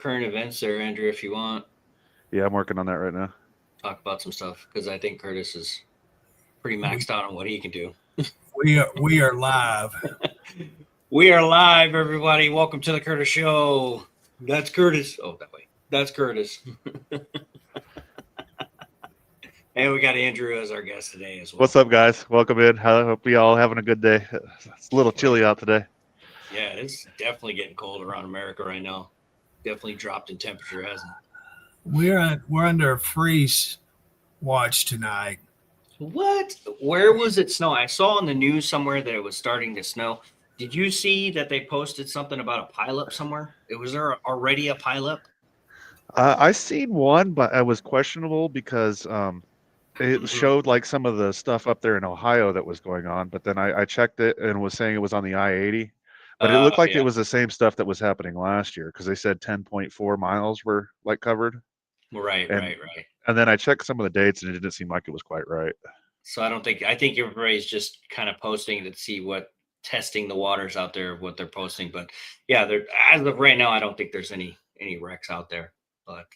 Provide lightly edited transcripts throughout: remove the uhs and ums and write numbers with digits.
current events there, Andrew, if you want. Yeah, I'm working on that right now. Talk about some stuff because I think Curtis is pretty We maxed out on what he can do. we are live. We are live, everybody. Welcome to the Curtis Show. That's Curtis. Oh, that way. That's Curtis. And we got Andrew as our guest today as well. What's up, guys? Welcome in. I hope you all having a good day. It's a little chilly out today. Yeah, it's definitely getting cold around America right now. Definitely dropped in temperature, hasn't it? We're under a freeze watch tonight. What? Where was it snow? I saw on the news somewhere that it was starting to snow. Did you see that they posted something about a pileup somewhere? Was there already a pileup? I seen one, but it was questionable because it showed like some of the stuff up there in Ohio that was going on. But then I checked it and was saying it was on the I-80. But it looked like it Yeah. was the same stuff that was happening last year because they said 10.4 miles were like covered. Right. And and then I checked some of the dates and it didn't seem like it was quite right. So I think everybody's just kind of posting to see testing the waters out there, what they're posting. But yeah, as of right now, I don't think there's any wrecks out there. But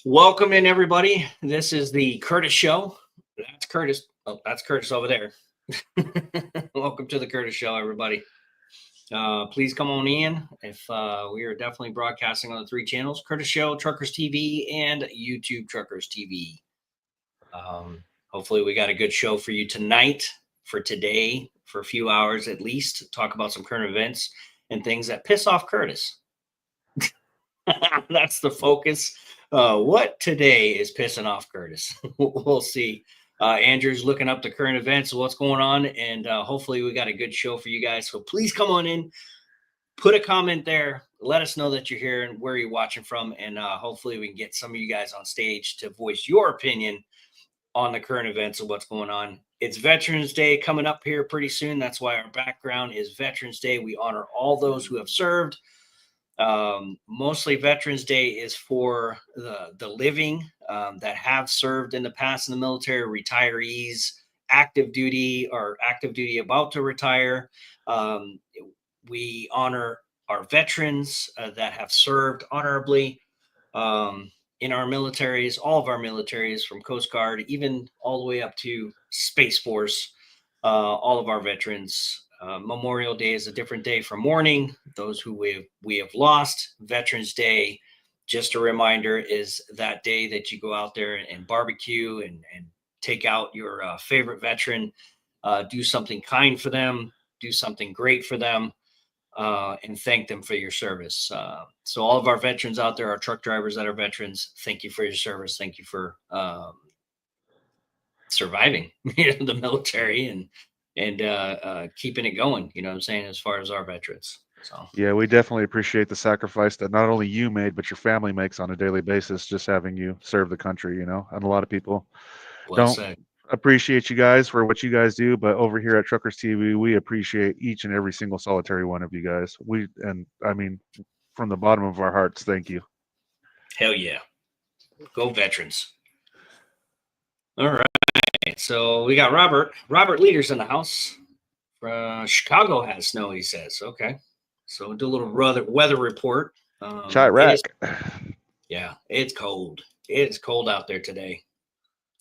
welcome in, everybody. This is the Curtis Show. That's Curtis. Oh, that's Curtis over there. Welcome to the Curtis Show, everybody. Please come on in. If we are definitely broadcasting on the 3 channels: Curtis Show, Truckers TV, and YouTube Truckers TV. Hopefully we got a good show for you tonight, for today, for a few hours at least. Talk about some current events and things that piss off Curtis. That's the focus. What today is pissing off Curtis? We'll see. Andrew's looking up the current events, what's going on, and hopefully we got a good show for you guys. So please come on in, put a comment there, let us know that you're here and where you're watching from, and hopefully we can get some of you guys on stage to voice your opinion on the current events of what's going on. It's Veterans Day coming up here pretty soon. That's why our background is Veterans Day. We honor all those who have served. Mostly Veterans Day is for the living that have served in the past in the military, retirees, active duty about to retire. We honor our veterans that have served honorably in our militaries, all of our militaries, from Coast Guard, even all the way up to Space Force, all of our veterans. Memorial Day is a different day from mourning those who we have lost. Veterans Day, just a reminder, is that day that you go out there and barbecue and take out your favorite veteran, do something kind for them, do something great for them, and thank them for your service. So all of our veterans out there, our truck drivers that are veterans, thank you for your service. Thank you for surviving the military and keeping it going. You know what I'm saying? As far as our veterans. So Yeah, we definitely appreciate the sacrifice that not only you made, but your family makes on a daily basis, just having you serve the country, And a lot of people don't appreciate you guys for what you guys do, but over here at Truckers TV, we appreciate each and every single solitary one of you guys. From the bottom of our hearts, thank you. Hell yeah. Go veterans. All right. So we got Robert Leaders in the house. Chicago has snow, he says. Okay. So do a little weather report. Chirac. Yeah, it's cold. It's cold out there today.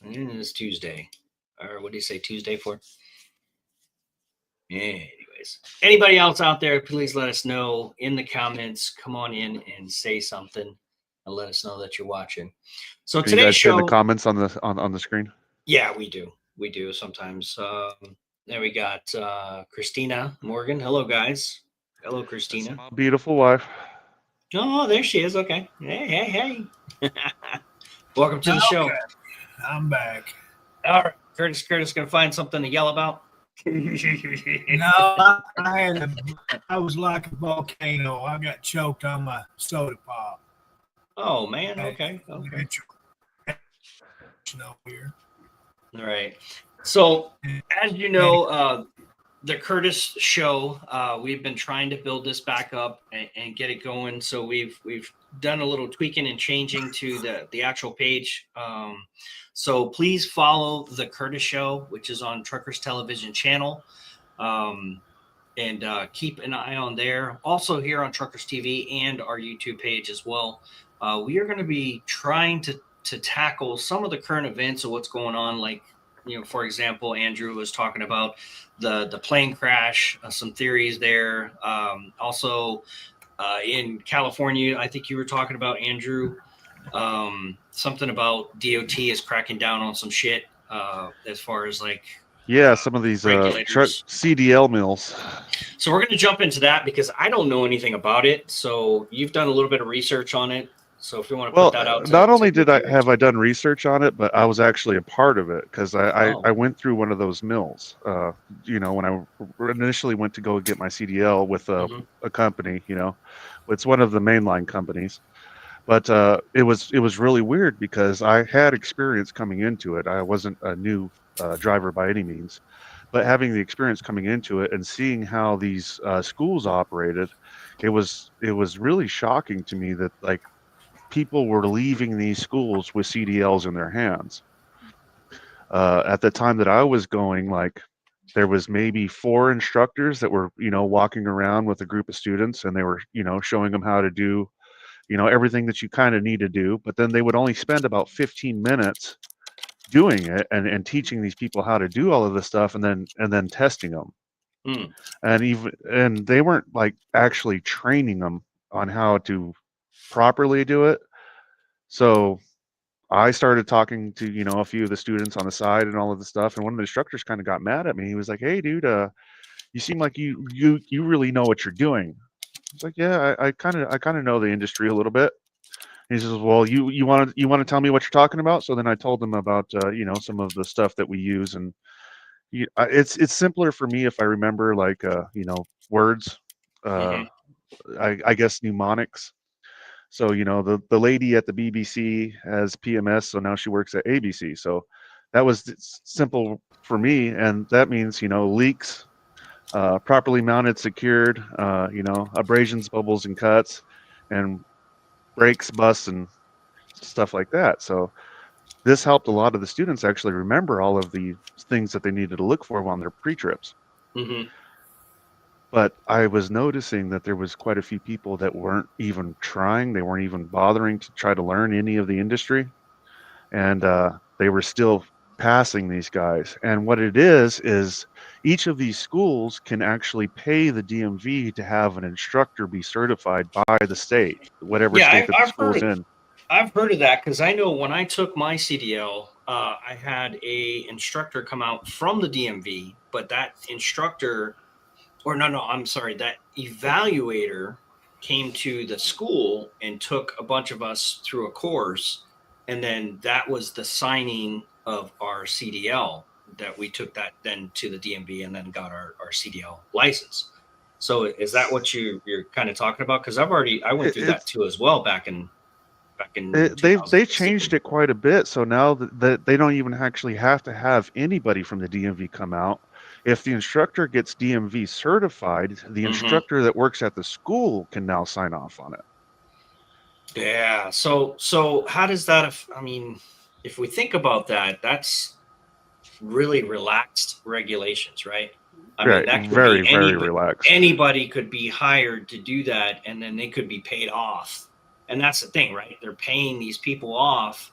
And it's Tuesday. Or what do you say, Tuesday for? Anyways, anybody else out there, please let us know in the comments. Come on in and say something and let us know that you're watching. So Can today's you guys show, pin the comments on the screen? Yeah, we do sometimes. There we got Christina Morgan. Hello, guys. Hello, Christina. That's my beautiful wife. Oh, there she is. Okay. Hey. Welcome to the show. I'm back. All right. Curtis gonna find something to yell about. No, I was like a volcano. I got choked on my soda pop. Oh man. Okay. Snow here. All right. So, as you know, the Curtis Show, we've been trying to build this back up and get it going. So we've done a little tweaking and changing to the actual page. So please follow the Curtis Show, which is on Truckers Television channel. and keep an eye on there. Also here on Truckers TV and our YouTube page as well. We are going to be trying to tackle some of the current events of what's going on. Like, for example, Andrew was talking about the plane crash, some theories there. Also, in California, I think you were talking about, Andrew, something about DOT is cracking down on some shit as far as like some of these regulators. CDL mills. So we're going to jump into that because I don't know anything about it. So you've done a little bit of research on it. So if you want to put that out, not only did I have done research on it, but I was actually a part of it because I went through one of those mills. When I initially went to go get my CDL with a company, it's one of the mainline companies. But it was really weird because I had experience coming into it. I wasn't a new driver by any means, but having the experience coming into it and seeing how these schools operated, it was really shocking to me that like people were leaving these schools with CDLs in their hands. At the time that I was going, like there was maybe 4 instructors that were walking around with a group of students, and they were showing them how to do everything that you kind of need to do, but then they would only spend about 15 minutes doing it and teaching these people how to do all of this stuff and then testing them. And they weren't like actually training them on how to properly do it. So I started talking to a few of the students on the side and all of the stuff, and one of the instructors kind of got mad at me. He was like, "Hey dude, you seem like you really know what you're doing." I was like, "Yeah, I kind of know the industry a little bit." He says, "Well, you want to tell me what you're talking about?" So then I told him about some of the stuff that we use, and it's simpler for me if I remember like words, I guess mnemonics. So the lady at the BBC has PMS, so now she works at ABC. So that was simple for me, and that means leaks, properly mounted, secured, abrasions, bubbles, and cuts, and breaks, busts, and stuff like that. So this helped a lot of the students actually remember all of the things that they needed to look for on their pre-trips. But I was noticing that there was quite a few people that weren't even trying. They weren't even bothering to try to learn any of the industry. And they were still passing these guys. And what it is each of these schools can actually pay the DMV to have an instructor be certified by the state, whatever state that the school's in. I've heard of that because I know when I took my CDL, I had a instructor come out from the DMV, but that instructor, or no, I'm sorry, that evaluator came to the school and took a bunch of us through a course, and then that was the signing of our CDL that we took that then to the DMV and then got our CDL license. So is that what you're kind of talking about? Because I went through that too as well back in they changed it quite a bit, so now that they don't even actually have to have anybody from the DMV come out. If the instructor gets DMV certified, the instructor that works at the school can now sign off on it. Yeah. So how does that? I mean, if we think about that, that's really relaxed regulations, right? I mean, that could very, be very relaxed. Anybody could be hired to do that, and then they could be paid off. And that's the thing, right? They're paying these people off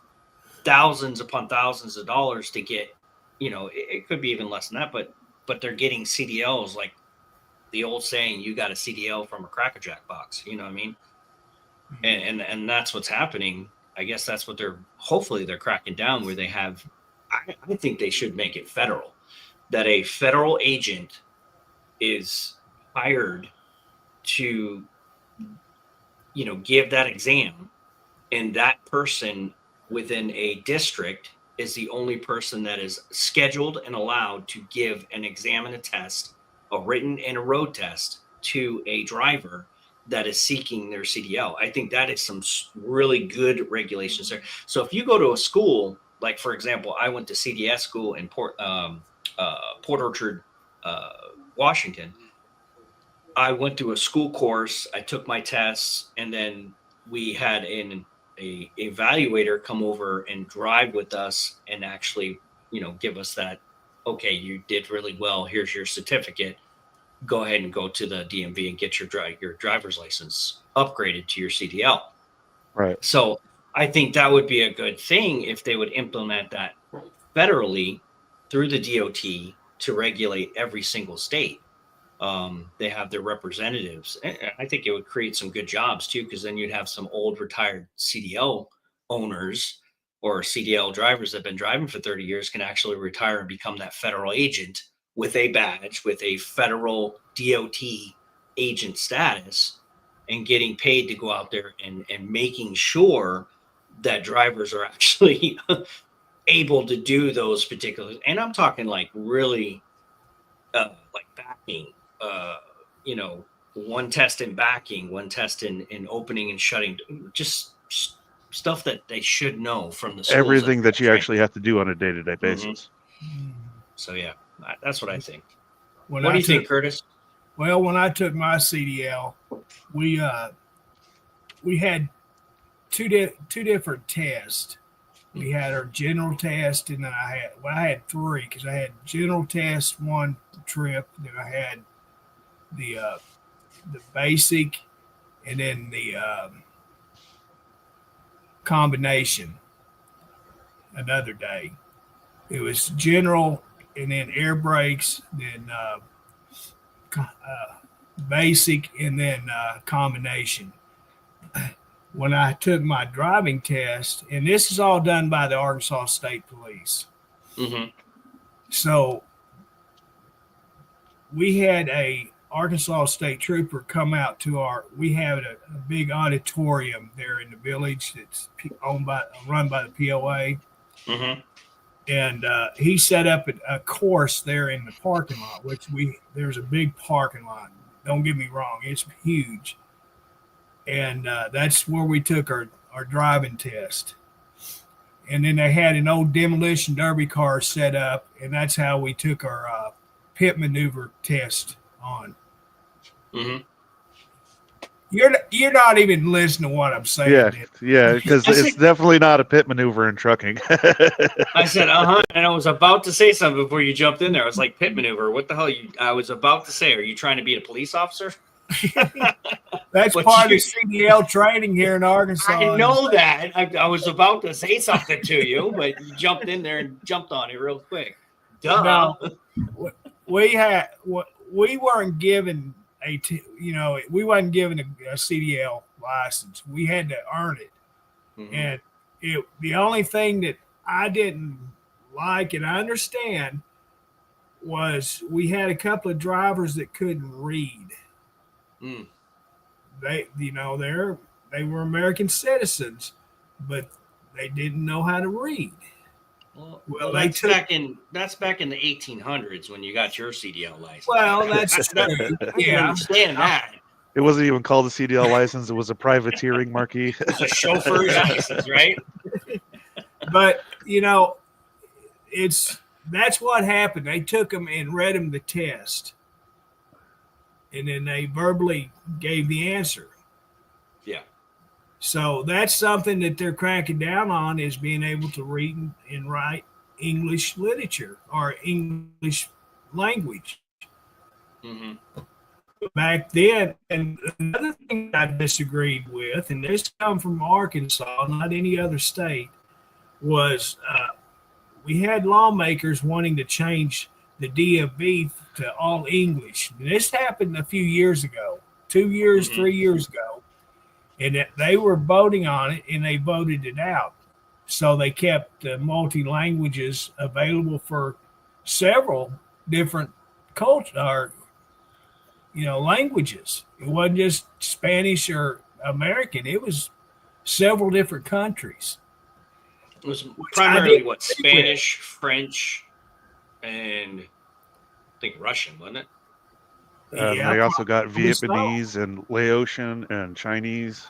thousands upon thousands of dollars to get, it could be even less than that, but they're getting CDLs, like the old saying, you got a CDL from a Cracker Jack box, you know what I mean? And that's what's happening. I guess that's what hopefully they're cracking down where they have, I think they should make it federal, that a federal agent is hired to give that exam, and that person within a district is the only person that is scheduled and allowed to give an exam and a test, a written and a road test, to a driver that is seeking their CDL. I think that is some really good regulations there. So if you go to a school, like for example, I went to CDS school in Port Orchard, Washington. I went through a school course, I took my tests, and then we had a evaluator come over and drive with us and actually, give us that, okay, you did really well, here's your certificate. go ahead and go to the DMV and get your driver's license upgraded to your CDL. Right. So I think that would be a good thing if they would implement that federally through the DOT to regulate every single state. They have their representatives. I think it would create some good jobs too, because then you'd have some old retired CDL owners or CDL drivers that have been driving for 30 years can actually retire and become that federal agent with a badge, with a federal DOT agent status, and getting paid to go out there and making sure that drivers are actually able to do those particular. And I'm talking like really like backing, you know, one test in backing, one test in opening and shutting, just stuff that they should know from the schools. Everything that you actually have to do on a day-to-day basis. So yeah, that's what I think. What do you think, Kurtis? Well, when I took my CDL, we had two different tests. We had our general test, and then I had three, because I had general test one trip, then I had the basic, and then the combination another day. It was general, and then air brakes, then basic, and then combination. When I took my driving test, and this is all done by the Arkansas State Police. So we had a Arkansas State Trooper come out to we have a big auditorium there in the village that's run by the POA. And he set up a course there in the parking lot, there's a big parking lot. Don't get me wrong, it's huge. And that's where we took our driving test. And then they had an old demolition derby car set up, and that's how we took our pit maneuver test on. You're not even listening to what I'm saying. Yeah, because it's definitely not a pit maneuver in trucking. I said, and I was about to say something before you jumped in there. I was like, pit maneuver, what the hell? I was about to say, are you trying to be a police officer? That's part of CDL training here in Arkansas. I know that. I was about to say something to you, but you jumped in there and jumped on it real quick. Duh. No, we weren't given we wasn't given a CDL license. We had to earn it. And the only thing that I didn't like and understand was we had a couple of drivers that couldn't read. They were American citizens, but they didn't know how to read. Well, that's back in the 1800s when you got your CDL license. Well, that's true. Yeah, understand that. It wasn't even called a CDL license; it was a privateering marquee. It's a chauffeur's license, right? But that's what happened. They took them and read them the test, and then they verbally gave the answer. Yeah. So that's something that they're cracking down on, is being able to read and write English literature or English language. Back then, and another thing I disagreed with, and this come from Arkansas, not any other state, was we had lawmakers wanting to change the DMV to all English. And this happened a few years ago, 2 years, 3 years ago. And they were voting on it, and they voted it out. So they kept multi-languages available for several different languages. It wasn't just Spanish or American. It was several different countries. It was primarily Spanish, French, and I think Russian, wasn't it? They also got Vietnamese and Laotian and Chinese.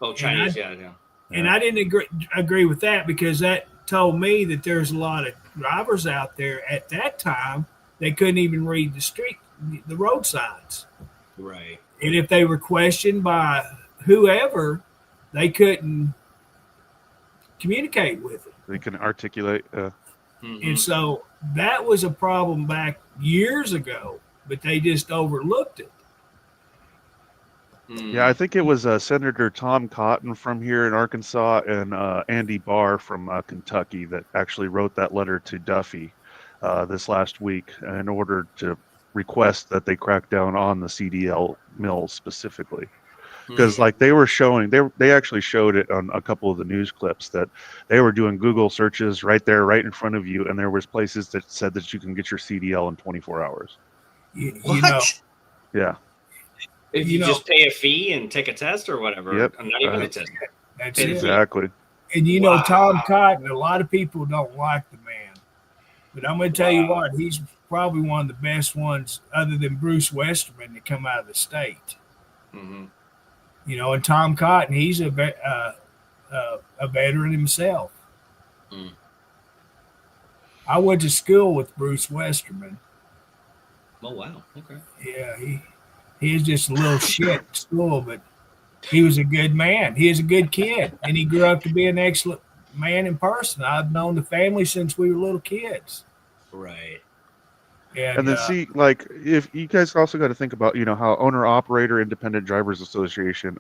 Oh, Chinese, yeah. And I didn't agree with that, because that told me that there's a lot of drivers out there at that time, they couldn't even read the road signs. Right. And if they were questioned by whoever, they couldn't communicate with it. They can articulate. And so that was a problem back years ago. but they just overlooked it. Yeah, I think it was Senator Tom Cotton from here in Arkansas and Andy Barr from Kentucky that actually wrote that letter to Duffy this last week in order to request that they crack down on the CDL mills specifically. Because like they were showing, they actually showed it on a couple of the news clips that they were doing Google searches right there, right in front of you, and there was places that said that you can get your CDL in 24 hours. You know, yeah. If you just pay a fee and take a test or whatever, Yep. not even a test. That's it. Exactly. And you know, Tom Cotton, a lot of people don't like the man, but I'm going to tell you what, he's probably one of the best ones, other than Bruce Westerman, to come out of the state. Mm-hmm. You know, and Tom Cotton, he's a veteran himself. Mm. I went to school with Bruce Westerman. Oh wow! Okay. Yeah, he was just a little shit at school, but he was a good man. He was a good kid, and he grew up to be an excellent man in person. I've known the family since we were little kids. Right. And then see, like, if you guys also got to think about, you know, how Owner-Operator Independent Drivers Association,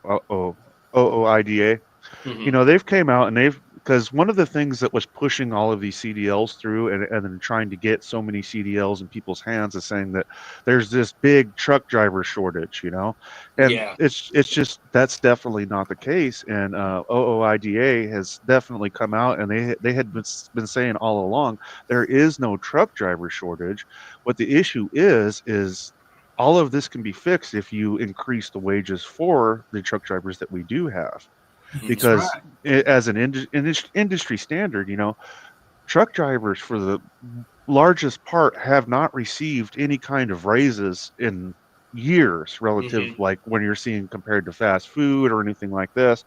OOIDA, you know, they've came out and because one of the things that was pushing all of these CDLs through and then trying to get so many CDLs in people's hands is saying that there's this big truck driver shortage, you know, and it's just, that's definitely not the case. And OOIDA has definitely come out and they had been saying all along, there is no truck driver shortage. What the issue is all of this can be fixed if you increase the wages for the truck drivers that we do have. Because as an industry standard, you know, truck drivers for the largest part have not received any kind of raises in years relative, like when you're seeing compared to fast food or anything like this.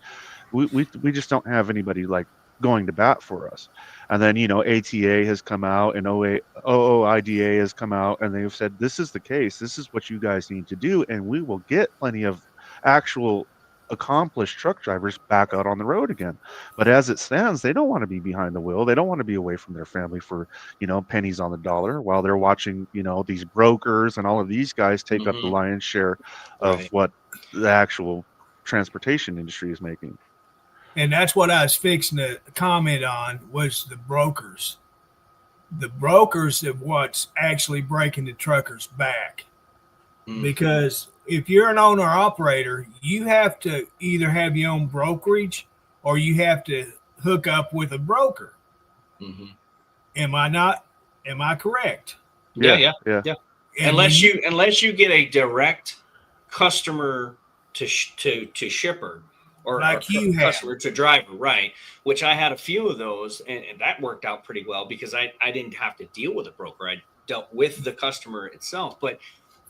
We just don't have anybody like going to bat for us. And then, you know, ATA has come out and OOIDA has come out and they've said, this is the case. This is what you guys need to do. And we will get plenty of actual accomplished truck drivers back out on the road again. But as it stands, they don't want to be behind the wheel. They don't want to be away from their family for, you know, pennies on the dollar while they're watching, you know, these brokers and all of these guys take up the lion's share of what the actual transportation industry is making. And that's what I was fixing to comment on was the brokers. The brokers are what's actually breaking the truckers' back. Because if you're an owner operator, you have to either have your own brokerage or you have to hook up with a broker. Am I correct? Yeah. Unless you get a direct customer to shipper or like customer to driver, right? Which I had a few of those, and that worked out pretty well because I didn't have to deal with a broker. I dealt with the customer itself, but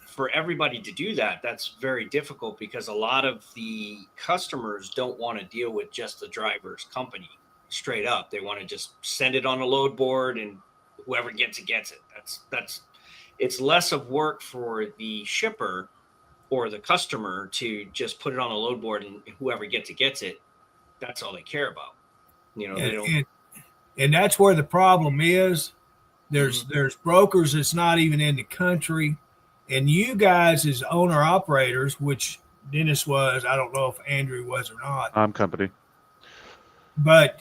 for everybody to do that, that's very difficult because a lot of the customers don't want to deal with just the driver's company straight up. They want to just send it on a load board and whoever gets it, gets it. It's less of work for the shipper or the customer to just put it on a load board and whoever gets it, gets it. That's all they care about. You know, they don't. And that's where the problem is. There's brokers that's not even in the country. And you guys as owner operators, which Dennis was, I don't know if Andrew was or not. I'm company. But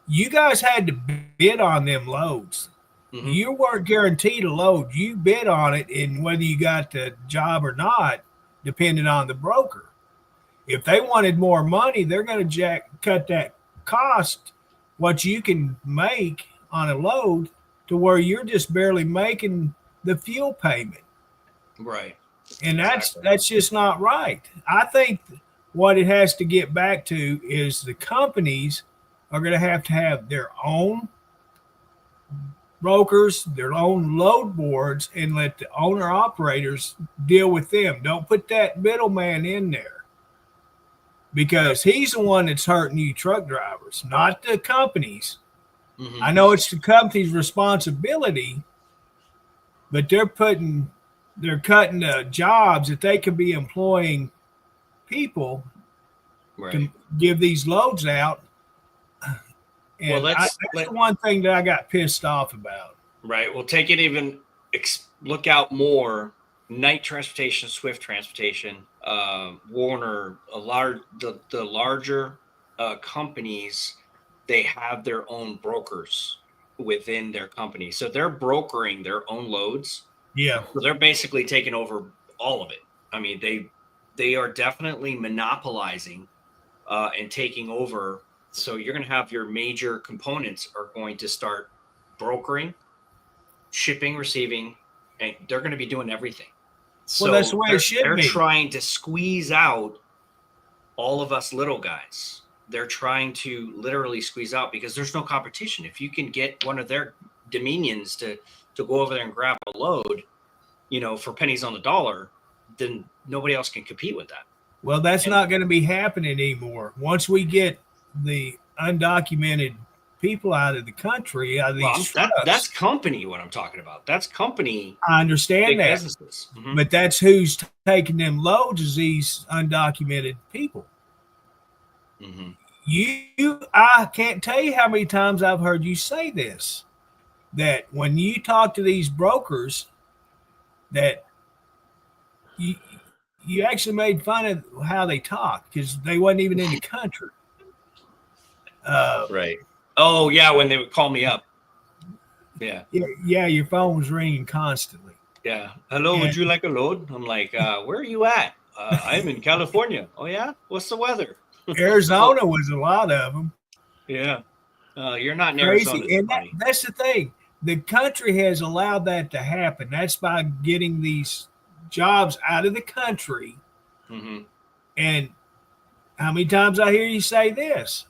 you guys had to bid on them loads. You weren't guaranteed a load. You bid on it, and whether you got the job or not depended on the broker. If they wanted more money, they're going to cut that cost, what you can make on a load, to where you're just barely making the fuel payment. Right. And that's just not right. I think what it has to get back to is the companies are going to have their own brokers, their own load boards, and let the owner operators deal with them. Don't put that middleman in there, because he's the one that's hurting you truck drivers, not the companies. I know it's the company's responsibility, but they're cutting the jobs that they could be employing people to give these loads out. And that's the one thing that I got pissed off about. Right. Well, take it even look out more Knight Transportation, Swift Transportation, Warner, the larger companies, they have their own brokers within their company. So they're brokering their own loads. Yeah. So they're basically taking over all of it. I mean, they are definitely monopolizing and taking over. So you're going to have your major components are going to start brokering, shipping, receiving, and they're going to be doing everything. So Well, that's the way it should they're be. trying to squeeze out all of us little guys. They're trying to literally squeeze out because there's no competition. If you can get one of their dominions to go over there and grab a load, for pennies on the dollar, then nobody else can compete with that. Well, that's not going to be happening anymore. Once we get the undocumented people out of the country, out of these trucks, that's company. What I'm talking about. That's company. I understand that, businesses. Mm-hmm. But that's who's taking them loads is these undocumented people. Mm-hmm. I can't tell you how many times I've heard you say this, that when you talk to these brokers, that you actually made fun of how they talk because they wasn't even in the country. Right. Oh yeah, when they would call me up. Yeah. Yeah, your phone was ringing constantly. Yeah. Hello, would you like a load? I'm like, where are you at? I'm in California. Oh yeah? What's the weather? Arizona was a lot of them. Yeah. You're not in Crazy. Arizona. And that's the thing. The country has allowed that to happen. That's by getting these jobs out of the country. Mm-hmm. And how many times I hear you say this?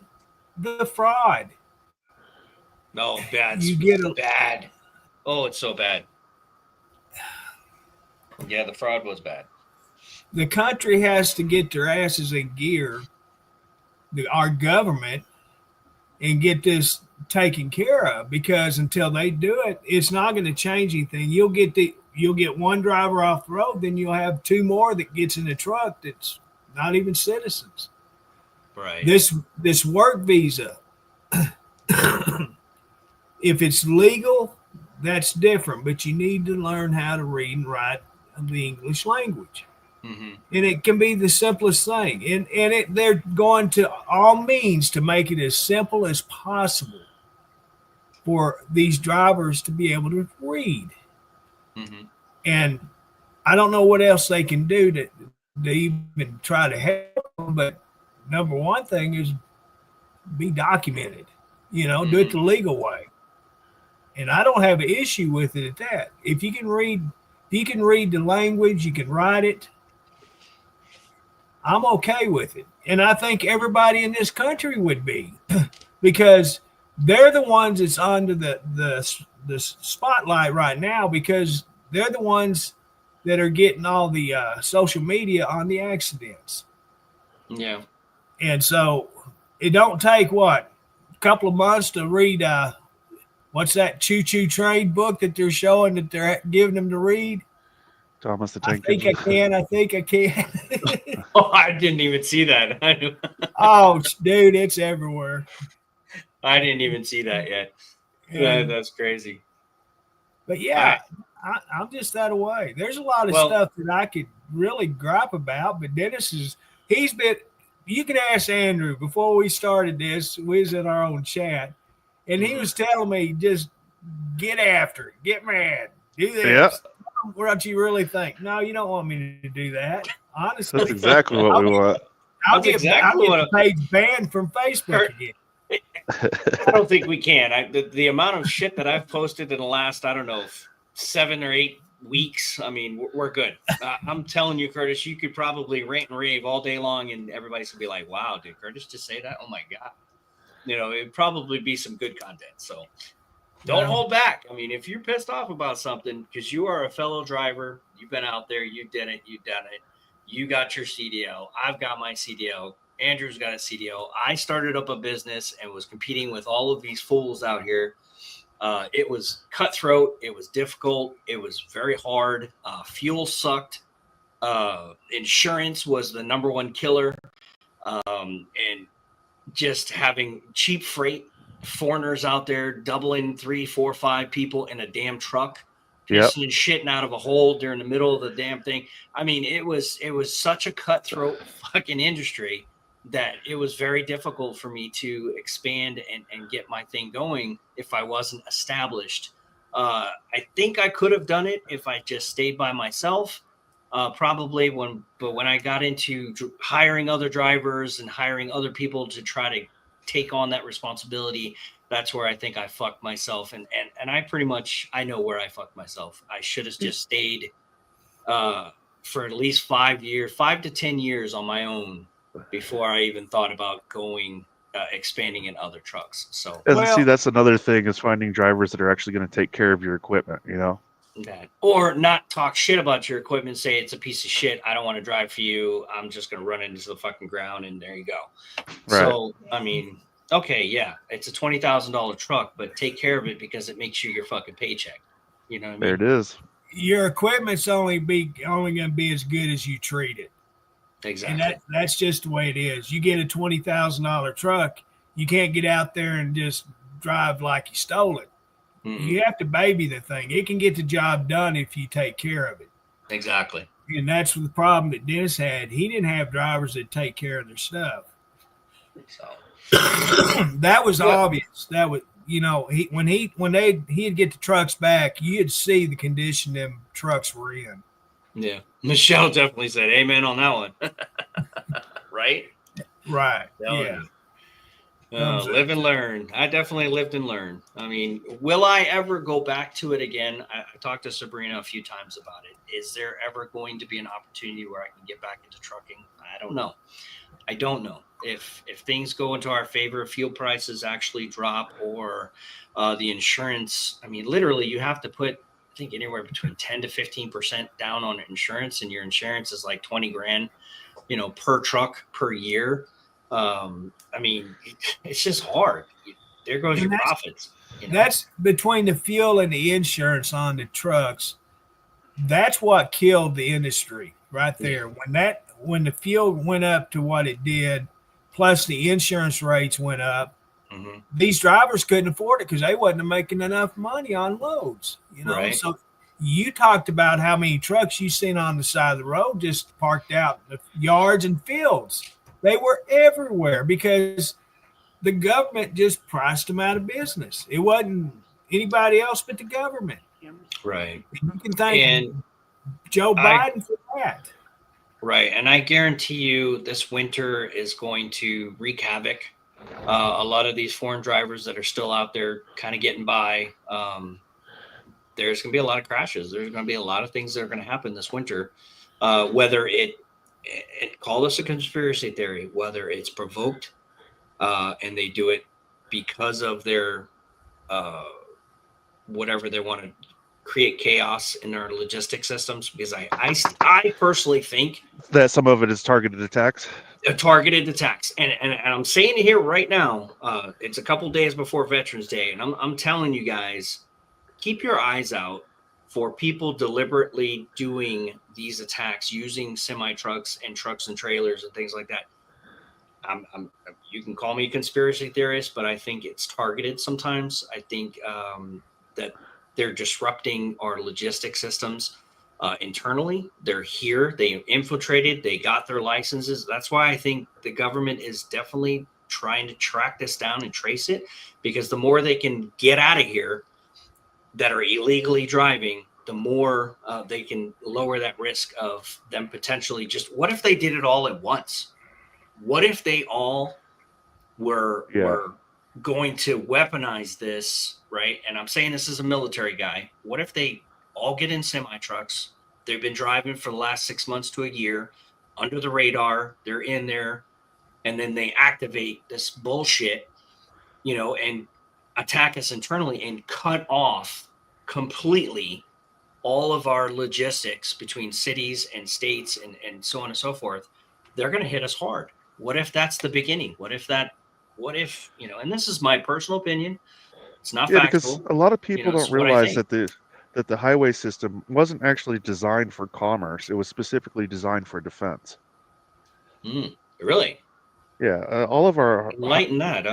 The fraud. No, bad. You get bad. Oh, it's so bad. Yeah, the fraud was bad. The country has to get their asses in gear, our government, and get this taken care of, because until they do it, it's not going to change anything. You'll get one driver off the road, then you'll have two more that gets in the truck that's not even citizens. Right. This work visa, if it's legal, that's different, but you need to learn how to read and write the English language. Mm-hmm. And it can be the simplest thing. And they're going to all means to make it as simple as possible for these drivers to be able to read. Mm-hmm. And I don't know what else they can do to even try to help them, but number one thing is be documented, Mm-hmm. do it the legal way. And I don't have an issue with it at that. If you can read the language, you can write it, I'm okay with it. And I think everybody in this country would be, because they're the ones that's under the spotlight right now, because they're the ones that are getting all the social media on the accidents. Yeah. And so it don't take a couple of months to read what's that choo-choo train book that they're showing that they're giving them to read? Thomas the I Tank think Engine. I think I can. Oh, I didn't even see that. Oh, dude, it's everywhere. I didn't even see that yet. That's crazy. But yeah, I'm just that way. There's a lot of stuff that I could really gripe about, but Dennis you can ask Andrew. Before we started this, we was in our own chat, and he was telling me, just get after it, get mad, do this. Yeah. What you really think? No, you don't want me to do that. Honestly, that's exactly what we want. I'll get the page banned from Facebook again. I don't think we can. The amount of shit that I've posted in the last, 7 or 8 weeks. I mean, we're good. I'm telling you, Kurtis, you could probably rant and rave all day long, and everybody's gonna be like, "Wow, did Kurtis just say that? Oh my god!" It'd probably be some good content. So don't hold back. I mean, if you're pissed off about something, because you are a fellow driver, you've been out there, you did it, you've done it. You got your CDL. I've got my CDL. Andrew's got a CDL. I started up a business and was competing with all of these fools out here. It was cutthroat. It was difficult. It was very hard. Fuel sucked. Insurance was the number one killer. And just having cheap freight, foreigners out there doubling 3, 4, 5 people in a damn truck. pissing and shitting out of a hole during the middle of the damn thing. I mean, it was such a cutthroat fucking industry that it was very difficult for me to expand and get my thing going if I wasn't established. I think I could have done it if I just stayed by myself. Probably when I got into hiring other drivers and hiring other people to try to take on that responsibility, that's where I think I fucked myself. And I pretty much, I know where I fucked myself. I should have just stayed for at least 5 to 10 years on my own before I even thought about going expanding in other trucks. So see, that's another thing, is finding drivers that are actually going to take care of your equipment, you know? That, or not talk shit about your equipment, say it's a piece of shit, I don't want to drive for you, I'm just going to run it into the fucking ground, and there you go. Right. So, I mean, okay, yeah, it's a $20,000 truck, but take care of it because it makes you your fucking paycheck. You know what I mean? There it is. Your equipment's only going to be as good as you treat it. Exactly. And that's just the way it is. You get a $20,000 truck, you can't get out there and just drive like you stole it. Mm-hmm. You have to baby the thing. It can get the job done if you take care of it. Exactly. And that's the problem that Dennis had. He didn't have drivers that take care of their stuff. So that was obvious. That was, you know, he'd get the trucks back, you'd see the condition them trucks were in. Yeah. Michelle definitely said amen on that one. Right? Right. Yeah. Live and learn. I definitely lived and learned. I mean, will I ever go back to it again? I talked to Sabrina a few times about it. Is there ever going to be an opportunity where I can get back into trucking? I don't know. If things go into our favor, if fuel prices actually drop, or the insurance. I mean, literally, you have to put, I think, anywhere between 10 to 15% down on insurance, and your insurance is like $20,000, you know, per truck per year. I mean, it's just hard. There goes your profits. You know? That's between the fuel and the insurance on the trucks. That's what killed the industry right there. Yeah. When the fuel went up to what it did, plus the insurance rates went up, mm-hmm. These drivers couldn't afford it because they wasn't making enough money on loads. You know, right. So you talked about how many trucks you seen on the side of the road just parked out in the yards and fields. They were everywhere because the government just priced them out of business. It wasn't anybody else but the government. Right. You can thank Joe Biden for that. Right. And I guarantee you this winter is going to wreak havoc. A lot of these foreign drivers that are still out there kind of getting by, there's going to be a lot of crashes. There's going to be a lot of things that are going to happen this winter, whether it call this a conspiracy theory, whether it's provoked and they do it because of their whatever they want to create chaos in our logistic systems, because I personally think that some of it is targeted attacks. Targeted attacks, and I'm saying it here right now. It's a couple days before Veterans Day, and I'm telling you guys, keep your eyes out for people deliberately doing these attacks using semi trucks and trucks and trailers and things like that. You can call me a conspiracy theorist, but I think it's targeted sometimes. I think that they're disrupting our logistic systems internally. They're here. They infiltrated. They got their licenses. That's why I think the government is definitely trying to track this down and trace it, because the more they can get out of here that are illegally driving, the more they can lower that risk of them potentially just, what if they did it all at once? What if they all were going to weaponize this, right? And I'm saying this as a military guy. What if they all get in semi trucks? They've been driving for the last 6 months to a year under the radar. They're in there, and then they activate this bullshit, you know, and attack us internally and cut off completely all of our logistics between cities and states and so on and so forth. They're going to hit us hard. What if that's the beginning? What if, you know, and this is my personal opinion. It's not factual. Because a lot of people don't realize that the highway system wasn't actually designed for commerce. It was specifically designed for defense. Really? Yeah. All of our... Enlighten that.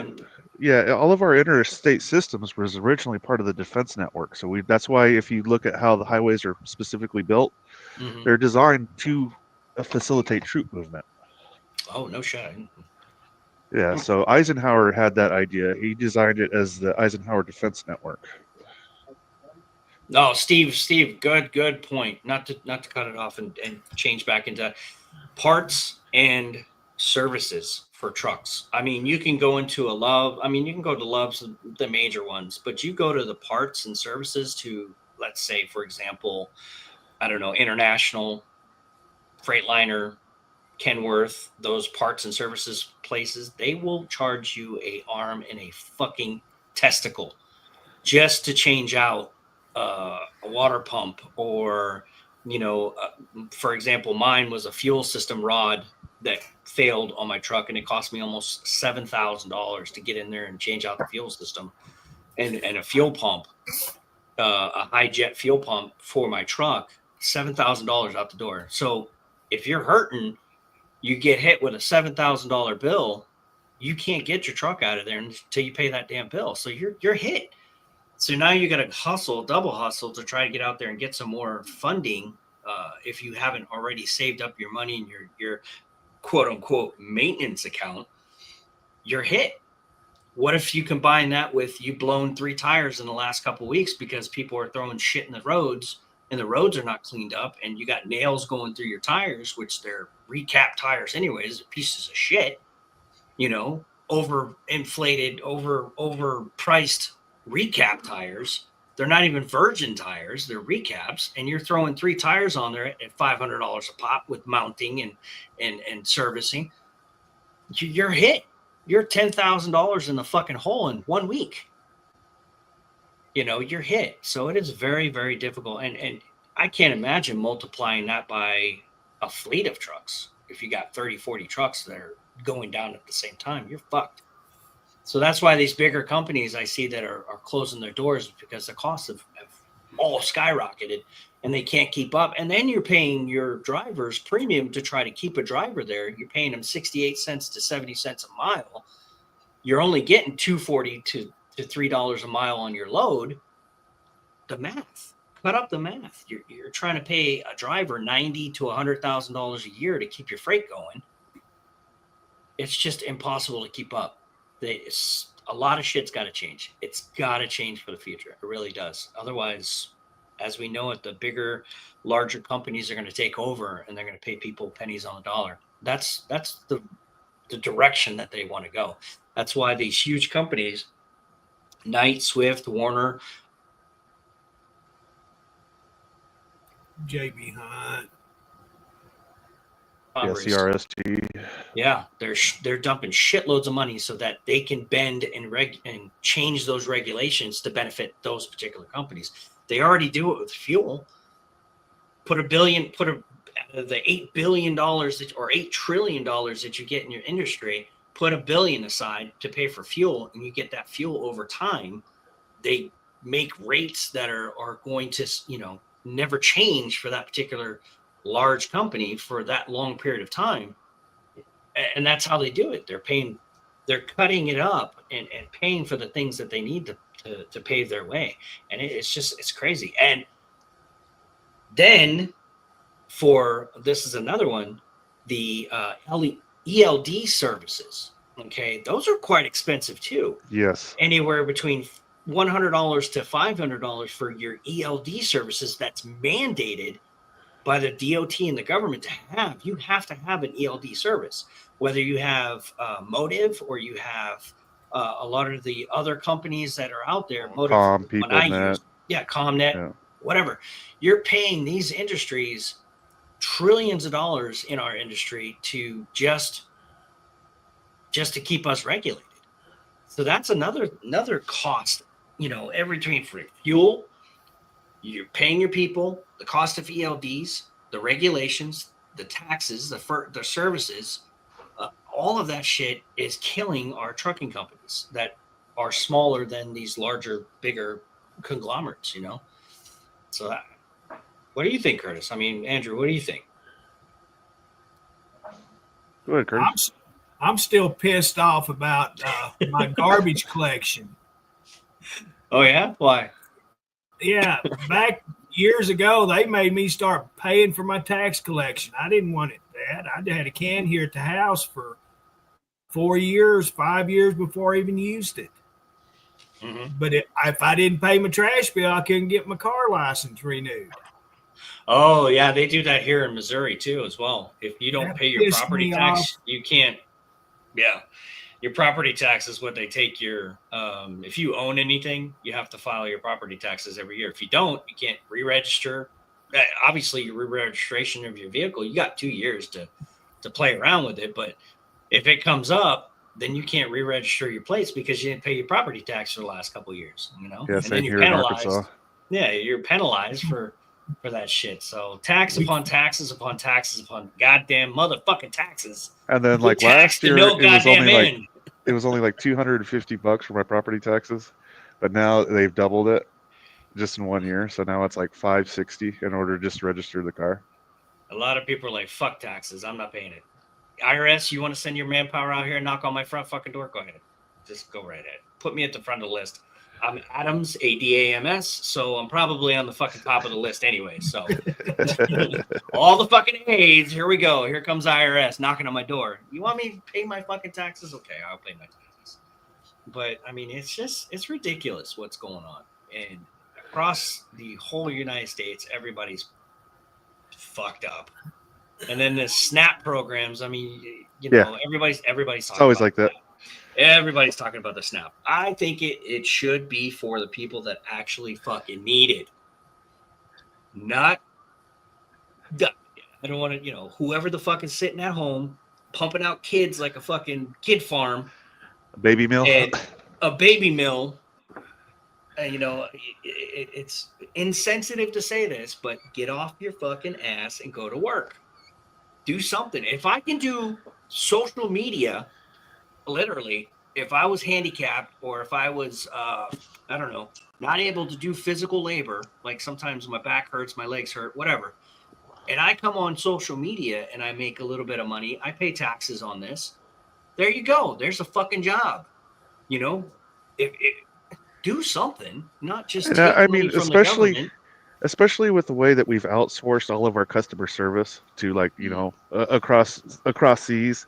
Yeah, all of our interstate systems was originally part of the defense network. So that's why if you look at how the highways are specifically built, they're designed to facilitate troop movement. Oh, no shot. Yeah, so Eisenhower had that idea. He designed it as the Eisenhower Defense Network. Oh, Steve, good point. Not to cut it off and change back into parts and services for trucks. I mean, you can go into a Love. I mean, you can go to Love's, the major ones, but you go to the parts and services to, let's say, for example, I don't know, International, Freightliner, Kenworth, those parts and services places, they will charge you a arm and a fucking testicle just to change out a water pump, or for example, mine was a fuel system rod that failed on my truck, and it cost me almost $7,000 to get in there and change out the fuel system, and a fuel pump, a high jet fuel pump for my truck, $7,000 out the door. So if you're hurting, you get hit with a $7,000 bill, you can't get your truck out of there until you pay that damn bill. So you're hit. So now you got to double hustle to try to get out there and get some more funding. If you haven't already saved up your money in your quote unquote maintenance account, you're hit. What if you combine that with you blown 3 tires in the last couple of weeks because people are throwing shit in the roads and the roads are not cleaned up, and you got nails going through your tires, which they're recap tires anyways, pieces of shit, over inflated, overpriced recap tires. They're not even virgin tires, they're recaps, and you're throwing 3 tires on there at $500 a pop with mounting and servicing. You're hit. You're $10,000 in the fucking hole in 1 week. You're hit. So it is very, very difficult. And I can't imagine multiplying that by a fleet of trucks. If you got 30, 40 trucks that are going down at the same time, you're fucked. So that's why these bigger companies I see that are closing their doors, because the costs have all skyrocketed and they can't keep up. And then you're paying your drivers premium to try to keep a driver there. You're paying them 68 cents to 70 cents a mile. You're only getting $2.40 to $3 a mile on your load. The math, cut up the math. You're trying to pay a driver $90,000 to $100,000 a year to keep your freight going. It's just impossible to keep up. A lot of shit's got to change. It's got to change for the future. It really does. Otherwise, as we know it, the bigger, larger companies are going to take over, and they're going to pay people pennies on the dollar. That's the direction that they want to go. That's why these huge companies, Knight, Swift, Warner, JB Hunt, CRST. Yeah, they're dumping shitloads of money so that they can bend and change those regulations to benefit those particular companies. They already do it with fuel. The $8 billion or $8 trillion that you get in your industry, put $1 billion aside to pay for fuel, and you get that fuel over time. They make rates that are going to, never change for that particular large company for that long period of time. And that's how they do it. They're cutting it up and paying for the things that they need to pave their way. And it's crazy. And then this is another one, the ELD services. Okay. Those are quite expensive too. Yes. Anywhere between $100 to $500 for your ELD services. That's mandated by the DOT and the government to have. You have to have an ELD service, whether you have Motive or you have a lot of the other companies that are out there. Motive, ComNet. ComNet, whatever. You're paying these industries trillions of dollars in our industry to just to keep us regulated. So that's another cost. Everything for fuel. You're paying your people, the cost of ELDs, the regulations, the taxes, the services, all of that shit is killing our trucking companies that are smaller than these larger, bigger conglomerates, So what do you think, Curtis? I mean, Andrew, what do you think? Go ahead, Curtis. I'm still pissed off about my garbage collection. Oh yeah, why? Yeah, back years ago, they made me start paying for my tax collection. I didn't want it that. I had a can here at the house for 4 years, 5 years before I even used it. Mm-hmm. But if I didn't pay my trash bill, I couldn't get my car license renewed. Oh yeah, they do that here in Missouri too, as well. If you don't That pay your pissed property me tax, off. you can't. Yeah, your property tax is what they take your. If you own anything, you have to file your property taxes every year. If you don't, you can't re-register. Obviously, your re-registration of your vehicle, you got 2 years to play around with it. But if it comes up, then you can't re-register your plates because you didn't pay your property tax for the last couple of years. You know, Yeah, and then same you're here in Arkansas. penalized. Yeah, you're penalized for that shit. So tax upon taxes upon taxes upon goddamn motherfucking taxes. And then like Tax last to year, no it was goddamn only like end. $250 for my property taxes, but now they've doubled it just in 1 year. So now it's like $560 in order just to register the car. A lot of people are like, fuck taxes. I'm not paying it. IRS, you want to send your manpower out here and knock on my front fucking door? Go ahead. Just go right ahead. Put me at the front of the list. I'm Adams, ADAMS, so I'm probably on the fucking top of the list anyway. So all the fucking A's, here we go. Here comes IRS knocking on my door. You want me to pay my fucking taxes? Okay, I'll pay my taxes. But I mean, it's ridiculous what's going on. And across the whole United States, everybody's fucked up. And then the SNAP programs, I mean, you know, everybody's talking it's always about like that. Everybody's talking about the SNAP. I think it should be for the people that actually fucking need it. Not I don't want to, you know, whoever the fuck is sitting at home pumping out kids like a fucking kid farm. Baby mill. And a baby mill. You know, it's insensitive to say this, but get off your fucking ass and go to work. Do something. If I can do social media, literally, if I was handicapped or if I was, I don't know, not able to do physical labor, like sometimes my back hurts, my legs hurt, whatever, and I come on social media and I make a little bit of money, I pay taxes on this. There you go. There's a fucking job. You know, if do something, not just take I money mean, from the government. especially with the way that we've outsourced all of our customer service to, like, you know, across seas,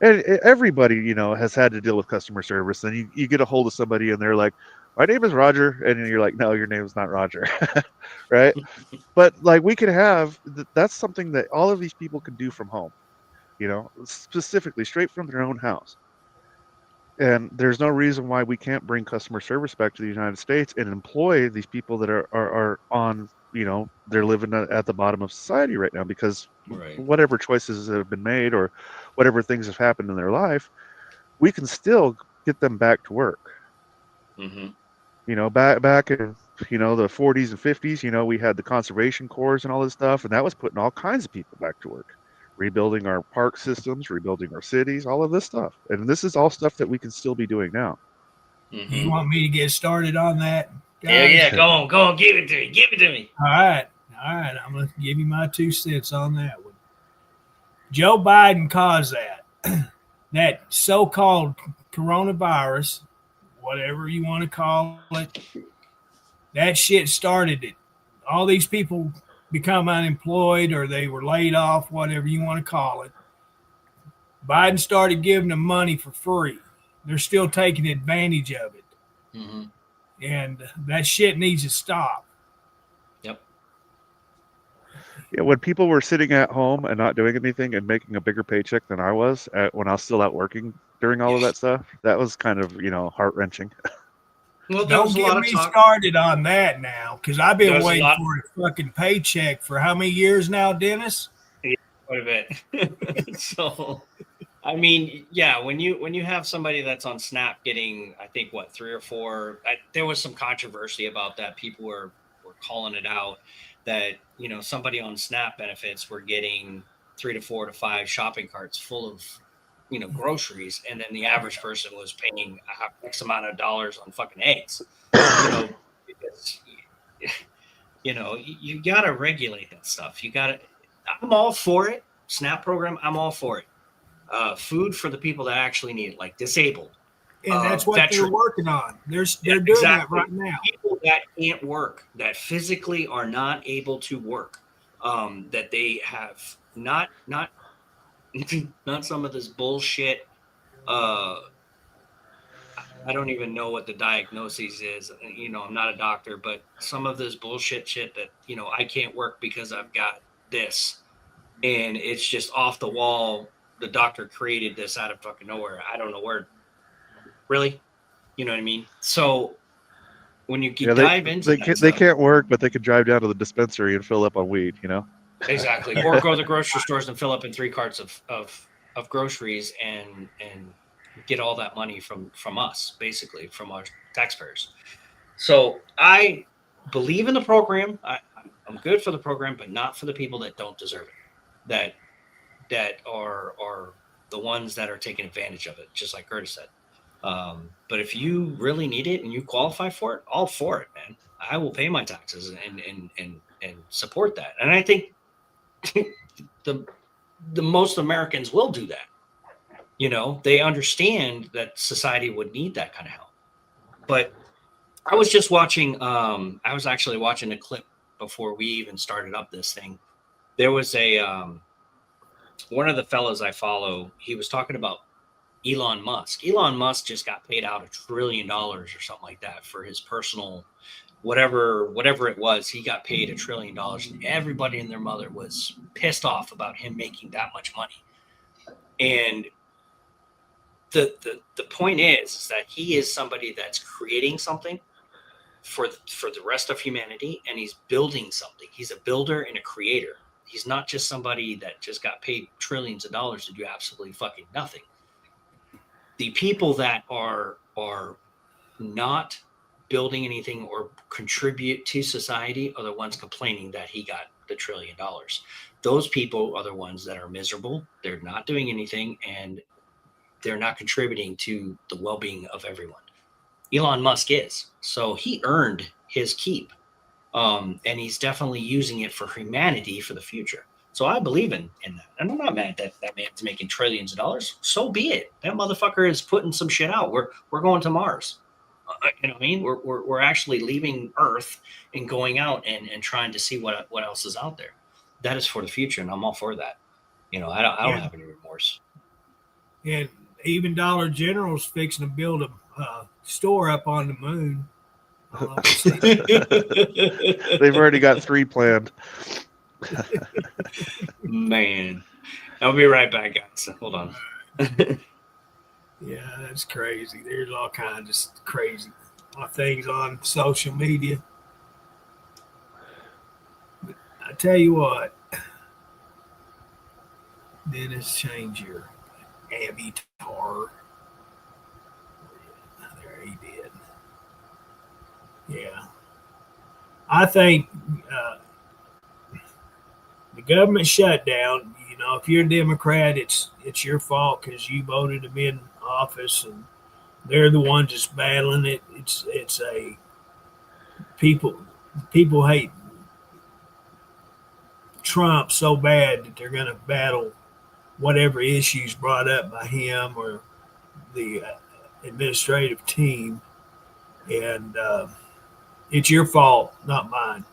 and everybody, you know, has had to deal with customer service. And you get a hold of somebody and they're like, my name is Roger, and you're like, no, your name is not Roger. Right? But like, we could have that's something that all of these people can do from home, you know, specifically straight from their own house. And there's no reason why we can't bring customer service back to the United States and employ these people that are on, you know, they're living at the bottom of society right now because whatever choices have been made or whatever things have happened in their life, we can still get them back to work. Mm-hmm. You know, back in, you know, the 40s and 50s, you know, we had the conservation corps and all this stuff, and that was putting all kinds of people back to work. Rebuilding our park systems, rebuilding our cities, all of this stuff. And this is all stuff that we can still be doing now. Mm-hmm. You want me to get started on that, Yeah, guys? yeah. Go on. Give it to me. All right. I'm going to give you my 2 cents on that one. Joe Biden caused that. That so-called coronavirus, whatever you want to call it, that shit started it. All these people become unemployed or they were laid off, whatever you want to call it. Biden started giving them money for free. They're still taking advantage of it. Mm-hmm. And that shit needs to stop. Yep. Yeah, when people were sitting at home and not doing anything and making a bigger paycheck than I was when I was still out working during all of that stuff, that was kind of, you know, heart-wreching. Well, don't get me started on that now, because I've been waiting for a fucking paycheck for how many years now, Dennis? Yeah, quite a bit. So, I mean, yeah, when you have somebody that's on SNAP getting, I think, what, 3 or 4, there was some controversy about that. People were calling it out that, you know, somebody on SNAP benefits were getting 3 to 4 to 5 shopping carts full of, you know, groceries, and then the average person was paying X amount of dollars on fucking eggs. You know, because, you know, you gotta regulate that stuff. You gotta. I'm all for it. SNAP program, I'm all for it. food for the people that actually need it, like disabled. And that's what they're working on. They're doing that right now. People that can't work, that physically are not able to work, that they have not some of this bullshit. I don't even know what the diagnosis is. You know, I'm not a doctor, but some of this bullshit shit that, you know, I can't work because I've got this, and it's just off the wall. The doctor created this out of fucking nowhere. I don't know where. Really, you know what I mean? So when you dive into they can't work, but they can drive down to the dispensary and fill up on weed. You know. Exactly, or go to the grocery stores and fill up in 3 carts of groceries and get all that money from us, basically from our taxpayers. So I believe in the program. I'm good for the program, but not for the people that don't deserve it. That are the ones that are taking advantage of it, just like Kurtis said. But if you really need it and you qualify for it, all for it, man. I will pay my taxes and support that. And I think the most Americans will do that. You know, they understand that society would need that kind of help. But I was just watching, I was actually watching a clip before we even started up this thing. There was one of the fellows I follow, he was talking about Elon Musk. Elon Musk just got paid out $1 trillion or something like that for his personal, whatever it was. He got paid $1 trillion, and everybody and their mother was pissed off about him making that much money. And the point is that he is somebody that's creating something for the rest of humanity, and he's building something. He's a builder and a creator. He's not just somebody that just got paid trillions of dollars to do absolutely fucking nothing. The people that are not building anything or contribute to society are the ones complaining that he got the $1 trillion. Those people are the ones that are miserable. They're not doing anything, and they're not contributing to the well-being of everyone. Elon Musk is. So he earned his keep. And he's definitely using it for humanity for the future. So I believe in that. And I'm not mad that man's making trillions of dollars. So be it. That motherfucker is putting some shit out. We're going to Mars. You know what I mean? We're actually leaving Earth and going out and trying to see what else is out there. That is for the future, and I'm all for that. You know, I don't have any remorse. And even Dollar General's fixing to build a store up on the moon. They've already got 3 planned. Man, I'll be right back, guys. Hold on. Yeah, that's crazy. There's all kinds of crazy things on social media. But I tell you what, Dennis, change your avatar. There he did. Yeah. I think the government shutdown, you know, if you're a Democrat, it's your fault because you voted them in office and they're the ones that's battling it. It's a people hate Trump so bad that they're going to battle whatever issues brought up by him or the administrative team. And it's your fault, not mine.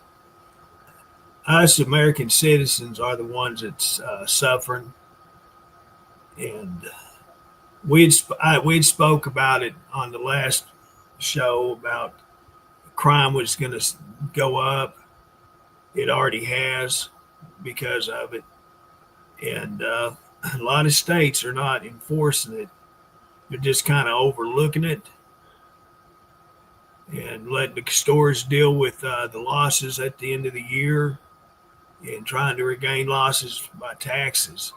Us American citizens are the ones that's suffering. And we'd spoke about it on the last show about crime was going to go up. It already has because of it. And a lot of states are not enforcing it. They're just kind of overlooking it and letting the stores deal with the losses at the end of the year and trying to regain losses by taxes.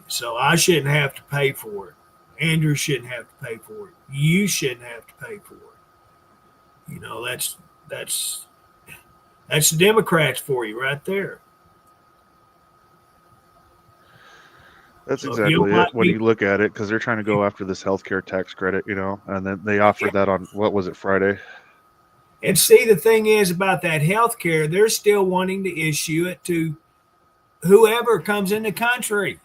So I shouldn't have to pay for it. Andrew shouldn't have to pay for it. You shouldn't have to pay for it. You know, that's the Democrats for you right there. That's exactly it when you look at it, because they're trying to go after this healthcare tax credit, you know, and then they offered that on, what was it, Friday? And see, the thing is about that healthcare, they're still wanting to issue it to whoever comes in the country.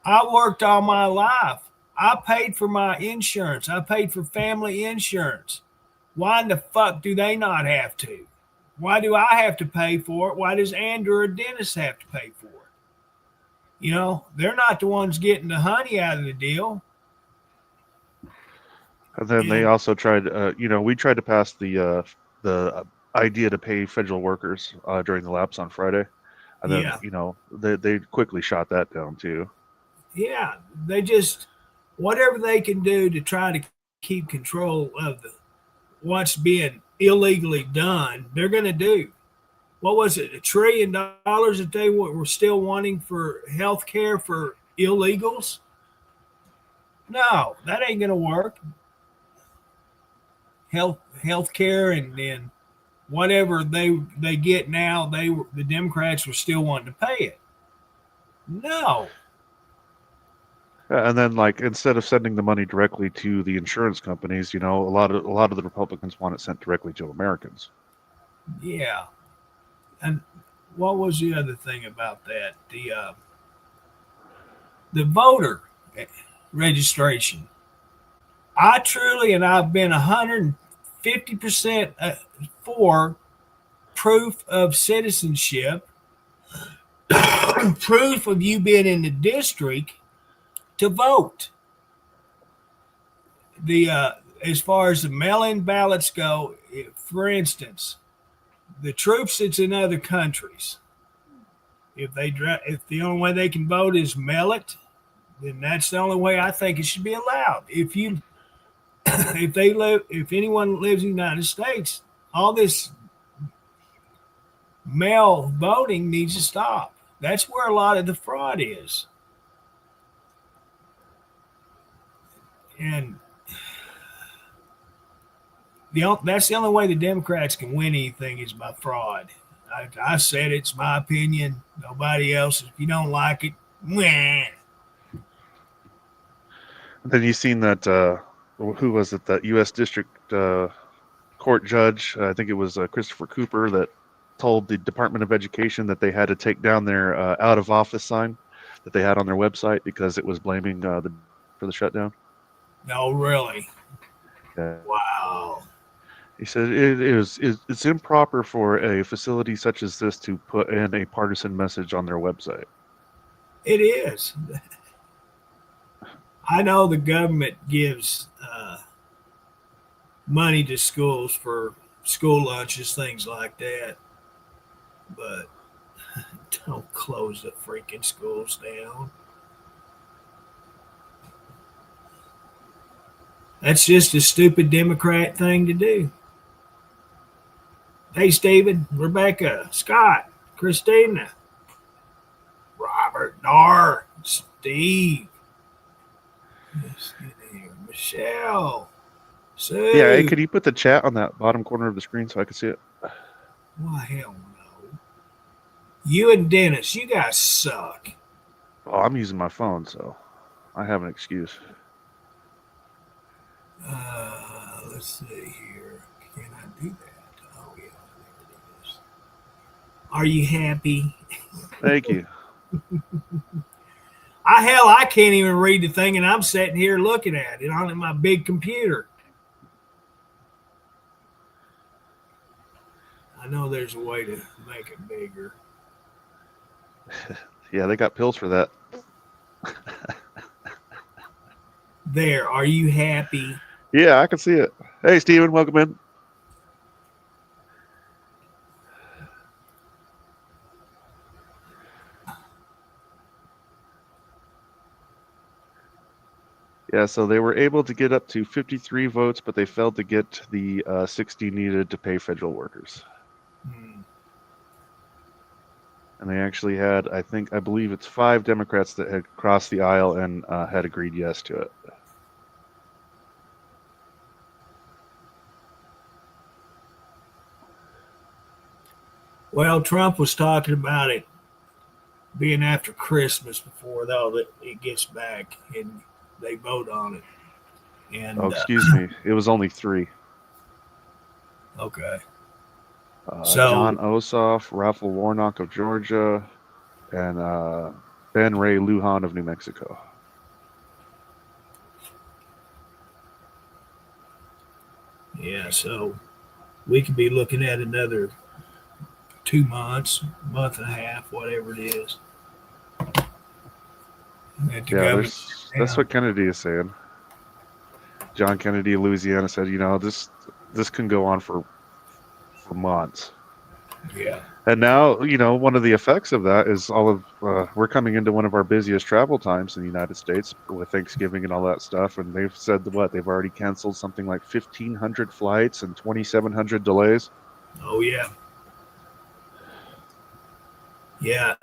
I worked all my life. I paid for my insurance. I paid for family insurance. Why in the fuck do they not have to? Why do I have to pay for it? Why does Andrew or Dennis have to pay for it? You know, they're not the ones getting the honey out of the deal. And then they also tried, we tried to pass the idea to pay federal workers during the lapse on Friday. And then, they quickly shot that down too. Yeah, they just, whatever they can do to try to keep control of what's being illegally done, they're going to do. What was it, $1 trillion that they were still wanting for health care for illegals? No, that ain't going to work. Health care and then whatever they get now, the Democrats were still wanting to pay it. No. And then, like, instead of sending the money directly to the insurance companies, a lot of the Republicans want it sent directly to Americans. Yeah. And what was the other thing about that? The voter registration. I truly, and I've been 150% for proof of citizenship, proof of you being in the district to vote. As far as the mail-in ballots go, for instance, the troops that's in other countries, if the only way they can vote is mail it, then that's the only way I think it should be allowed. If anyone lives in the United States, all this mail voting needs to stop. That's where a lot of the fraud is. And that's the only way the Democrats can win anything is by fraud. I said it's my opinion. Nobody else. If you don't like it, meh. Then you seen that who was it? That U.S. District Court judge, I think it was Christopher Cooper, that told the Department of Education that they had to take down their out of office sign that they had on their website because it was blaming for the shutdown. No, really. Yeah. Wow. He said it's improper for a facility such as this to put in a partisan message on their website. It is. I know the government gives money to schools for school lunches, things like that, but don't close the freaking schools down. That's just a stupid Democrat thing to do. Hey, Stephen, Rebecca, Scott, Christina, Robert, Dar, Steve, Michelle, Sue. Yeah, hey, could you put the chat on that bottom corner of the screen so I can see it? Why, hell no. You and Dennis, you guys suck. Oh, I'm using my phone, so I have an excuse. Let's see here. Can I do that? Oh, yeah, there it is. Are you happy? Thank you. I can't even read the thing, and I'm sitting here looking at it on my big computer. I know there's a way to make it bigger. Yeah, they got pills for that. There, are you happy? Yeah, I can see it. Hey, Steven, welcome in. Yeah, so they were able to get up to 53 votes, but they failed to get the 60 needed to pay federal workers. And they actually had, I believe it's 5 Democrats that had crossed the aisle and had agreed yes to it. Well, Trump was talking about it being after Christmas before it gets back and they vote on it. And excuse me, it was only 3. Okay. John Ossoff, Raphael Warnock of Georgia, and Ben Ray Lujan of New Mexico. Yeah, so we could be looking at another 2 months, month and a half, whatever it is. Yeah, that's what Kennedy is saying. John Kennedy of Louisiana said, this can go on for months. Yeah. And now, one of the effects of that is we're coming into one of our busiest travel times in the United States with Thanksgiving and all that stuff. And they've said they've already canceled something like 1,500 flights and 2,700 delays. Oh, yeah. Yeah.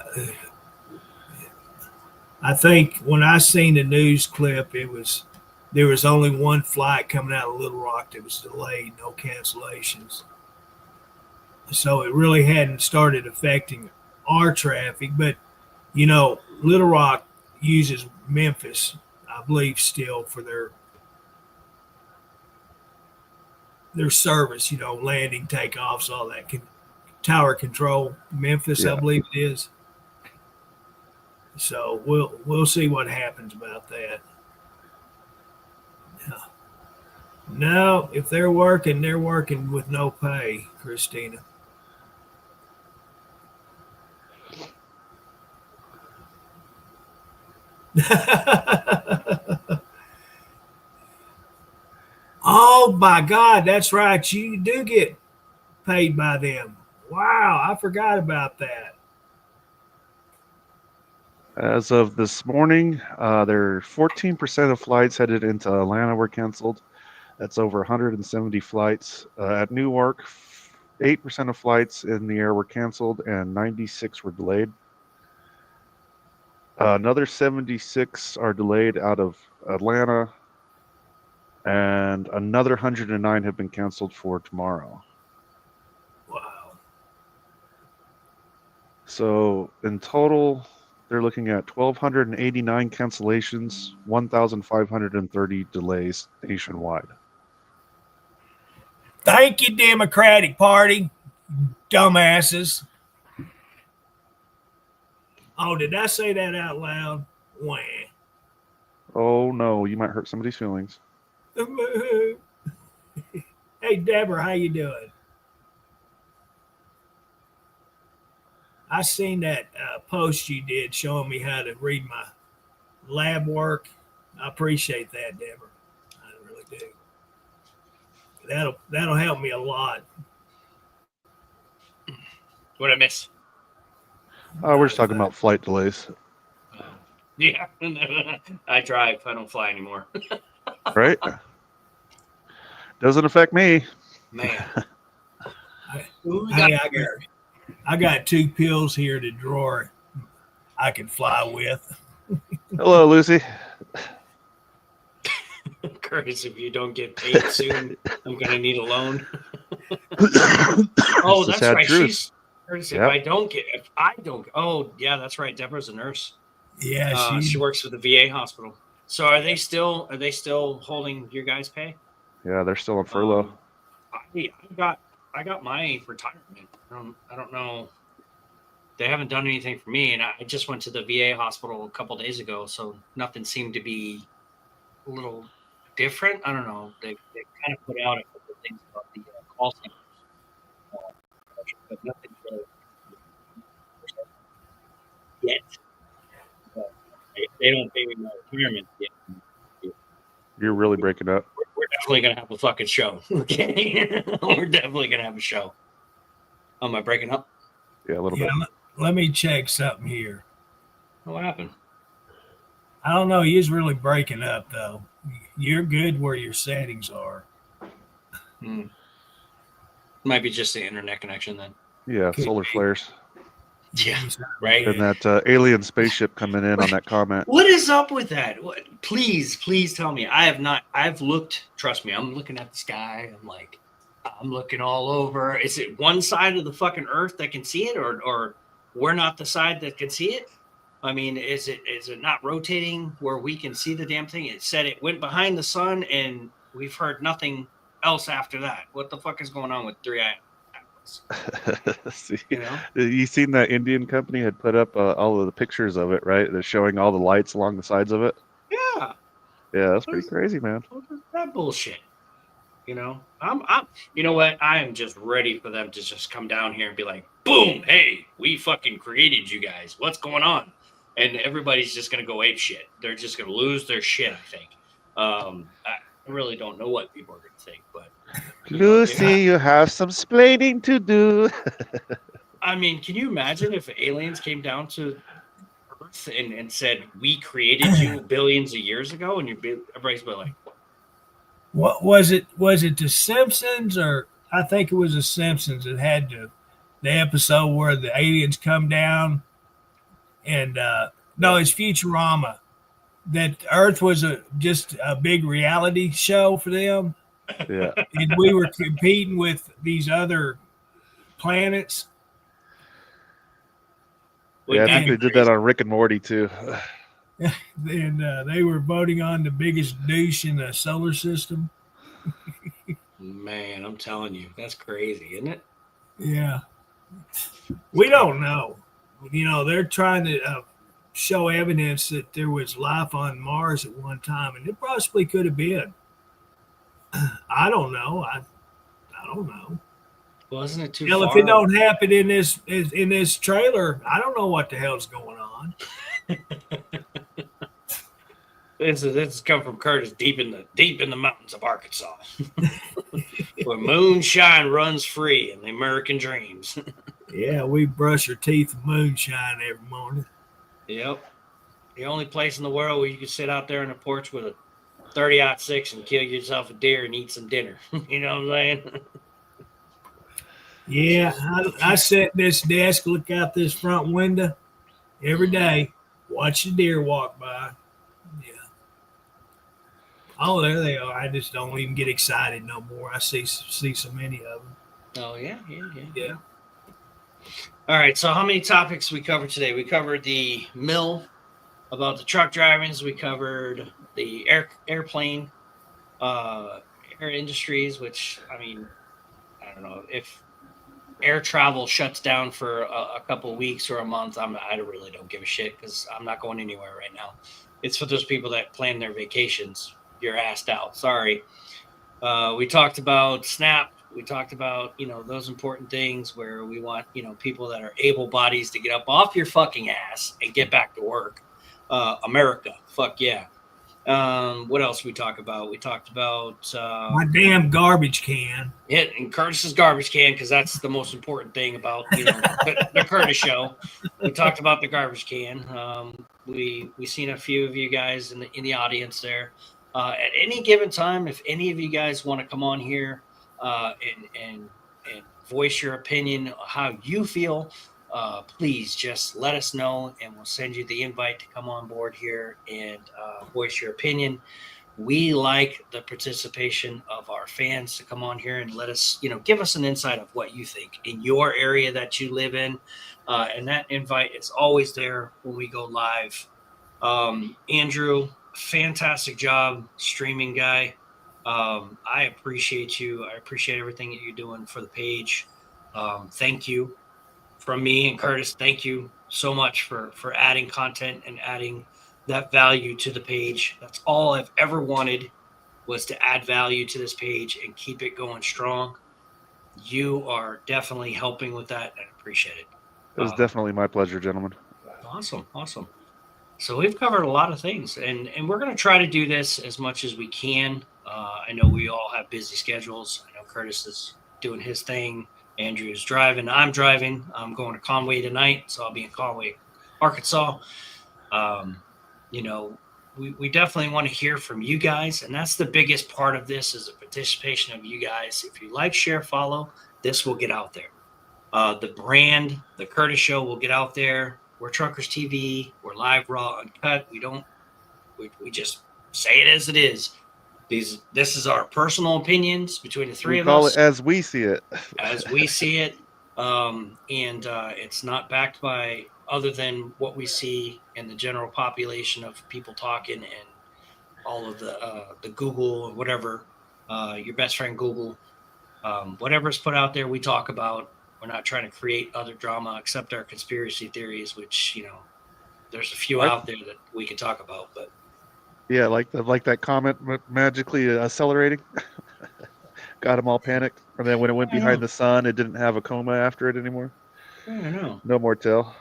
I think when I seen the news clip, there was only one flight coming out of Little Rock that was delayed, no cancellations. So it really hadn't started affecting our traffic. But, Little Rock uses Memphis, I believe, still for their service, landing, takeoffs, all that. Tower control, Memphis, yeah. I believe it is. So we'll see what happens about that. Yeah. No, if they're working with no pay, Christina. Oh my God, that's right. You do get paid by them. Wow, I forgot about that. As of this morning, there 14% of flights headed into Atlanta were canceled. That's over 170 flights. At Newark, 8% of flights in the air were canceled and 96 were delayed. Another 76 are delayed out of Atlanta, and another 109 have been canceled for tomorrow. Wow. So in total, they're looking at 1,289 cancellations, 1,530 delays nationwide. Thank you, Democratic Party, dumbasses. Oh, did I say that out loud? Wah. Oh, no, you might hurt somebody's feelings. Hey, Deborah, how you doing? I seen that post you did showing me how to read my lab work. I appreciate that, Deborah. I really do. That'll help me a lot. What I miss? We're just talking about flight delays. Yeah, I drive. I don't fly anymore. Right? Doesn't affect me. Man. I got 2 pills here to drawer I can fly with. Hello, Lucy. Curtis, if you don't get paid soon, I'm going to need a loan. Oh, that's right. Truth. Curtis, if I don't, oh, yeah, that's right. Deborah's a nurse. Yeah, she works for the VA hospital. So are they still holding your guys' pay? Yeah, they're still on furlough. I got my retirement. I don't know. They haven't done anything for me, and I just went to the VA hospital a couple days ago, so nothing seemed to be a little different. I don't know. They kind of put out a couple of things about the call centers, but nothing really yet. But they don't pay me my retirement yet. You're really breaking up. We're definitely gonna have a fucking show. Okay, we're definitely gonna have a show. Am I breaking up? Yeah, a little bit. Let me check something here. What happened? I don't know. He's really breaking up though. You're good where your settings are. Might be just the internet connection then. Yeah, solar flares. Yeah, right. And that alien spaceship coming in on that comment. What is up with that? Please tell me. I have not. I've looked. Trust me, I'm looking at the sky. I'm looking all over. Is it one side of the fucking Earth that can see it, or we're not the side that can see it? I mean, is it not rotating where we can see the damn thing? It said it went behind the sun, and we've heard nothing else after that. What the fuck is going on with 3 hours? aliens. See, You know? you seen that Indian company had put up all of the pictures of it, right? They're showing all the lights along the sides of it. Yeah. Yeah, that's pretty crazy, man. What is that bullshit? You know, you know what? I am just ready for them to just come down here and be like, boom, hey, we fucking created you guys. What's going on? And everybody's just going to go ape shit. They're just going to lose their shit, I think. I really don't know what people are going to think, but. Lucy, you have some splaining to do. I mean, can you imagine if aliens came down to Earth and said, we created you billions of years ago? And everybody's be like, what was it? Was it The Simpsons, or I think it was The Simpsons that had the episode where the aliens come down, and no, it's Futurama. That Earth was just a big reality show for them, Yeah. and we were competing with these other planets. Yeah, I think they did that on Rick and Morty too. And they were voting on the biggest douche in the solar system. man, I'm telling you, that's crazy, isn't it? Yeah. We don't know. You know, they're trying to show evidence that there was life on Mars at one time, and it possibly could have been. I don't know. I don't know. Well, isn't it too Hell, far? if it don't happen in this trailer, I don't know what the hell's going on. This is come from Kurtis deep in the mountains of Arkansas, where moonshine runs free in the American dreams. Yeah, we brush our teeth with moonshine every morning. Yep, the only place in the world where you can sit out there on the porch with a 30-06 and kill yourself a deer and eat some dinner. You know what I'm saying? Yeah, I sit at this desk, look out this front window every day, watch the deer walk by. Yeah. Oh, there they are. I just don't even get excited no more. I see so many of them. Oh yeah. Yeah. All right. So how many topics we covered today? We covered the mill about the truck drivers. We covered the airplane, air industries. Which I mean, I don't know if air travel shuts down for a couple of weeks or a month. I really don't give a shit because I'm not going anywhere right now. It's for those people that plan their vacations. You're assed out. Sorry. We talked about SNAP. We talked about, those important things where we want, people that are able bodies to get up off your fucking ass and get back to work. America. Fuck yeah. What else we talk about? We talked about my damn garbage can. Yeah, and Curtis's garbage can, because that's the most important thing about the Curtis show. We talked about the garbage can. We seen a few of you guys in the audience there. At any given time, if any of you guys want to come on here and voice your opinion, how you feel, please just let us know, and we'll send you the invite to come on board here and voice your opinion. We like the participation of our fans to come on here and let us, give us an insight of what you think in your area that you live in. And that invite is always there when we go live. Andrew, fantastic job, streaming guy. I appreciate you. I appreciate everything that you're doing for the page. Thank you from me and Kurtis. Thank you so much for adding content and adding that value to the page. That's all I've ever wanted, was to add value to this page and keep it going strong. You are definitely helping with that, and I appreciate it. It was definitely my pleasure, gentlemen. Awesome. So we've covered a lot of things, and we're going to try to do this as much as we can. I know we all have busy schedules. I know Kurtis is doing his thing. Andrew's driving. I'm driving. I'm going to Conway tonight, so I'll be in Conway, Arkansas. We definitely want to hear from you guys, and that's the biggest part of this, is the participation of you guys. If you like, share, follow, this will get out there. The brand, the Kurtis Show, will get out there. We're Truckers TV. We're live, raw, uncut. We just say it as it is. This is our personal opinions between the three of us. We call it as we see it. As we see it. And it's not backed by other than what we see in the general population of people talking and all of the Google or whatever, your best friend Google, whatever's put out there, we talk about. We're not trying to create other drama except our conspiracy theories, which, you know, there's a few Like- out there that we can talk about, but Yeah, like that comet magically accelerating, got them all panicked, and then when it went I behind know. the sun, it didn't have a coma after it anymore. I don't know. No more tail.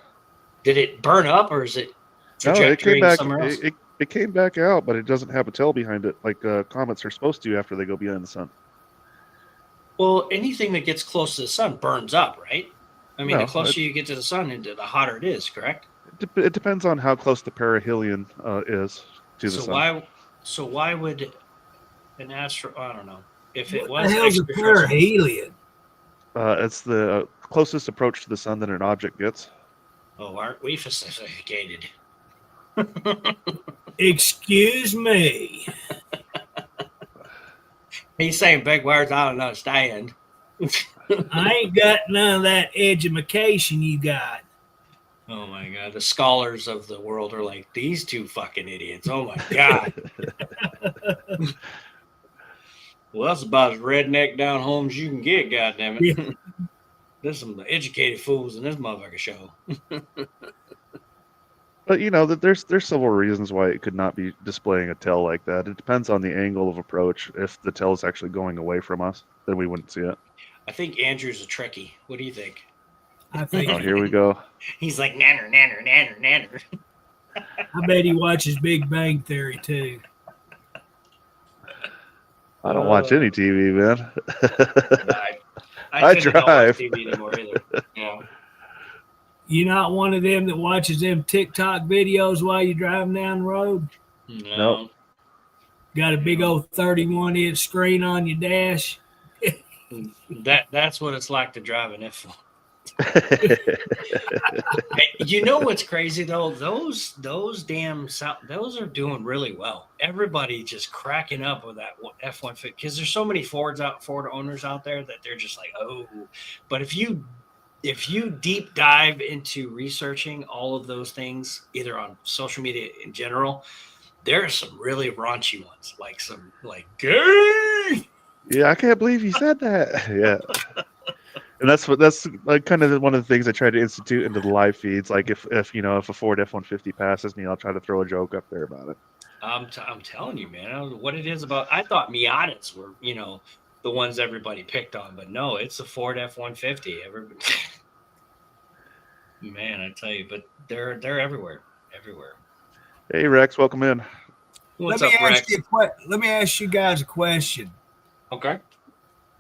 Did it burn up or is it No, it came trajectorying back. somewhere else? It came back out, but it doesn't have a tail behind it like comets are supposed to after they go behind the sun. Well, anything that gets close to the sun burns up, right? I mean, No, the closer you get to the sun, the hotter it is, correct? It depends on how close the perihelion is to the sun. Why would an I don't know. If it What was the hell's a extraterrestrial, perihelion? It's the closest approach to the sun that an object gets. oh, aren't we sophisticated? Excuse me. He's saying big words I don't understand. I ain't got none of that education you got. Oh my god, the scholars of the world are like, these two fucking idiots. Oh my god. Well, that's about as redneck down home as you can get, goddammit. Yeah. There's some educated fools in this motherfucker show. But you know that there's several reasons why it could not be displaying a tail like that. It depends on the angle of approach. If the tail is actually going away from us, then we wouldn't see it. I think Andrew's a Trekkie. What do you think? I think. Oh, here we go. He's like nanner, nanner, nanner, nanner. I bet he watches Big Bang Theory too. I don't watch any TV, man. I tend to not watch drive. TV anymore either. Yeah. You not one of them that watches them TikTok videos while you're driving down the road? No. Nope. Got a big old 31-inch screen on your dash? That's what it's like to drive an F1. You know what's crazy though? Those those are doing really well. Everybody just cracking up with that F-150 because there's so many Ford owners out there that they're just like, oh. But if you deep dive into researching all of those things, either on social media in general, there are some really raunchy ones, like some like gay. Yeah, I can't believe you said that. Yeah. And that's like kind of one of the things I try to institute into the live feeds. Like if a Ford F-150 passes me, I'll try to throw a joke up there about it. I'm telling you, man, I don't know what it is about. I thought Miatas were, the ones everybody picked on, but no, it's a Ford F-150. Everybody, man, I tell you, but they're everywhere. Hey Rex, welcome in. What's up, Rex? Let me ask you guys a question. Okay.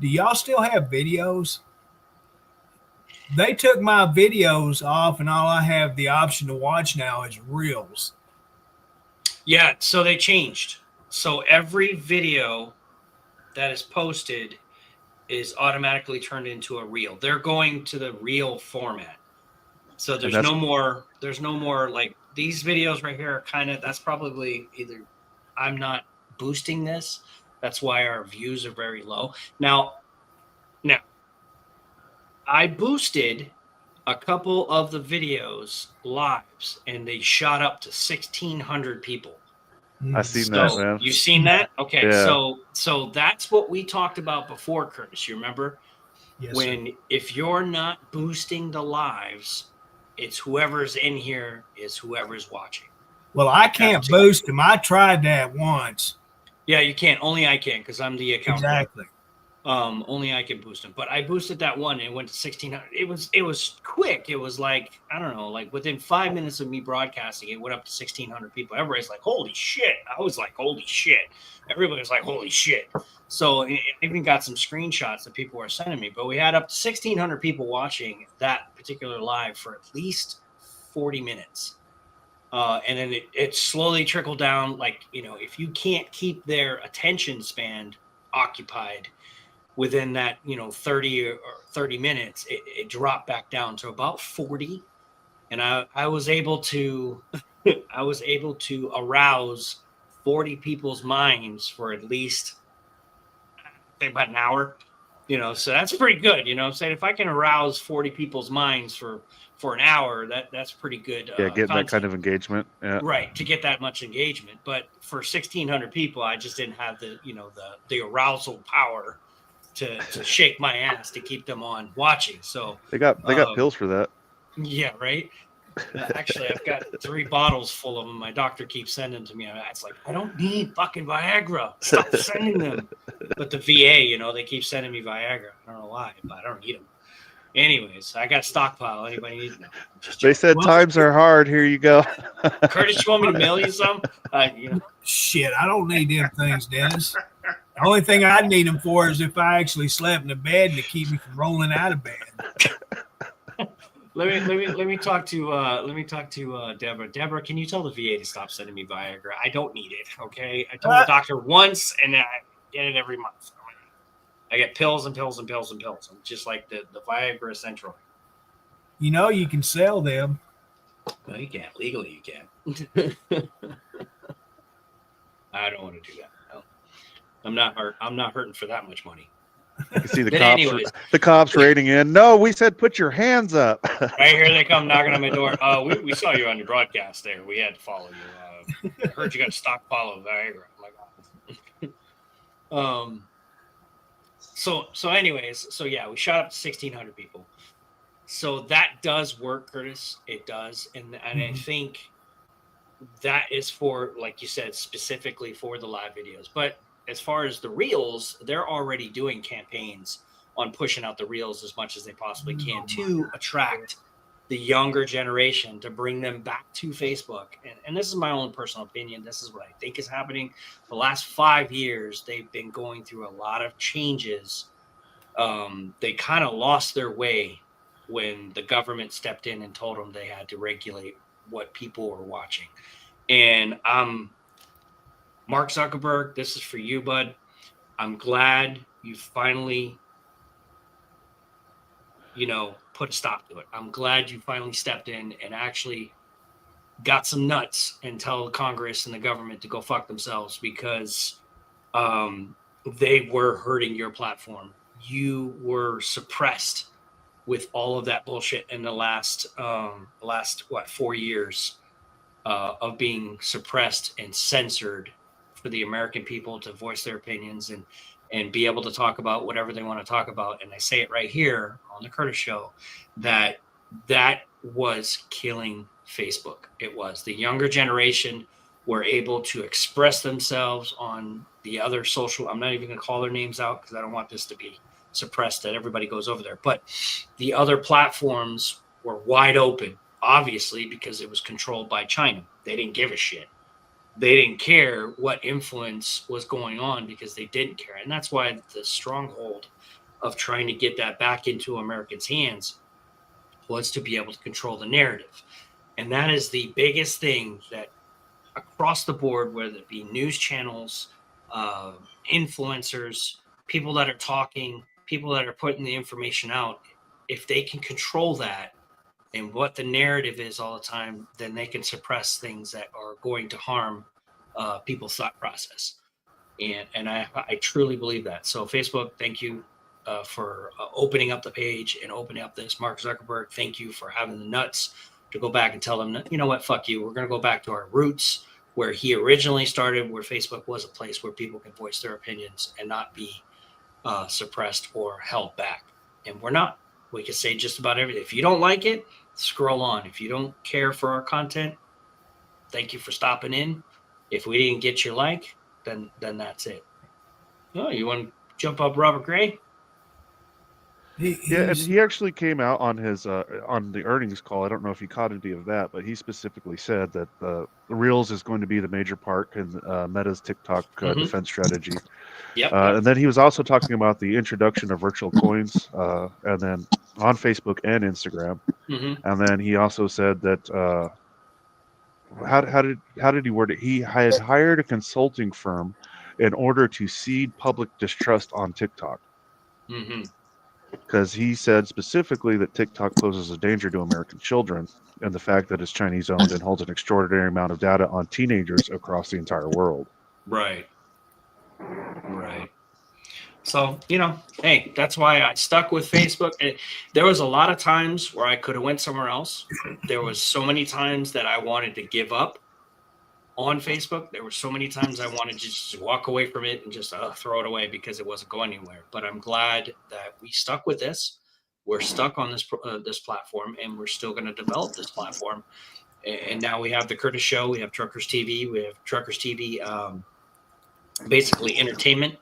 Do y'all still have videos? They took my videos off, and all I have the option to watch now is reels. Yeah, so they changed. So every video that is posted is automatically turned into a reel. They're going to the reel format. So there's no more like these videos right here are kind of, that's probably either I'm not boosting this. That's why our views are very low. Now, I boosted a couple of the videos lives, and they shot up to 1,600 people. I've seen that, man. You've seen that? Okay, yeah. So that's what we talked about before, Curtis. You remember? Yes, if you're not boosting the lives, it's whoever's in here is whoever's watching. Well, I can't boost them. I tried that once. Yeah, you can't. Only I can because I'm the account. Exactly. Only I can boost them. But I boosted that one and it went to 1,600. It was quick. It was like, I don't know, like within 5 minutes of me broadcasting, it went up to 1,600 people. Everybody's like, holy shit. I was like, holy shit. Everybody was like, holy shit. So I even got some screenshots that people were sending me. But we had up to 1,600 people watching that particular live for at least 40 minutes. And then it slowly trickled down. Like, if you can't keep their attention span occupied within that 30 minutes, it dropped back down to about 40, and I was able to arouse 40 people's minds for at least about an hour, so that's pretty good. I'm saying, if I can arouse 40 people's minds for an hour, that's pretty good. Getting content. that kind of engagement. Yeah. Right, to get that much engagement. But for 1,600 people, I just didn't have the arousal power to shake my ass to keep them on watching. So they got pills for that. Yeah, right. Actually, I've got 3 bottles full of them. My doctor keeps sending to me. It's like, I don't need fucking Viagra. Stop sending them. But the VA, they keep sending me Viagra. I don't know why, but I don't need them. Anyways, I got a stockpile. Anybody need? No, they said times are hard. Here you go. Curtis, you want me to mail you some? Shit, I don't need them things, Dennis. The only thing I need them for is if I actually slept in the bed to keep me from rolling out of bed. Let me talk to Deborah. Deborah, can you tell the VA to stop sending me Viagra? I don't need it. Okay, I told the doctor once, and I get it every month. I get pills and pills and pills and pills. I'm just like the Viagra Central. You can sell them. No, you can't. Legally, you can. I don't want to do that. No. I'm not hurting for that much money. You can see the cops raiding in. No, we said put your hands up. Right here they come knocking on my door. We saw you on your broadcast there. We had to follow you. I heard you got a stockpile of Viagra. I'm like, So anyways, yeah, we shot up to 1,600 people. So that does work, Curtis. It does, and I think that is for, like you said, specifically for the live videos. But as far as the reels, they're already doing campaigns on pushing out the reels as much as they possibly can to attract the younger generation, to bring them back to Facebook. And this is my own personal opinion. This is what I think is happening. The last 5 years, they've been going through a lot of changes. They kind of lost their way when the government stepped in and told them they had to regulate what people were watching. And Mark Zuckerberg, this is for you, bud. I'm glad you finally, put a stop to it. I'm glad you finally stepped in and actually got some nuts and tell Congress and the government to go fuck themselves, because they were hurting your platform. You were suppressed with all of that bullshit in the last 4 years of being suppressed and censored for the American people to voice their opinions and be able to talk about whatever they want to talk about. And I say it right here on the Curtis Show that was killing Facebook. It was. The younger generation were able to express themselves on the other social. I'm not even going to call their names out because I don't want this to be suppressed that everybody goes over there. But the other platforms were wide open, obviously, because it was controlled by China. They didn't give a shit. They didn't care what influence was going on because they didn't care. And that's why the stronghold of trying to get that back into Americans' hands was to be able to control the narrative. And that is the biggest thing that across the board, whether it be news channels, influencers, people that are talking, people that are putting the information out, if they can control that and what the narrative is all the time, then they can suppress things that are going to harm people's thought process. And I truly believe that. So Facebook, thank you for opening up the page and opening up this. Mark Zuckerberg, thank you for having the nuts to go back and tell them, you know what, fuck you. We're going to go back to our roots where he originally started, where Facebook was a place where people can voice their opinions and not be suppressed or held back. And we're not. We can say just about everything. If you don't like it, scroll on. If you don't care for our content, thank you for stopping in. If we didn't get your like, then that's it. Oh, you want to jump up Robert Gray? And he actually came out on his on the earnings call. I don't know if you caught any of that, but he specifically said that the Reels is going to be the major part in Meta's TikTok defense strategy. Yep. And then he was also talking about the introduction of virtual coins, and then on Facebook and Instagram. And then he also said that how did he word it? He had hired a consulting firm in order to seed public distrust on TikTok. Because he said specifically that TikTok poses a danger to American children, and the fact that it's Chinese owned and holds an extraordinary amount of data on teenagers across the entire world. Right. So, hey, that's why I stuck with Facebook. There was a lot of times where I could have went somewhere else. There was so many times that I wanted to give up. on Facebook. There were so many times I wanted to just walk away from it and just throw it away because it wasn't going anywhere. But I'm glad that we stuck with this. We're stuck on this platform, and we're still going to develop this platform. And now we have the Kurtis Show. We have Truckers TV. We have Truckers TV, basically entertainment.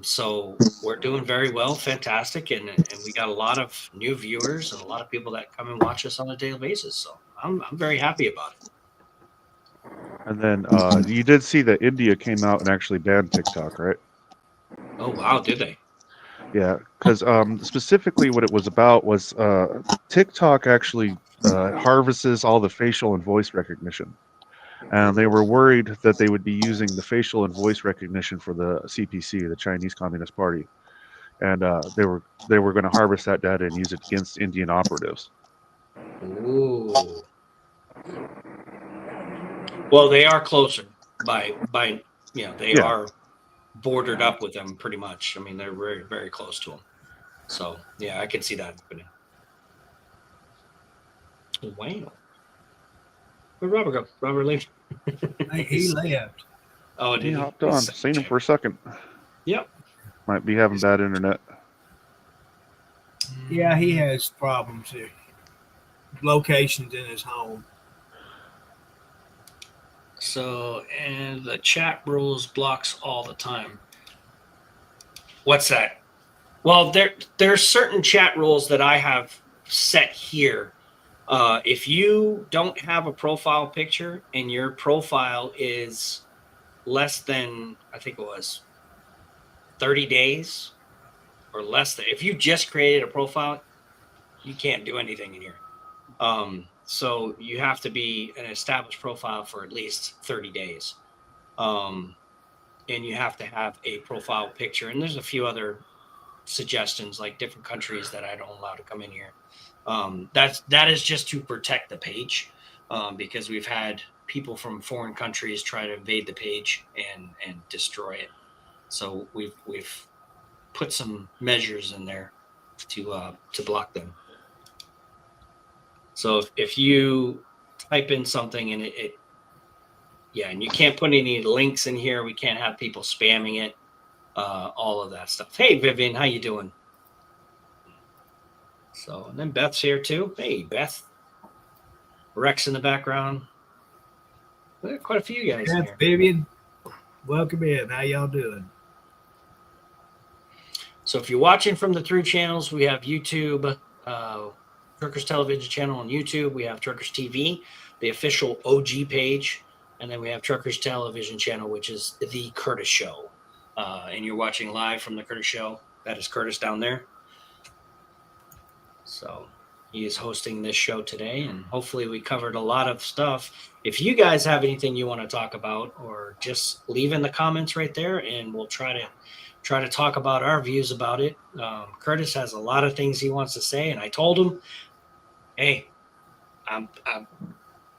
So we're doing very well, fantastic, and we got a lot of new viewers and a lot of people that come and watch us on a daily basis. So I'm very happy about it. And then you did see that India came out and actually banned TikTok, right? Oh wow, did they? Yeah, because specifically what it was about was TikTok actually harvests all the facial and voice recognition. And they were worried that they would be using the facial and voice recognition for the CPC, the Chinese Communist Party. And they were going to harvest that data and use it against Indian operatives. Ooh. Well, they are closer by they are bordered up with them pretty much. I mean, they're very, very close to them. So yeah, I can see that happening. Wow. Where'd Robert go? Robert left. He left. Oh, did he hopped on. Seen him for a second. Yep. Might be having bad internet. Yeah, he has problems here. Locations in his home. So, and the chat rules blocks all the time. What's that? Well, there's certain chat rules that I have set here. If you don't have a profile picture and your profile is less than, I think it was 30 days or less than, if you just created a profile, you can't do anything in here. So you have to be an established profile for at least 30 days. And you have to have a profile picture. And there's a few other suggestions, like different countries that I don't allow to come in here. That is just to protect the page, because we've had people from foreign countries try to invade the page and destroy it. So we've put some measures in there to block them. So if you type in something and and you can't put any links in here, we can't have people spamming it, all of that stuff. Hey, Vivian, how you doing? So, and then Beth's here too. Hey, Beth. Rex in the background. Quite a few guys in here. Vivian, welcome in. How y'all doing? So if you're watching from the through channels, we have YouTube, Truckers Television channel on YouTube. We have Truckers TV, the official OG page. And then we have Truckers Television channel, which is the Kurtis Show. And you're watching live from the Kurtis Show. That is Kurtis down there. So he is hosting this show today, and hopefully we covered a lot of stuff. If you guys have anything you want to talk about, or just leave in the comments right there, and we'll try to talk about our views about it. Kurtis has a lot of things he wants to say, and I told him, hey, I'm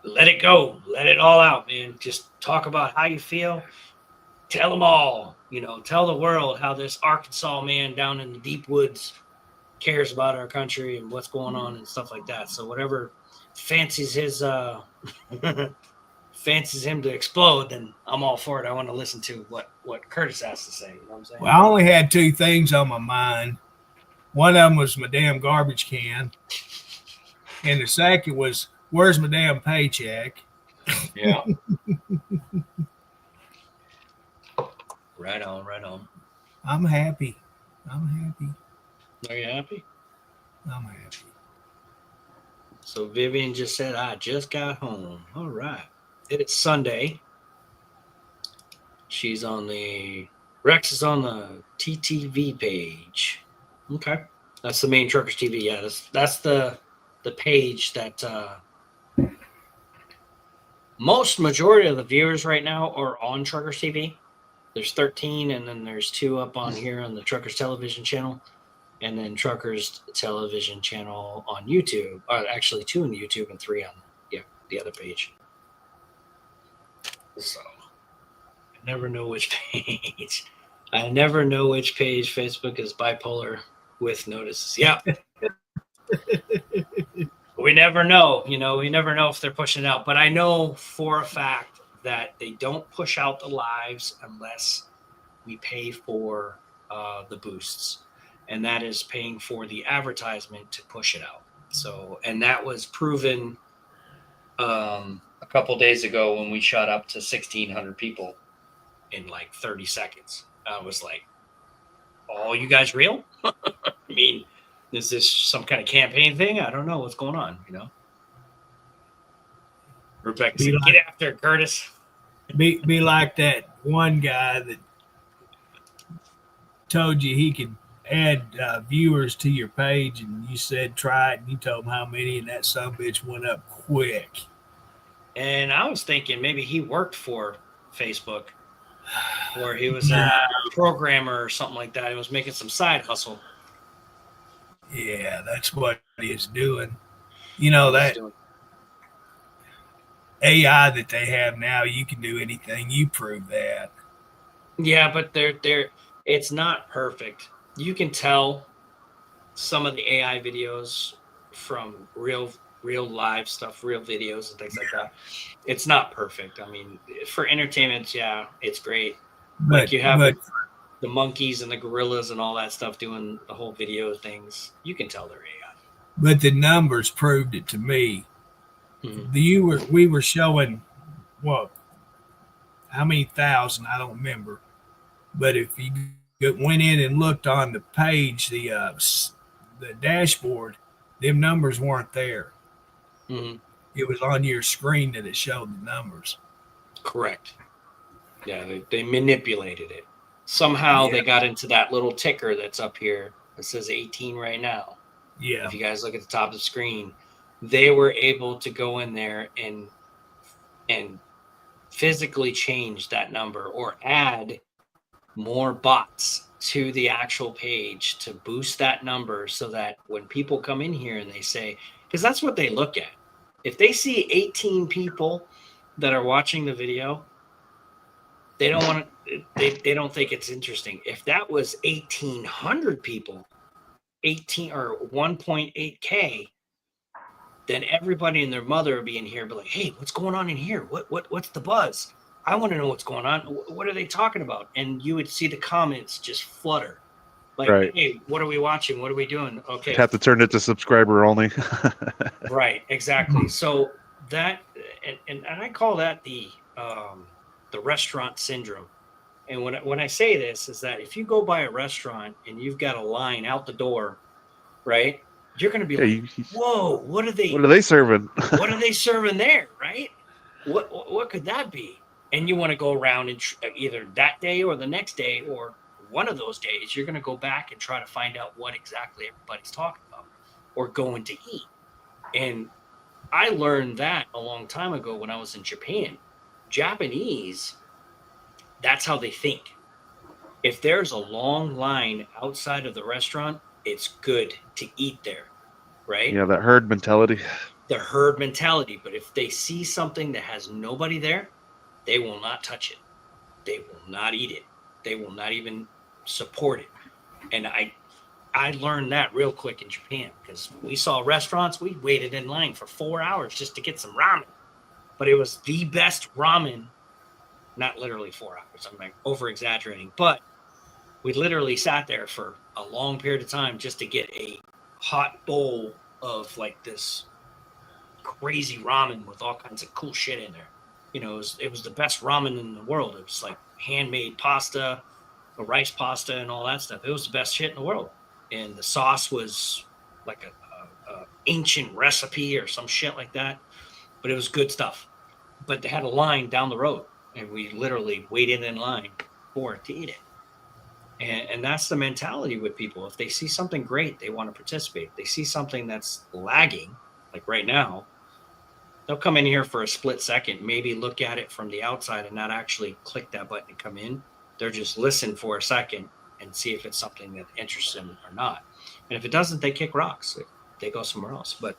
let it go, let it all out, man. Just talk about how you feel. Tell them all, tell the world how this Arkansas man down in the deep woods cares about our country and what's going on and stuff like that. So whatever fancies fancies him to explode, then I'm all for it. I want to listen to what Kurtis has to say. You know what I'm saying? Well, I only had two things on my mind. One of them was my damn garbage can. And the second was, where's my damn paycheck? Yeah. Right on. I'm happy. Are you happy? I'm happy. So Vivian just said, I just got home. All right. It's Sunday. Rex is on the TTV page. Okay. That's the main Truckers TV. Yeah, that's the page that majority of the viewers right now are on Truckers TV. There's 13, and then there's 2 up on here on the Truckers Television channel, and then Truckers Television channel on YouTube. Actually, 2 on YouTube and 3 on the other page. So I never know which page. Facebook is bipolar with notices. Yeah. We never know. We never know if they're pushing it out. But I know for a fact that they don't push out the lives unless we pay for the boosts, and that is paying for the advertisement to push it out. So, and that was proven a couple days ago when we shot up to 1,600 people in like 30 seconds. I was like, "Oh, you guys real?" I mean, is this some kind of campaign thing? I don't know what's going on. Rebecca said, "Get after it, Kurtis." Be like that one guy that told you he could add viewers to your page, and you said try it, and you told him how many, and that son of a bitch went up quick. And I was thinking maybe he worked for Facebook, or he was a programmer or something like that. He was making some side hustle. Yeah, that's what he's doing. That AI that they have now, you can do anything. You prove that. Yeah, but it's not perfect. You can tell some of the AI videos from real live stuff, real videos and things like that. It's not perfect. I mean, for entertainment, yeah, it's great. Like you have the monkeys and the gorillas and all that stuff doing the whole video things. You can tell they're AI. But the numbers proved it to me. Mm-hmm. We were showing how many thousand, I don't remember. But if you went in and looked on the page, the dashboard, them numbers weren't there. Mm-hmm. It was on your screen that it showed the numbers. Correct. Yeah, they manipulated it. Somehow they got into that little ticker that's up here that says 18 right now. Yeah. If you guys look at the top of the screen, they were able to go in there and physically change that number or add more bots to the actual page to boost that number so that when people come in here and they say, because that's what they look at. If they see 18 people that are watching the video, they don't want to, they don't think it's interesting. If that was 1,800 people, 18 or 1.8K, then everybody and their mother would be in here, be like, "Hey, what's going on in here? What's the buzz? I want to know what's going on. What are they talking about?" And you would see the comments just flutter, like, right. "Hey, what are we watching? What are we doing?" Okay, have to turn it to subscriber only. Right, exactly. So that, and I call that the restaurant syndrome. And when I say this is that if you go by a restaurant and you've got a line out the door, right? You're going to be like, "Whoa, what are they serving? What are they serving there?" Right? What could that be? And you want to go around and either that day or the next day or one of those days, you're going to go back and try to find out what exactly everybody's talking about or going to eat. And I learned that a long time ago when I was in Japan. Japanese, that's how they think. If there's a long line outside of the restaurant, it's good to eat there, right? Yeah, that herd mentality. The herd mentality. But if they see something that has nobody there, they will not touch it. They will not eat it. They will not even support it. And I learned that real quick in Japan because we saw restaurants. We waited in line for 4 hours just to get some ramen. But it was the best ramen, not literally 4 hours. I'm like over exaggerating, but we literally sat there for a long period of time just to get a hot bowl of like this crazy ramen with all kinds of cool shit in there. It was the best ramen in the world. It was like handmade pasta, a rice pasta, and all that stuff. It was the best shit in the world. And the sauce was like a ancient recipe or some shit like that. But it was good stuff. But they had a line down the road, and we literally waited in line for it to eat it. And that's the mentality with people. If they see something great, they want to participate. If they see something that's lagging, like right now, they'll come in here for a split second, maybe look at it from the outside and not actually click that button and come in. They'll just listen for a second and see if it's something that interests them or not. And if it doesn't, they kick rocks. They go somewhere else. But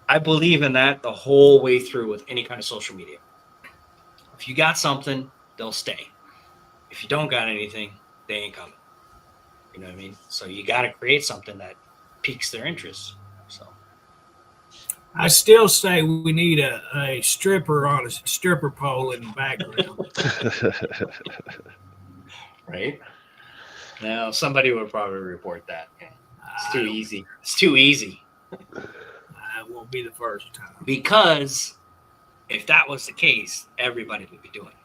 I believe in that the whole way through with any kind of social media. If you got something, they'll stay. If you don't got anything, they ain't coming. You know what I mean? So you got to create something that piques their interest. So I still say we need a stripper on a stripper pole in the background. Right? Now, somebody would probably report that. It's too easy. It's too easy. It won't be the first time. Because if that was the case, everybody would be doing it.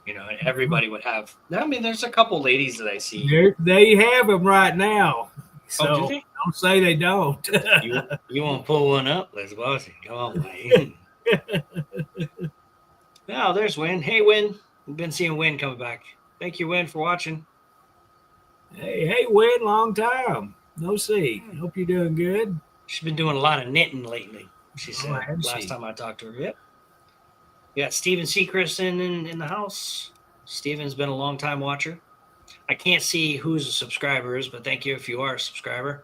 And everybody would have. I mean, there's a couple ladies that I see. They have them right now. So do they? Don't say they don't. You won't pull one up? Let's watch it. Come on, Wayne. Now, there's Win. Hey, Win. We've been seeing Win coming back. Thank you, Win, for watching. Hey, Win, long time. No see. Hope you're doing good. She's been doing a lot of knitting lately. She said last time I talked to her. Yep. We got Steven Seacrest in the house. Steven's been a long time watcher. I can't see who's a subscriber is, but thank you if you are a subscriber.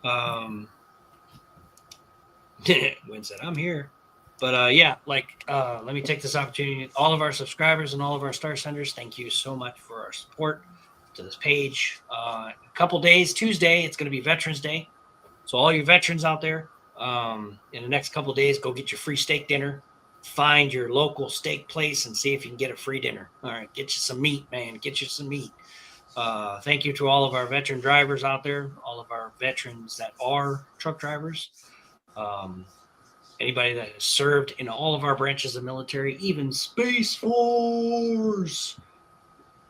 Win said, I'm here. But let me take this opportunity. All of our subscribers and all of our star senders, thank you so much for our support to this page. A couple days, Tuesday, it's going to be Veterans Day. So all you veterans out there, in the next couple of days, go get your free steak dinner. Find your local steak place and see if you can get a free dinner. All right, get you some meat, man. Get you some meat. Thank you to all of our veteran drivers out there, all of our veterans that are truck drivers, anybody that has served in all of our branches of military, even Space Force.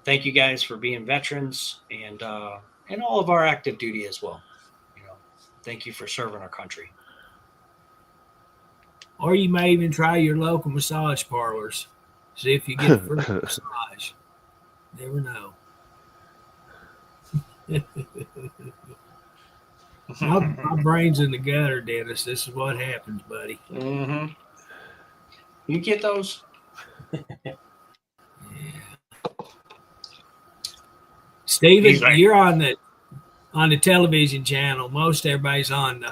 Thank you guys for being veterans and all of our active duty as well. Thank you for serving our country. Or you may even try your local massage parlors. See if you get a free massage. Never know. My brain's in the gutter, Dennis. This is what happens, buddy. Mm-hmm. You get those? Yeah. Steven, right. You're on the television channel. Most everybody's on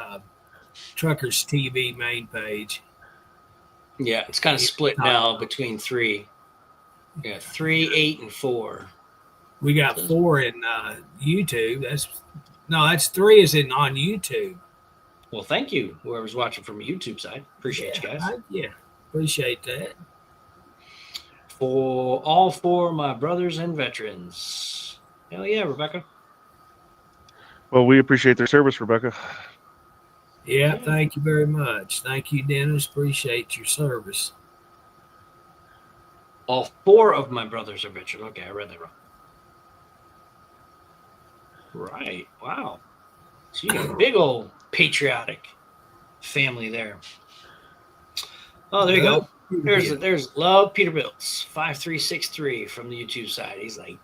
Truckers TV main page. Yeah, it's kind of split now between three. Yeah, 3, 8, and 4. We got 4 in YouTube. That's 3 is on YouTube. Well, thank you, whoever's watching from the YouTube side. Appreciate you guys. Appreciate that. For all 4 of my brothers and veterans. Hell yeah, Rebecca. Well, we appreciate their service, Rebecca. Yeah, thank you very much. Thank you, Dennis. Appreciate your service. All 4 of my brothers are veterans. Okay, I read that wrong. Right. Wow. So you got a big old patriotic family there. Oh, there you go. There's Love Peterbilt's 5363 from the YouTube side. He's like,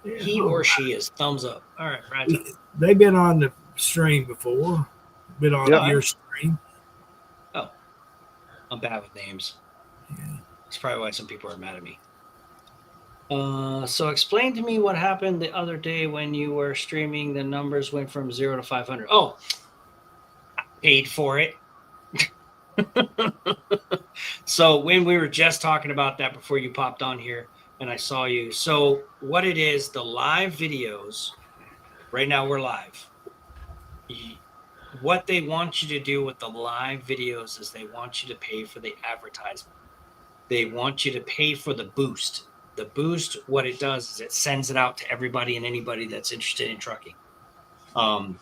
he or she is thumbs up. All right, right. They've been on the stream before. Been on your stream. Oh, I'm bad with names. Yeah. That's probably why some people are mad at me. So explain to me what happened the other day when you were streaming. The numbers went from 0 to 500. Oh, I paid for it. So when we were just talking about that before you popped on here and I saw you. So what it is, the live videos, right now we're live. What they want you to do with the live videos is they want you to pay for the advertisement. They want you to pay for the boost. The boost, what it does is it sends it out to everybody and anybody that's interested in trucking.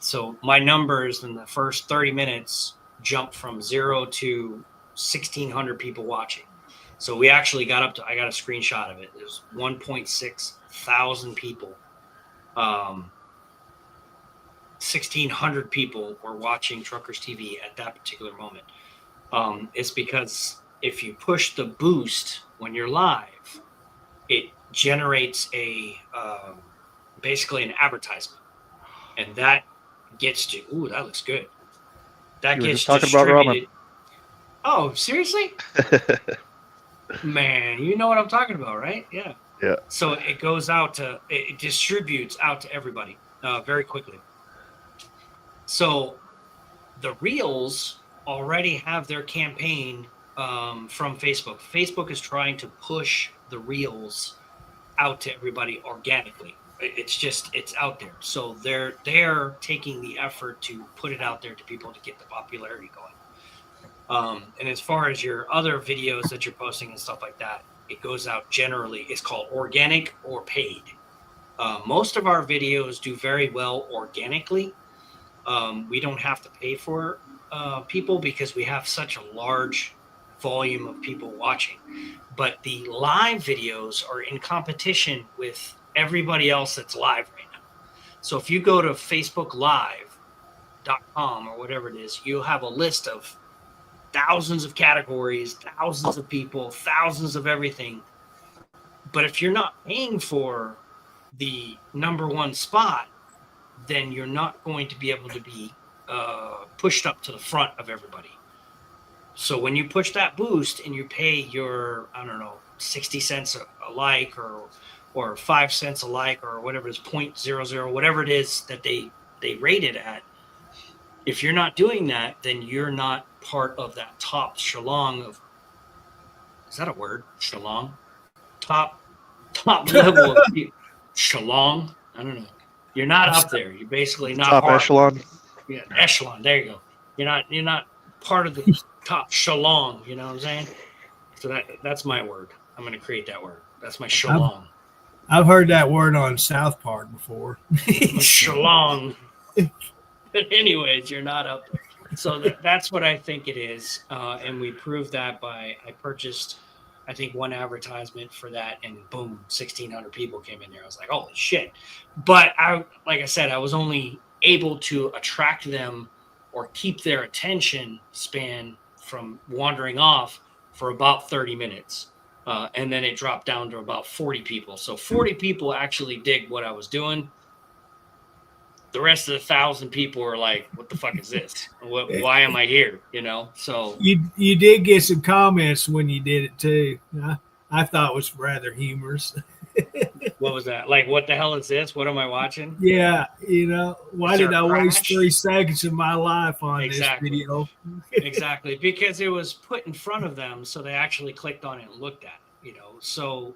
So my numbers in the first 30 minutes jumped from 0 to 1,600 people watching. So we actually got up to, I got a screenshot of it. There's 1.6 thousand people. 1,600 people were watching Truckers TV at that particular moment. It's because if you push the boost when you're live, it generates basically an advertisement, and that gets to that looks good. That you gets talking about ramen. Oh, seriously? Man, you know what I'm talking about, right? Yeah. Yeah. So it goes out to it distributes out to everybody very quickly. So the Reels already have their campaign from Facebook. Facebook is trying to push the Reels out to everybody organically. It's out there. So they're taking the effort to put it out there to people to get the popularity going. And as far as your other videos that you're posting and stuff like that, it goes out generally. It's called organic or paid. Most of our videos do very well organically. We don't have to pay for people because we have such a large volume of people watching. But the live videos are in competition with everybody else that's live right now. So if you go to Facebook Live.com or whatever it is, you'll have a list of thousands of categories, thousands of people, thousands of everything. But if you're not paying for the number one spot, then you're not going to be able to be pushed up to the front of everybody. So when you push that boost and you pay your, I don't know, 60 cents a like or 5 cents a like or whatever it is, 0.00, whatever it is that they rate it at, if you're not doing that, then you're not part of that top echelon of, is that a word? Echelon? Top level of echelon? I don't know. You're not up there. You're basically not top part. echelon. Yeah, echelon. There you go. You're not part of the top echelon. You know what I'm saying? So that's my word. I'm going to create that word. That's my echelon. I've heard that word on South Park before. Echelon. But anyways, you're not up there. So that's what I think it is. And we proved that by, I purchased, I think, one advertisement for that, and boom, 1,600 people came in there. I was like, holy shit. But like I said, I was only able to attract them or keep their attention span from wandering off for about 30 minutes. And then it dropped down to about 40 people. So 40 people actually dig what I was doing. The rest of the 1,000 people are like, what the fuck is this? Why am I here? You know? So you did get some comments when you did it too. I thought it was rather humorous. What was that? Like, what the hell is this? What am I watching? Yeah, why did I waste 3 seconds of my life on this video? Exactly, because it was put in front of them, so they actually clicked on it and looked at it, So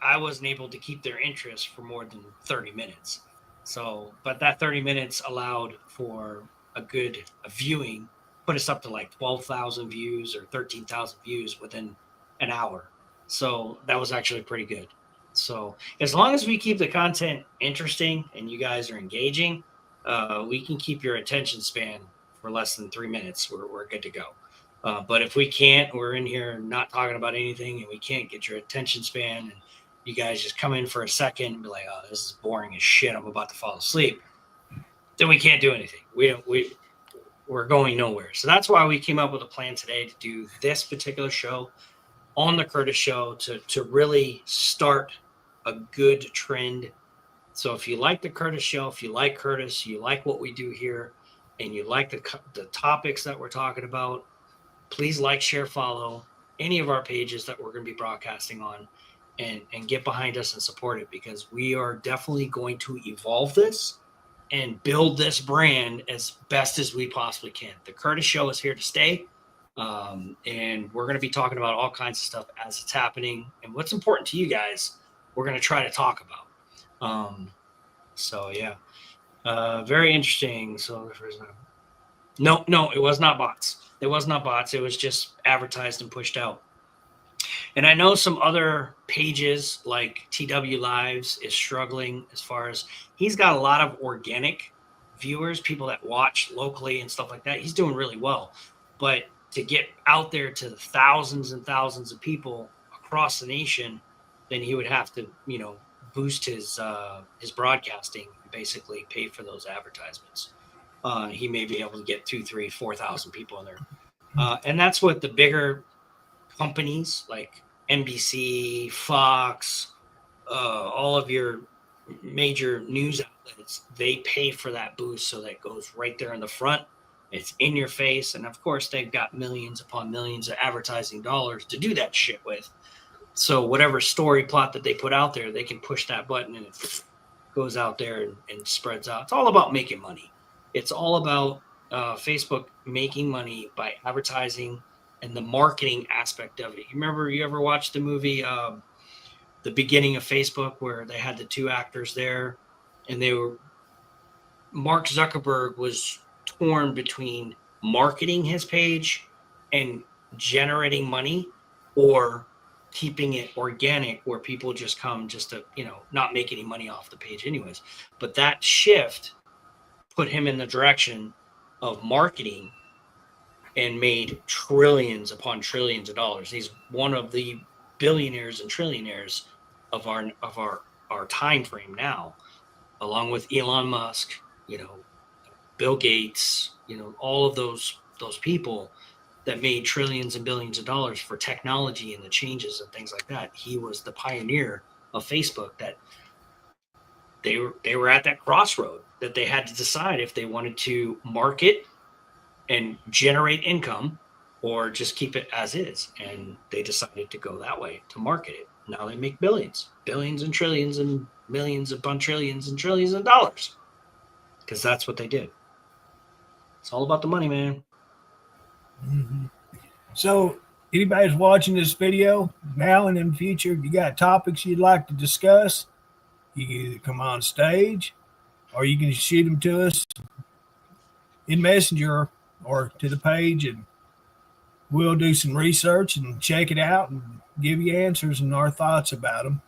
I wasn't able to keep their interest for more than 30 minutes. So, but that 30 minutes allowed for a good viewing, put us up to like 12,000 views or 13,000 views within an hour. So that was actually pretty good. So as long as we keep the content interesting and you guys are engaging, we can keep your attention span for less than 3 minutes. We're good to go. But if we can't, we're in here not talking about anything and we can't get your attention span, and you guys just come in for a second and be like, oh, this is boring as shit, I'm about to fall asleep, then we can't do anything. We're going nowhere. So that's why we came up with a plan today to do this particular show on the Kurtis Show to really start a good trend. So if you like the Kurtis Show, if you like Kurtis, you like what we do here, and you like the topics that we're talking about, please like, share, follow any of our pages that we're going to be broadcasting on, and get behind us and support it, because we are definitely going to evolve this and build this brand as best as we possibly can. The Kurtis Show is here to stay. And we're going to be talking about all kinds of stuff as it's happening, and what's important to you guys, we're going to try to talk about. So yeah, very interesting. So no, it was not bots. It was not bots. It was just advertised and pushed out. And I know some other pages like TW Lives is struggling as far as, he's got a lot of organic viewers, people that watch locally and stuff like that. He's doing really well, but to get out there to the thousands and thousands of people across the nation, then he would have to, boost his broadcasting and basically pay for those advertisements. He may be able to get 2,000, 3,000, 4,000 people in there. And that's what the bigger companies like NBC, Fox, all of your major news outlets, they pay for that boost, so that it goes right there in the front. It's in your face. And of course, they've got millions upon millions of advertising dollars to do that shit with. So whatever story plot that they put out there, they can push that button and it goes out there and spreads out. It's all about making money. It's all about Facebook making money by advertising and the marketing aspect of it. You ever watched the movie, The Beginning of Facebook, where they had the two actors there, and Mark Zuckerberg was torn between marketing his page and generating money, or keeping it organic where people just come just to, not make any money off the page anyways. But that shift put him in the direction of marketing and made trillions upon trillions of dollars. He's one of the billionaires and trillionaires of our time frame now, along with Elon Musk, Bill Gates, all of those people that made trillions and billions of dollars for technology and the changes and things like that. He was the pioneer of Facebook. That they were at that crossroad that they had to decide if they wanted to market and generate income or just keep it as is. And they decided to go that way, to market it. Now they make billions and trillions and millions upon trillions and trillions of dollars, because that's what they did. It's all about the money, man. Mm-hmm. So anybody's watching this video now and in the future, if you got topics you'd like to discuss, you can either come on stage or you can shoot them to us in Messenger or to the page, and we'll do some research and check it out and give you answers and our thoughts about them.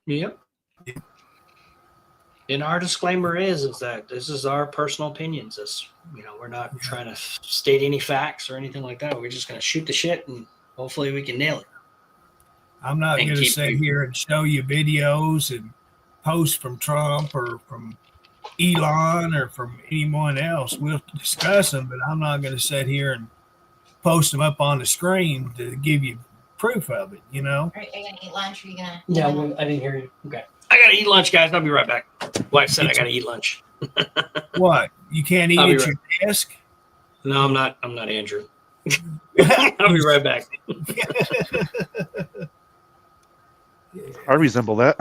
Yep. And our disclaimer is that this is our personal opinions. This, we're not trying to state any facts or anything like that. We're just going to shoot the shit and hopefully we can nail it. I'm not going to sit here and show you videos and posts from Trump or from Elon or from anyone else. We'll discuss them, but I'm not going to sit here and post them up on the screen to give you proof of it, Are you going to eat lunch or are you going to? Yeah, I didn't hear you. Okay. I got to eat lunch, guys. I'll be right back. Wife said I got to eat lunch. What? You can't eat at your desk? No, I'm not Andrew. I'll be right back. I resemble that.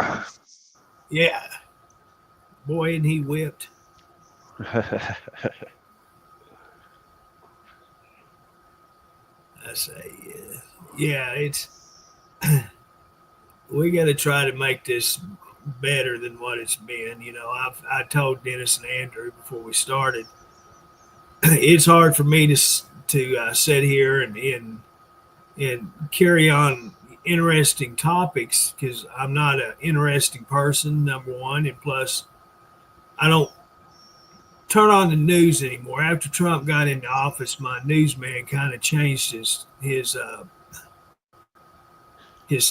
Yeah. Boy, and he whipped. I say, yeah, it's we got to try to make this better than what it's been. I told Dennis and Andrew before we started, it's hard for me to sit here and carry on interesting topics because I'm not an interesting person, number one, and plus I don't turn on the news anymore. After Trump got into office, my newsman kind of changed his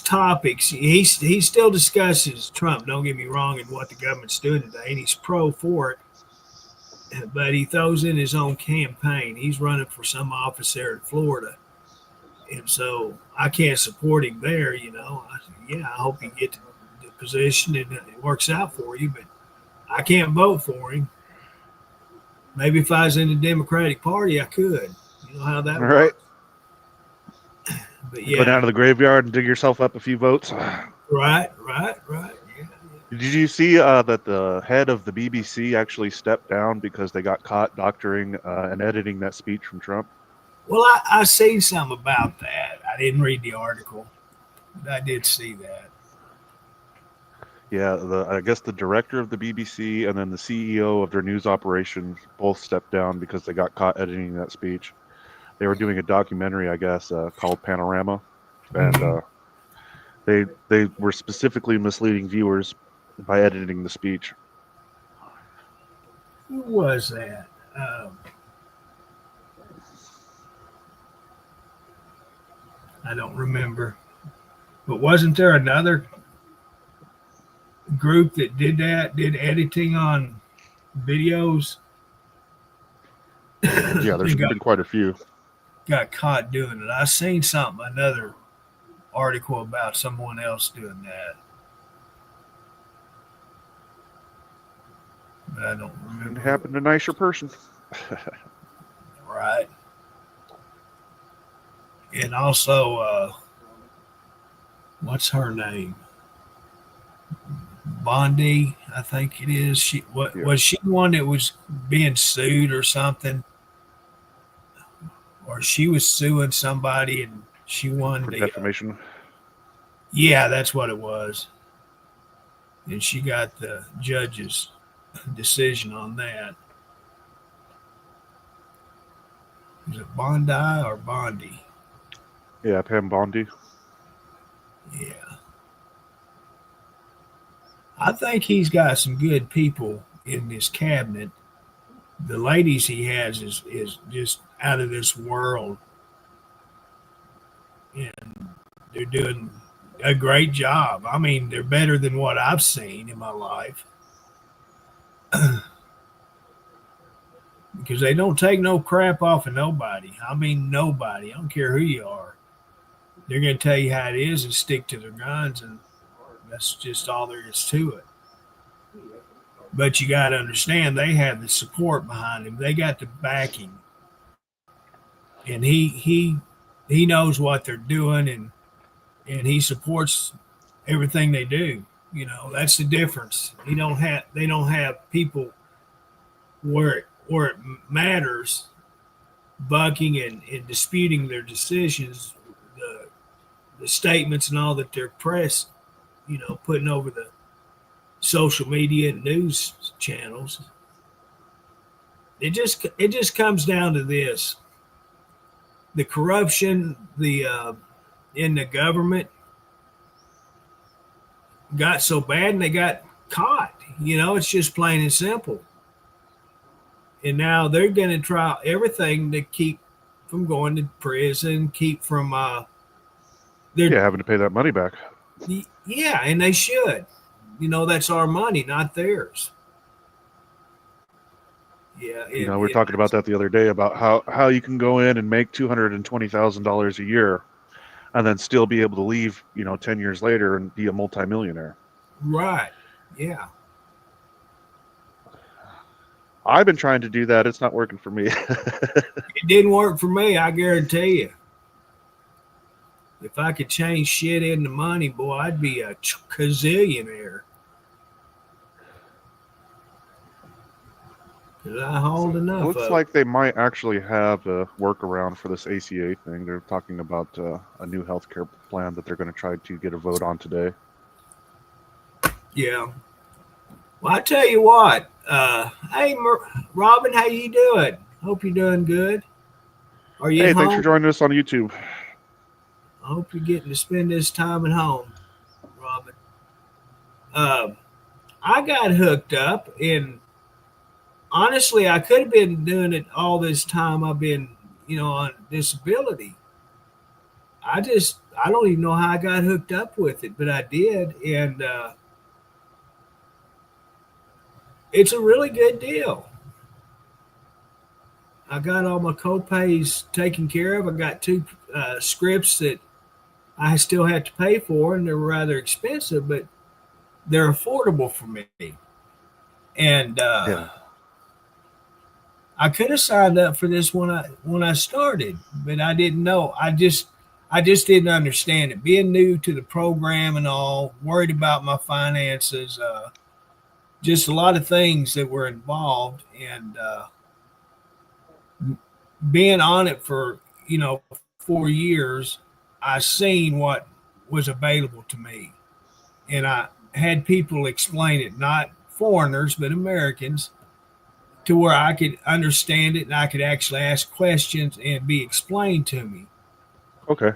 topics. He still discusses Trump, don't get me wrong, and what the government's doing today, and he's pro for it, but he throws in his own campaign. He's running for some office there in Florida, and so I can't support him there. I hope you get the position and it works out for you, but I can't vote for him. Maybe if I was in the Democratic Party, I could. You know how that works. But yeah, go down to the graveyard and dig yourself up a few votes. Right. Yeah. Did you see that the head of the BBC actually stepped down because they got caught doctoring and editing that speech from Trump? Well, I seen something about that. I didn't read the article, but I did see that. Yeah, I guess the director of the BBC and then the CEO of their news operation both stepped down because they got caught editing that speech. They were doing a documentary, I guess, called Panorama, and they were specifically misleading viewers by editing the speech. Who was that? I don't remember. But wasn't there another group that did editing on videos? Yeah, there's been quite a few. Got caught doing it. I seen another article about someone else doing that. But I don't remember. It happened to a nicer person. Right. And also, what's her name? Bondi, I think it is. Was she the one that was being sued or something? Or she was suing somebody and she won for defamation. Yeah, that's what it was. And she got the judge's decision on that. Is it Bondi or Bondi? Yeah, Pam Bondi. Yeah. I think he's got some good people in his cabinet. The ladies he has is just out of this world. And they're doing a great job. I mean, they're better than what I've seen in my life. Because they don't take no crap off of nobody. I mean, nobody. I don't care who you are. They're going to tell you how it is and stick to their guns, and that's just all there is to it. But you got to understand, they have the support behind him. They got the backing, and he knows what they're doing, and he supports everything they do. You know, that's the difference. They don't have people where it matters bucking and disputing their decisions, the statements and all that they're press, putting over the social media and news channels. It just comes down to this: the corruption, in the government got so bad and they got caught. It's just plain and simple. And now they're going to try everything to keep from going to prison, keep from having to pay that money back. Yeah, and they should. That's our money, not theirs. Yeah. We were talking about that the other day about how you can go in and make $220,000 a year and then still be able to leave, 10 years later and be a multimillionaire. Right. Yeah. I've been trying to do that. It's not working for me. It didn't work for me, I guarantee you. If I could change shit into money, boy, I'd be a gazillionaire. Because I hold enough. Looks like they might actually have a workaround for this ACA thing. They're talking about a new healthcare plan that they're going to try to get a vote on today. Yeah. Well, I tell you what. Hey, Robin, how you doing? Hope you're doing good. Are you? Hey, at thanks home? for joining us on YouTube. I hope you're getting to spend this time at home, Robin. I got hooked up, and honestly, I could have been doing it all this time I've been, on disability. I don't even know how I got hooked up with it, but I did, and it's a really good deal. I got all my co-pays taken care of. I got 2 scripts that I still have to pay for, and they're rather expensive, but they're affordable for me. And I could have signed up for this when I started, but I didn't know. I just didn't understand it. Being new to the program and all, worried about my finances, just a lot of things that were involved, and being on it for 4 years, I seen what was available to me, and I had people explain it, not foreigners but Americans, to where I could understand it and I could actually ask questions and be explained to me. Okay.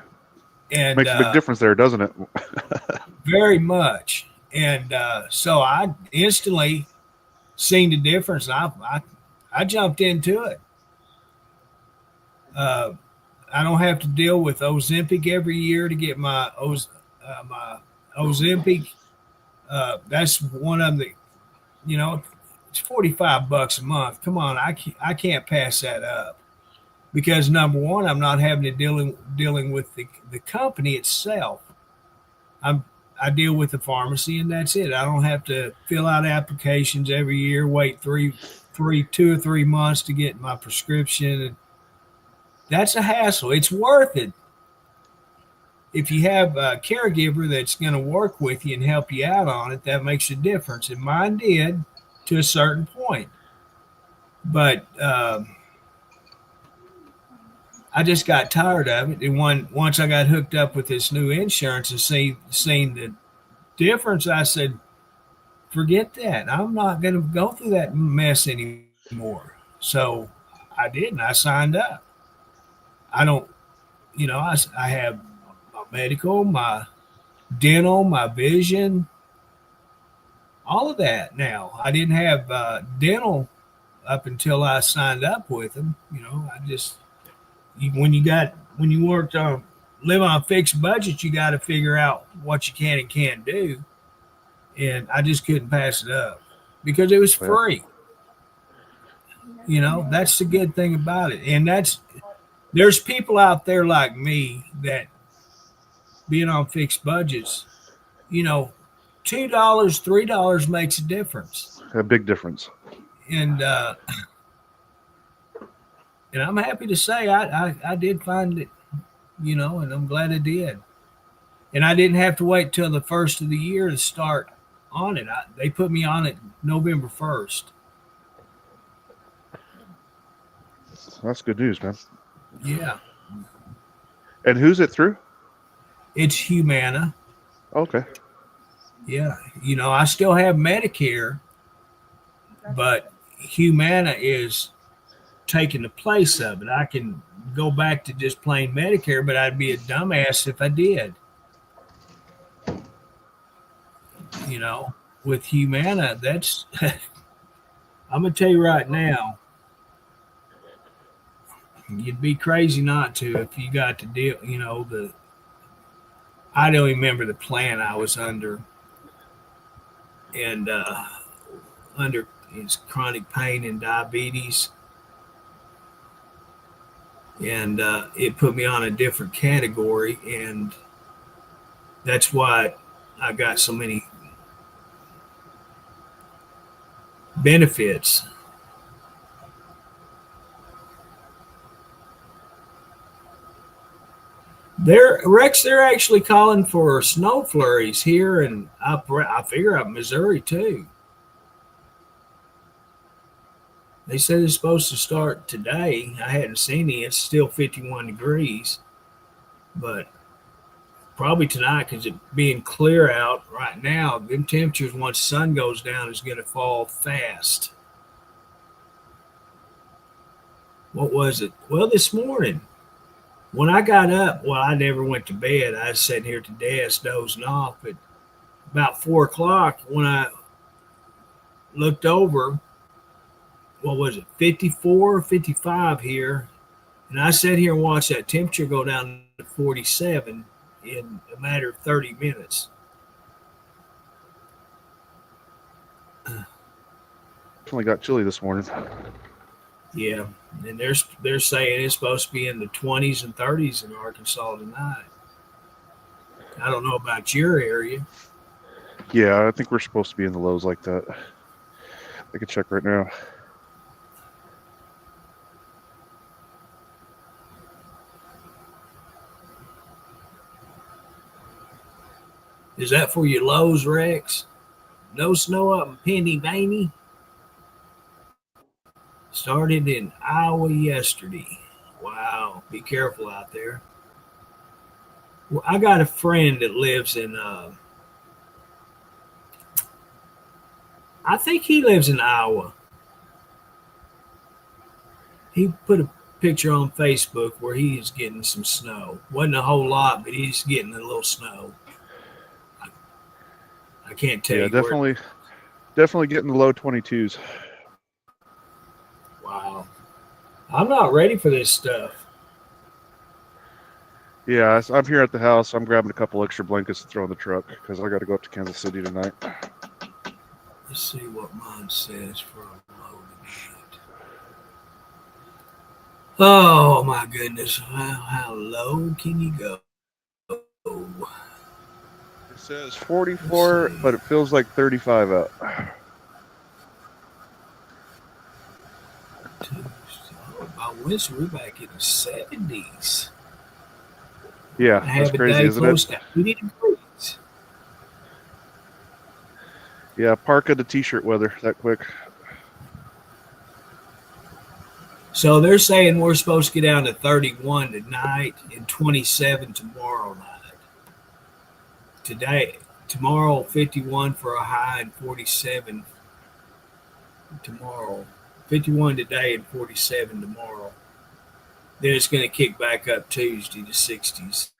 And makes a big difference there, doesn't it? Very much. And so I instantly seen the difference. I jumped into it. I don't have to deal with Ozempic every year to get my Ozempic. That's one of them that, it's $45 a month. Come on, I can't pass that up, because number one, I'm not having to dealing with the company itself. I deal with the pharmacy, and that's it. I don't have to fill out applications every year, wait 2 or 3 months to get my prescription. And that's a hassle. It's worth it if you have a caregiver that's going to work with you and help you out on it. That makes a difference, and mine did to a certain point. But I just got tired of it, and once I got hooked up with this new insurance and seen the difference, I said, forget that. I'm not going to go through that mess anymore. So I did, and I signed up. I don't, I have my medical, my dental, my vision, all of that now. I didn't have dental up until I signed up with them. When you worked on live on a fixed budget, you got to figure out what you can and can't do. And I just couldn't pass it up because it was free. That's the good thing about it. And there's people out there like me that being on fixed budgets, $2, $3 makes a difference. A big difference. And I'm happy to say I did find it, and I'm glad I did. And I didn't have to wait till the first of the year to start on it. They put me on it November 1st. That's good news, man. Yeah. And who's it through? It's Humana. Okay. Yeah. I still have Medicare, but Humana is taking the place of it. I can go back to just plain Medicare, but I'd be a dumbass if I did. With Humana, that's I'm gonna tell you right now, you'd be crazy not to if you got to deal. I don't remember the plan I was under, and under is chronic pain and diabetes, and it put me on a different category, and that's why I got so many benefits. They're actually calling for snow flurries here, and I figure out Missouri too. They said it's supposed to start today. I hadn't seen it. It's still 51 degrees, but probably tonight because it being clear out right now. Them temperatures, once the sun goes down, is going to fall fast. What was it? Well, this morning when I got up, I never went to bed. I was sitting here at the desk dozing off. But about 4 o'clock, when I looked over, what was it, 54, 55 here. And I sat here and watched that temperature go down to 47 in a matter of 30 minutes. Definitely got chilly this morning. Yeah, and they're saying it's supposed to be in the 20s and 30s in Arkansas tonight. I don't know about your area. Yeah, I think we're supposed to be in the lows like that. I can check right now. Is that for your lows, Rex? No snow up in Pennsylvania. Started in Iowa yesterday. Wow, be careful out there. Well, I got a friend that lives in, I think he lives in Iowa. He put a picture on Facebook where he is getting some snow. Wasn't a whole lot, but he's getting a little snow. I can't tell you. Yeah, definitely getting the low 22s. Wow. I'm not ready for this stuff. Yeah, I'm here at the house. I'm grabbing a couple extra blankets to throw in the truck because I got to go up to Kansas City tonight. Let's see what mine says for a low tonight. Oh, my goodness. How low can you go? It says 44, but it feels like 35 out. By Wednesday, we're back in the 70s. Yeah, that's crazy, isn't it? To 80 degrees. Yeah, parka to t-shirt weather that quick. So they're saying we're supposed to get down to 31 tonight and 27 tomorrow night. Tomorrow 51 for a high and 47 tomorrow. 51 today and 47 tomorrow. Then it's going to kick back up Tuesday to 60s,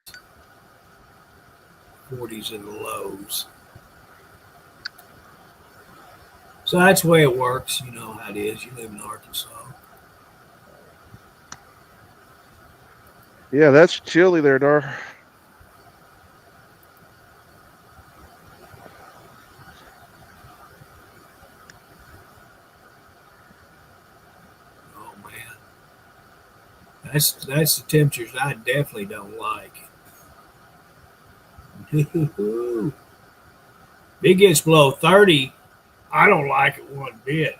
40s in the lows. So that's the way it works. You know how it is. You live in Arkansas. Yeah, that's chilly there, Dar. Oh man, that's the temperatures I definitely don't like. If it gets below 30, I don't like it one bit.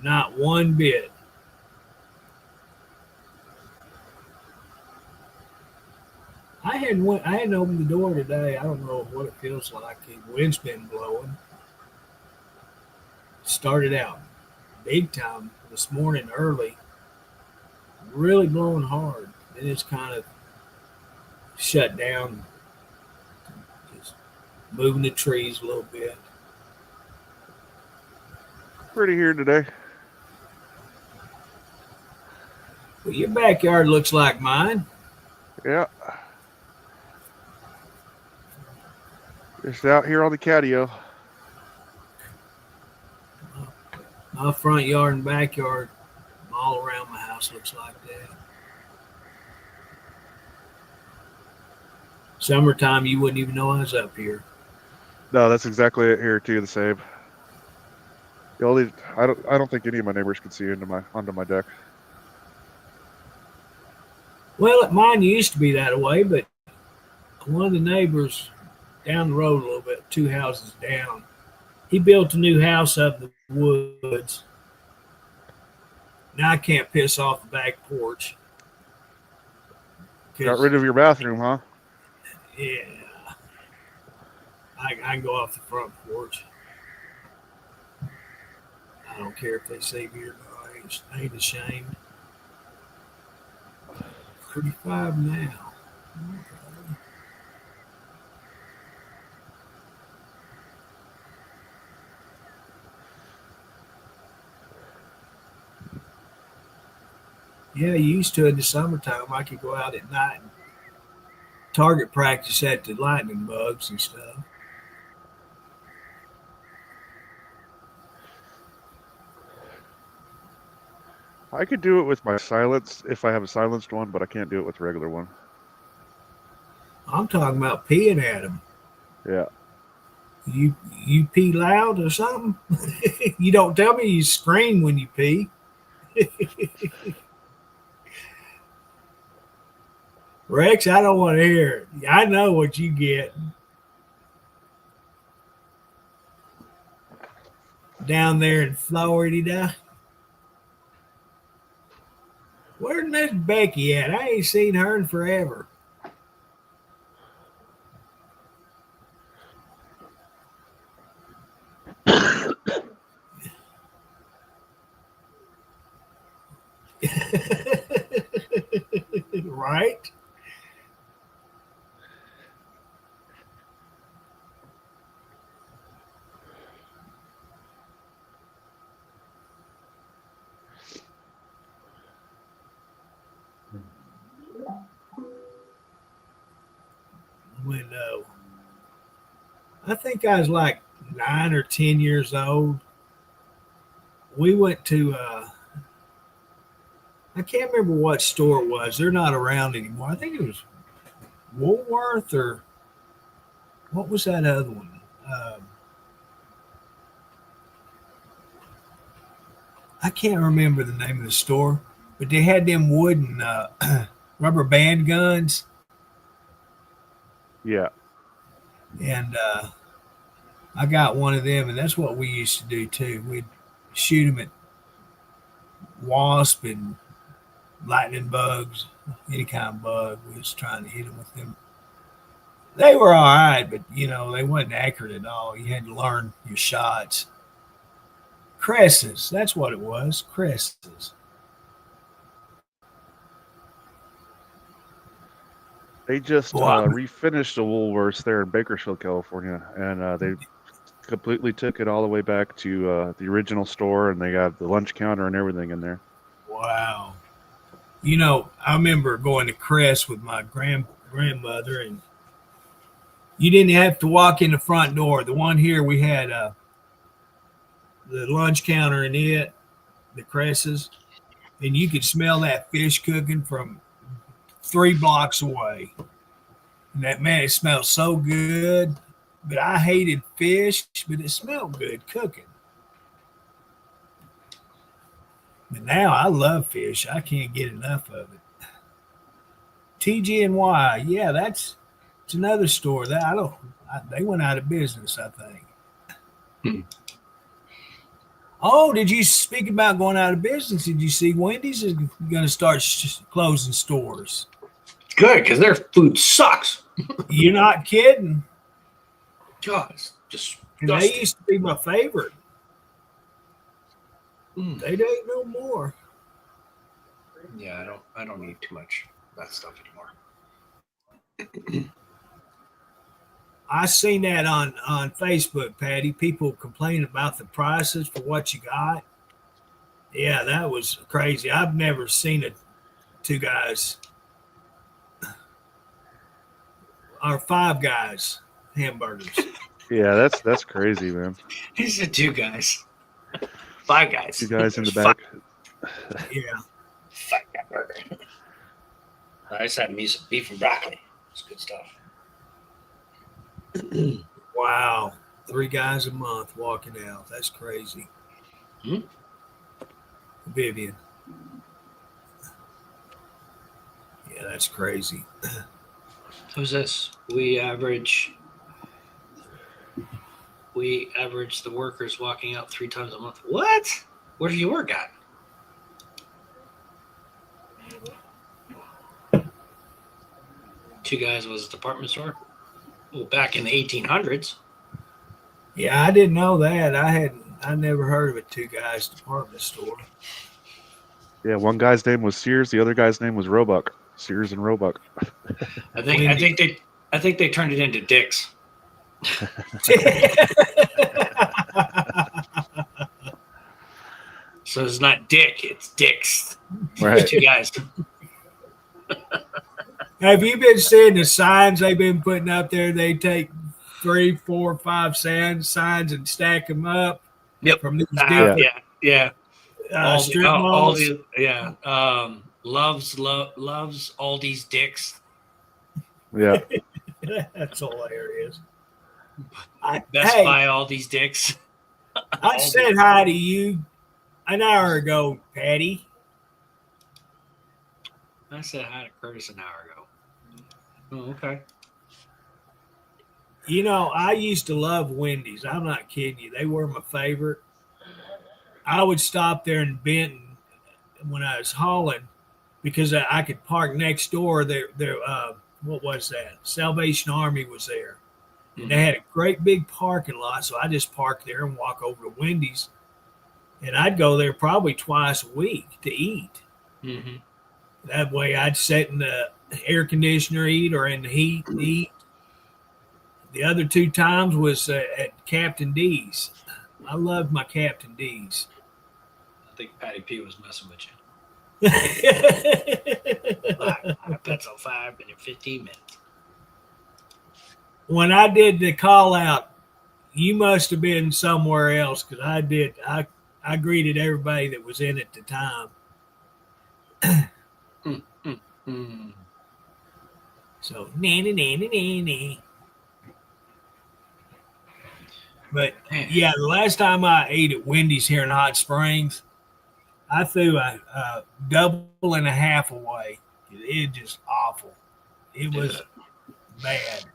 Not one bit. I hadn't opened the door today. I don't know what it feels like. The wind's been blowing. Started out big time this morning early, really blowing hard. Then it's kind of shut down, just moving the trees a little bit. Pretty here today. Well, your backyard looks like mine. Yeah. Just out here on the catio. My front yard and backyard, all around my house, looks like that. Summertime, you wouldn't even know I was up here. No, that's exactly it here too. The same. I don't think any of my neighbors can see onto my deck. Well, mine used to be that way, but one of the neighbors down the road a little bit, 2 houses down, he built a new house up in the woods. Now I can't piss off the back porch. Got rid of your bathroom, huh? Yeah. I can go off the front porch. I don't care if they see me or not. I ain't ashamed. 35 now. Okay. Yeah, used to in the summertime. I could go out at night and target practice at the lightning bugs and stuff. I could do it with my silence if I have a silenced one, but I can't do it with a regular one. I'm talking about peeing at them. Yeah. You pee loud or something? You don't tell me you scream when you pee. Rex, I don't want to hear it. I know what you get. Down there in Florida. Where's Miss Becky at? I ain't seen her in forever. Right? When I think I was like 9 or 10 years old. We went to I can't remember what store it was. They're not around anymore. I think it was Woolworth or what was that other one? I can't remember the name of the store, but they had them wooden rubber band guns. Yeah. And I got one of them, and that's what we used to do too. We'd shoot them at wasp and lightning bugs, any kind of bug. We was trying to hit them with them. They were all right, but they wasn't accurate at all. You had to learn your shots. Cresses, that's what it was. Cresses. They just refinished the Woolworths there in Bakersfield, California, and they completely took it all the way back to the original store, and they got the lunch counter and everything in there. Wow. You know, I remember going to Crest with my grandmother, and you didn't have to walk in the front door. The one here, we had the lunch counter in it, the Cresses, and you could smell that fish cooking from 3 blocks away. And that, man, it smelled so good. But I hated fish, but it smelled good cooking. But now I love fish. I can't get enough of it. TG&Y, yeah, it's another store that they went out of business, I think. Hmm. Oh, did you speak about going out of business? Did you see Wendy's is going to start closing stores? Good, because their food sucks. You're not kidding. God, it's just They used to be my favorite. Mm. They ain't no more. Yeah, I don't need too much of that stuff anymore. I seen that on Facebook, Patty. People complaining about the prices for what you got. Yeah, that was crazy. I've never seen it. 2 guys or 5 guys hamburgers. Yeah, that's crazy, man. He said 2 guys, 5 guys. 2 guys in the There's back. Yeah. 5 guy burger. I just had me some beef and broccoli. It's good stuff. Wow. 3 guys a month walking out. That's crazy. Hmm? Vivian. Yeah, that's crazy. Who's this? We average the workers walking out 3 times a month. What? Where do you work at? Two guys was a department store. Well, back in the 1800s. Yeah, I didn't know that. I never heard of a 2 guys department store. Yeah, one guy's name was Sears, the other guy's name was Roebuck. Sears and Roebuck. I think they turned it into Dick's. So it's not Dick, it's Dick's. Right. 2 guys. Have you been seeing the signs they've been putting up there? They take 3, 4, 5 signs and stack them up. Yep. From these different Yeah. strip malls. Loves Aldi's Dick's. Yeah. That's hilarious. Best Buy Aldi's Dick's. I said hi to you an hour ago, Patty. I said hi to Curtis an hour ago. Oh, okay. You know, I used to love Wendy's. I'm not kidding you. They were my favorite. I would stop there in Benton when I was hauling because I could park next door. What was that? Salvation Army was there. And they had a great big parking lot. So I just parked there and walk over to Wendy's. And I'd go there probably twice a week to eat. Mm-hmm. That way I'd sit in the air conditioner, eat, or in the heat, eat. The other 2 times was at Captain D's. I loved my Captain D's. I think Patty P was messing with you. I bet so 5 in 15 minutes. When I did the call out, you must have been somewhere else because I did. I greeted everybody that was in at the time. So, nanny. But yeah, the last time I ate at Wendy's here in Hot Springs, I threw a double and a half away. It just awful. It was bad.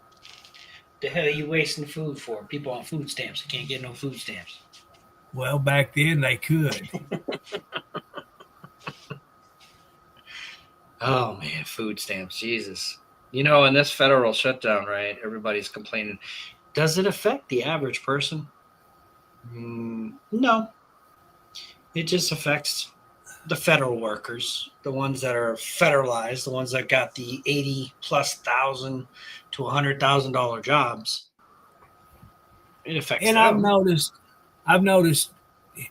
The hell are you wasting food for? People on food stamps. They can't get no food stamps. Well, back then they could. Oh man, food stamps, Jesus. You know, in this federal shutdown, right? Everybody's complaining. Does it affect the average person? No. It just affects the federal workers, the ones that are federalized, the ones that got the $80,000+ to $100,000 jobs. It affects and them. I've noticed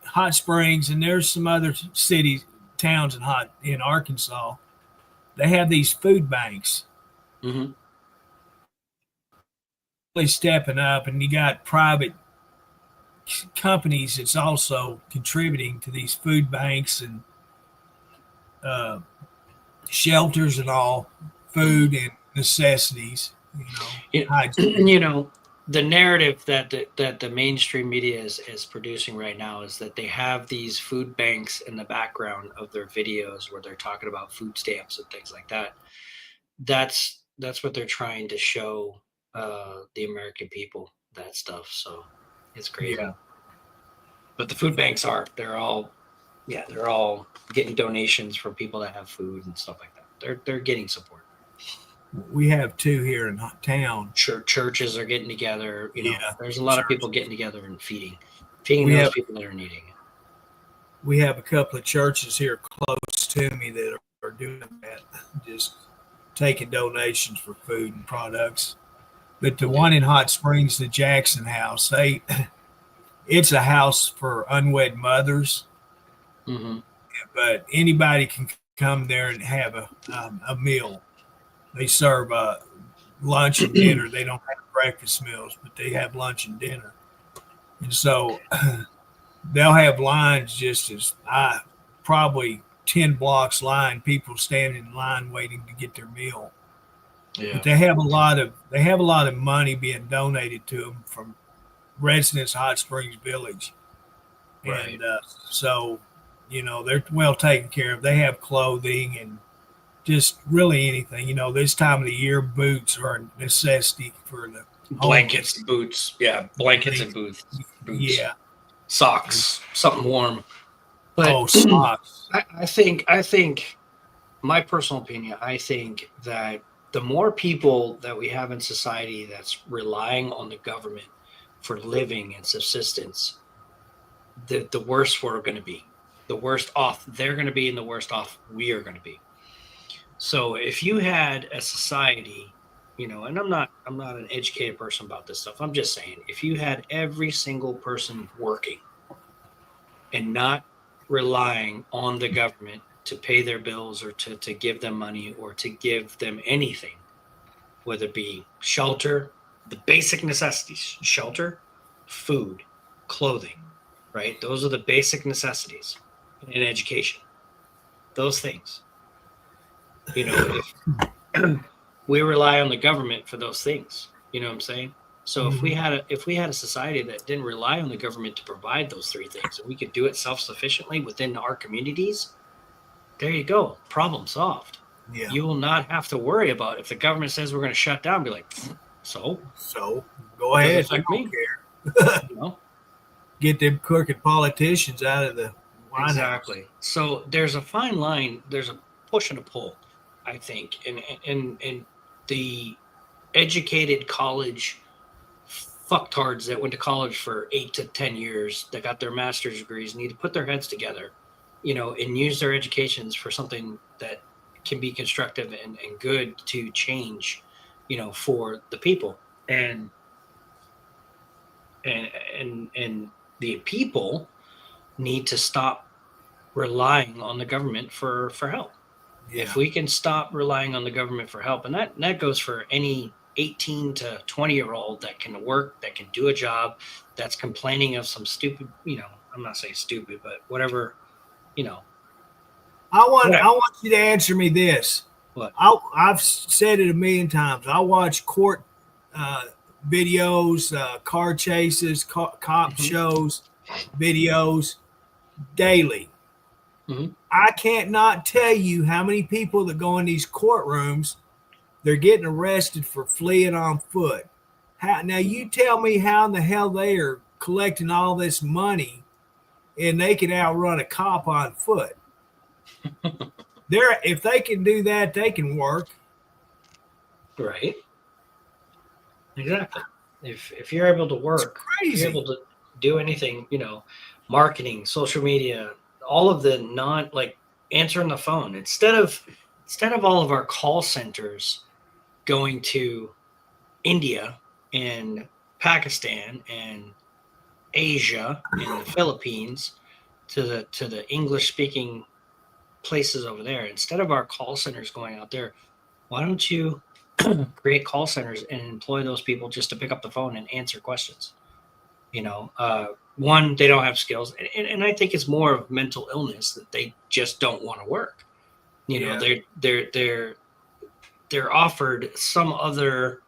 Hot Springs, and there's some other cities, towns in Arkansas. they have these food banks Mm-hmm. really stepping up, and you got private companies that's also contributing to these food banks and uh, shelters and all, food and necessities. Hygiene. The narrative that the mainstream media is producing right now is that they have these food banks in the background of their videos where they're talking about food stamps and things like that. That's what they're trying to show the American people, that stuff. So it's crazy. Yeah. But the food banks they're all getting donations from people that have food and stuff like that. They're getting support. We have two here in town. Churches are getting together. Yeah, there's a lot of people getting together and feeding those people that are needing it. We have a couple of churches here close to me that are doing that, just taking donations for food and products. But the one in Hot Springs, the Jackson House, it's a house for unwed mothers. Mm-hmm. But anybody can come there and have a meal. They serve lunch and dinner. They don't have breakfast meals, but they have lunch and dinner. And so they'll have lines just as probably 10 blocks line, people standing in line waiting to get their meal. Yeah. But they have a lot of money being donated to them from residents of Hot Springs Village. Right. And so, they're well taken care of. They have clothing and just really anything. This time of the year, boots are a necessity for the blankets, boots. Yeah, blankets and boots. Yeah, socks, something warm. But socks. I think, my personal opinion, I think that the more people that we have in society that's relying on the government for living and subsistence, the worse we're going to be. The worse off they're going to be, and the worse off we are going to be. So if you had a society, and I'm not an educated person about this stuff. I'm just saying, if you had every single person working and not relying on the government to pay their bills or to give them money or to give them anything, whether it be shelter, the basic necessities, shelter, food, clothing, right? Those are the basic necessities in education. Those things. If we rely on the government for those things, you know what I'm saying? So if we had a society that didn't rely on the government to provide those three things, and we could do it self-sufficiently within our communities, there you go, problem solved. Yeah. You will not have to worry about if the government says we're going to shut down. Be like, so go ahead. I don't care. Get them crooked politicians out of the White exactly. House. So there's a fine line. There's a push and a pull, I think, and the educated college fucktards that went to college for 8 to 10 years that got their master's degrees need to put their heads together, and use their educations for something that can be constructive and good to change, for the people and the people need to stop relying on the government for help. Yeah. If we can stop relying on the government for help, and that goes for any 18 to 20-year-old that can work, that can do a job, that's complaining of some stupid, I'm not saying stupid, but whatever, I want you to answer me this. What? I've said it a million times. I watch court videos, car chases, cop shows, videos daily. Mm-hmm. I can't not tell you how many people that go in these courtrooms, they're getting arrested for fleeing on foot. Now you tell me how in the hell they are collecting all this money and they can outrun a cop on foot. If they can do that, they can work. Right. Exactly. If you're able to work, if you're able to do anything, marketing, social media, all of the answering the phone instead of all of our call centers going to India and Pakistan and Asia and the Philippines to the English speaking places over there. Instead of our call centers going out there, why don't you create call centers and employ those people just to pick up the phone and answer questions? One, they don't have skills, and I think it's more of mental illness that they just don't want to work. They're offered some other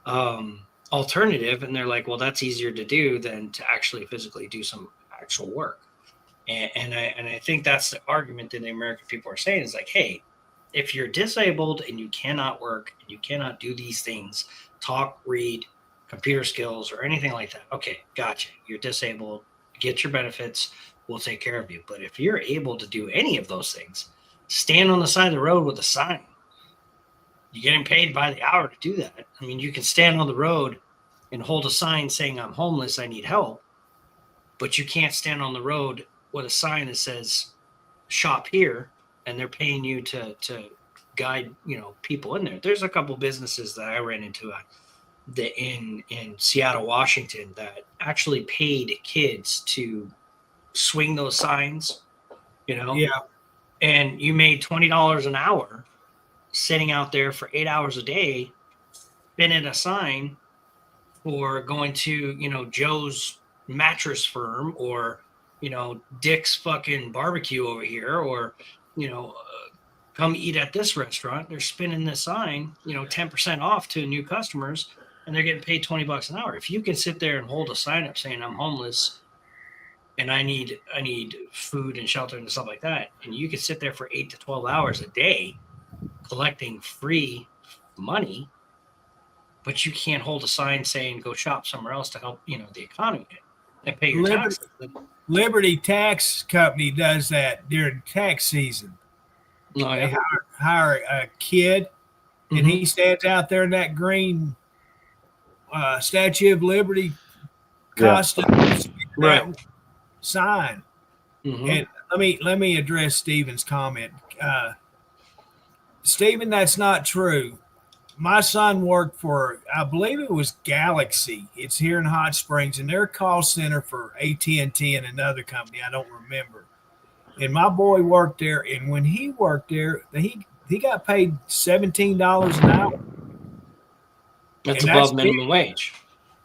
alternative, and they're like, well, that's easier to do than to actually physically do some actual work. And I think that's the argument that the American people are saying is like, hey, if you're disabled and you cannot work and you cannot do these things, talk, read, computer skills, or anything like that, okay, gotcha. You're disabled. Get your benefits. We'll take care of you. But if you're able to do any of those things, stand on the side of the road with a sign. You're getting paid by the hour to do that. I mean, you can stand on the road and hold a sign saying, I'm homeless, I need help. But you can't stand on the road with a sign that says, shop here, and they're paying you to guide, people in there. There's a couple businesses that I ran into in Seattle, Washington, that actually paid kids to swing those signs, Yeah. and you made $20 an hour sitting out there for 8 hours a day, spinning a sign for going to, Joe's mattress firm, or, Dick's fucking barbecue over here, or, come eat at this restaurant. They're spinning this sign, 10% off to new customers, and they're getting paid $20 an hour. If you can sit there and hold a sign up saying I'm homeless and I need food and shelter and stuff like that, and you can sit there for 8 to 12 hours a day collecting free money, but you can't hold a sign saying go shop somewhere else to help, the economy and pay your taxes. Liberty Tax Company does that during tax season. Oh, yeah. They hire a kid, and he stands out there in that green Statue of Liberty costume, right? Sign. And let me address Stephen's comment. Stephen, that's not true. My son worked for, I believe it was Galaxy. It's here in Hot Springs, and their call center for AT&T and another company, I don't remember. And my boy worked there, and when he worked there, he got paid $17 an hour. That's above minimum wage.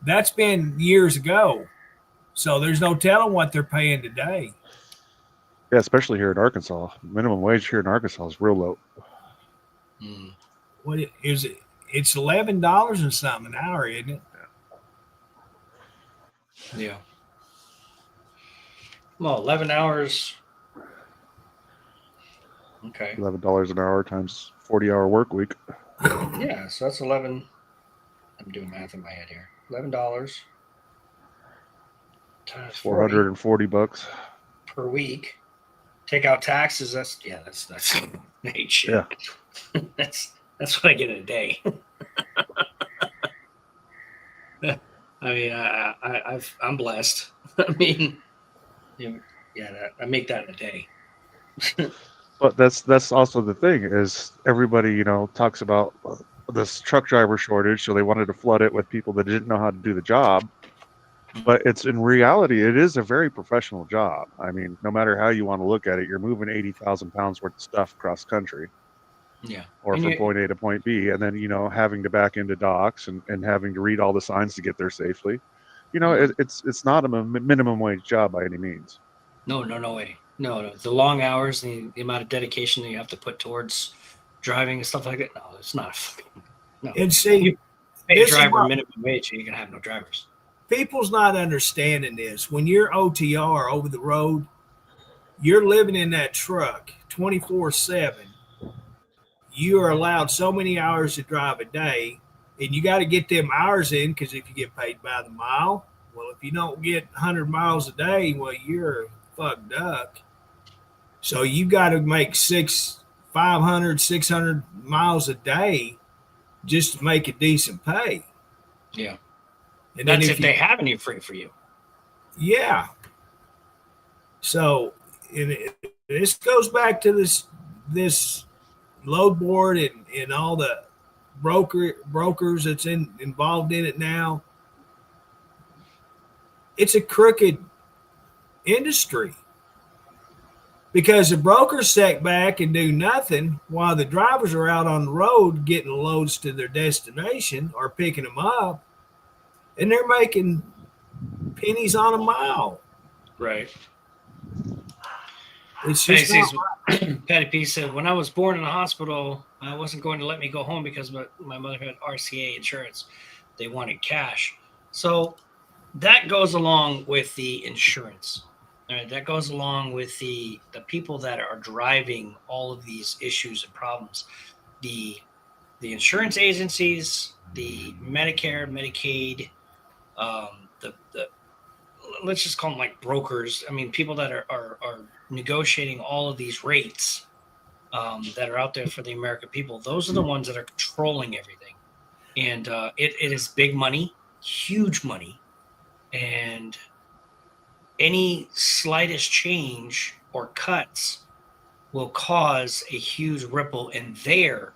That's been years ago. So there's no telling what they're paying today. Yeah, especially here in Arkansas. Minimum wage here in Arkansas is real low. What is it? It's $11 and something an hour, isn't it? Yeah. Well, 11 hours. Okay. $11 an hour times 40-hour work week. Yeah, so that's 11. I'm doing math in my head here. $11 times $440 per week. Take out taxes. That's ain't shit. Yeah. That's what I get in a day. I mean, I'm blessed. I mean, I make that in a day. But that's also the thing is everybody, talks about this truck driver shortage. So they wanted to flood it with people that didn't know how to do the job. But it's in reality, it is a very professional job. I mean, no matter how you want to look at it, you're moving 80,000 pounds worth of stuff across country. Yeah. Or from point A to point B. And then, having to back into docks and having to read all the signs to get there safely. It's not a minimum wage job by any means. No way. No. The long hours, the amount of dedication that you have to put towards driving and stuff like that. No, it's not. No. And see, you pay a driver minimum wage, you're going to have no drivers. People's not understanding this. When you're OTR over the road, you're living in that truck 24/7. You are allowed so many hours to drive a day, and you got to get them hours in because if you get paid by the mile, well, if you don't get 100 miles a day, well, you're a fuck duck. So you got to make 500, 600 miles a day just to make a decent pay. Yeah. And that's if they have any free for you. Yeah. So this goes back to this load board and all the brokers that's involved in it now. It's a crooked industry because the brokers sit back and do nothing while the drivers are out on the road getting loads to their destination or picking them up, and they're making pennies on a mile. Right. It's just not right. Patty P said, when I was born in the hospital, I wasn't going to let me go home because my mother had RCA insurance. They wanted cash. So that goes along with the insurance. All right, that goes along with the people that are driving all of these issues and problems. The insurance agencies, the Medicare, Medicaid, the let's just call them like brokers. I mean, people that are negotiating all of these rates that are out there for the American people. Those are the ones that are controlling everything. And it is big money, huge money. And any slightest change or cuts will cause a huge ripple in their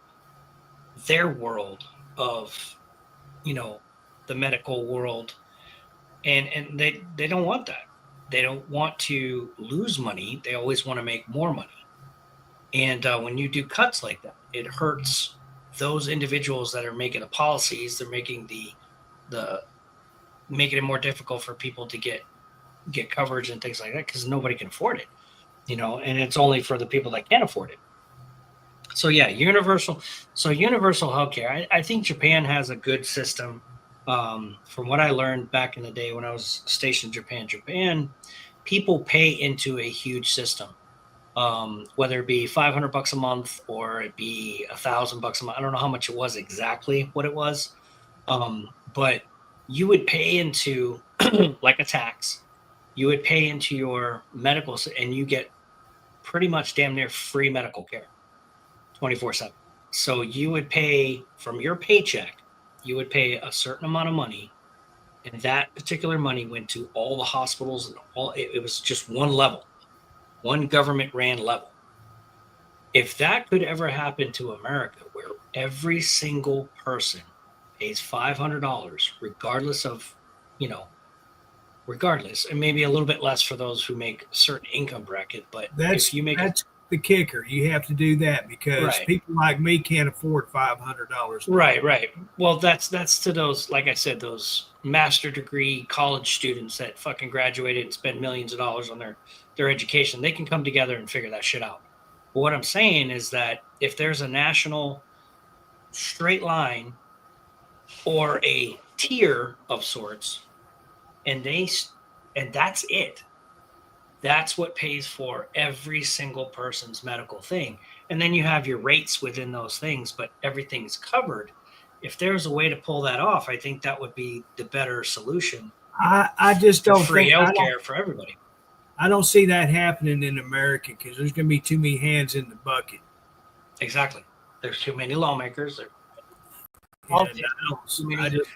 world of, the medical world. And they don't want that. They don't want to lose money. They always want to make more money. And when you do cuts like that, it hurts those individuals that are making the policies. They're making making it more difficult for people to get coverage and things like that because nobody can afford it, and it's only for the people that can afford it. So yeah, universal healthcare. I think Japan has a good system. From what I learned back in the day when I was stationed in Japan, people pay into a huge system. Whether it be $500 a month or it be $1,000 a month. I don't know how much it was exactly what it was. But you would pay into like a tax, you would pay into your medical and you get pretty much damn near free medical care 24/7. So you would pay from your paycheck, you would pay a certain amount of money. And that particular money went to all the hospitals and it was just one level. One government ran level. If that could ever happen to America, where every single person pays $500, regardless of, and maybe a little bit less for those who make a certain income bracket, but that's the kicker. You have to do that because people like me can't afford $500. Right. Well, that's to those, like I said, those master degree college students that fucking graduated and spend millions of dollars on their education. They can come together and figure that shit out. But what I'm saying is that if there's a national straight line or a tier of sorts, and that's it. That's what pays for every single person's medical thing. And then you have your rates within those things, but everything's covered. If there's a way to pull that off, I think that would be the better solution. I just don't free think healthcare for everybody. I don't see that happening in America because there's going to be too many hands in the bucket. Exactly. There's too many lawmakers. I just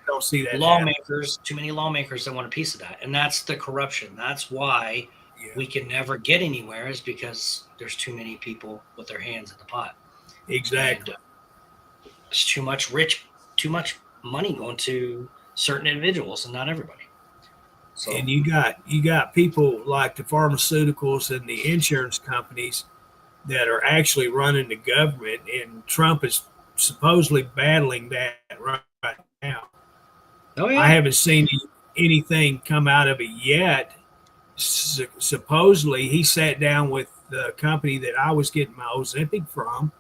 don't see that lawmakers. Too many lawmakers that want a piece of that, and that's the corruption. That's why we can never get anywhere, is because there's too many people with their hands in the pot. Exactly. And, it's too much money going to certain individuals and not everybody. So, and you got people like the pharmaceuticals and the insurance companies that are actually running the government, and Trump is supposedly battling that right now. Oh yeah. I haven't seen anything come out of it yet. Supposedly, he sat down with the company that I was getting my Ozempic from,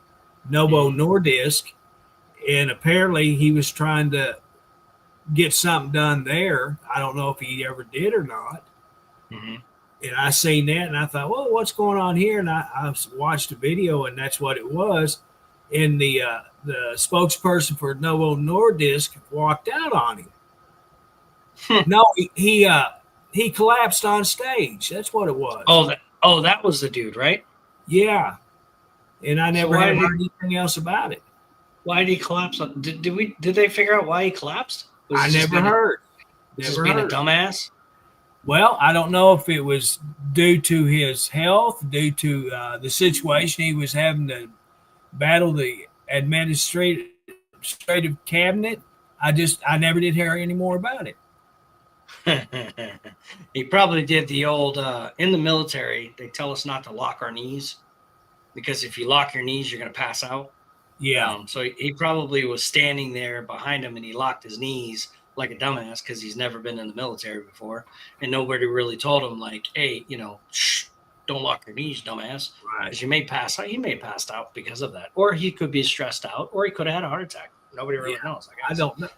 Novo Nordisk, and apparently he was trying to get something done there. I don't know if he ever did or not. Mm-hmm. And I seen that, and I thought, well, what's going on here? And I watched the video, and that's what it was. And the spokesperson for Novo Nordisk walked out on him. No, he collapsed on stage. That's what it was. That was the dude, right? Yeah. And I never heard anything else about it. Why did he collapse? Did they figure out why he collapsed? I never heard. Just being a dumbass? Well, I don't know if it was due to his health, due to the situation he was having to battle the administrative cabinet. I never did hear any more about it. He probably did the old in the military. They tell us not to lock our knees because if you lock your knees, you're going to pass out. Yeah. So he probably was standing there behind him and he locked his knees like a dumbass because he's never been in the military before. And nobody really told him, like, hey, shh, don't lock your knees, dumbass. Right. Because you may pass out. He may have passed out because of that. Or he could be stressed out, or he could have had a heart attack. Nobody really knows. I don't know.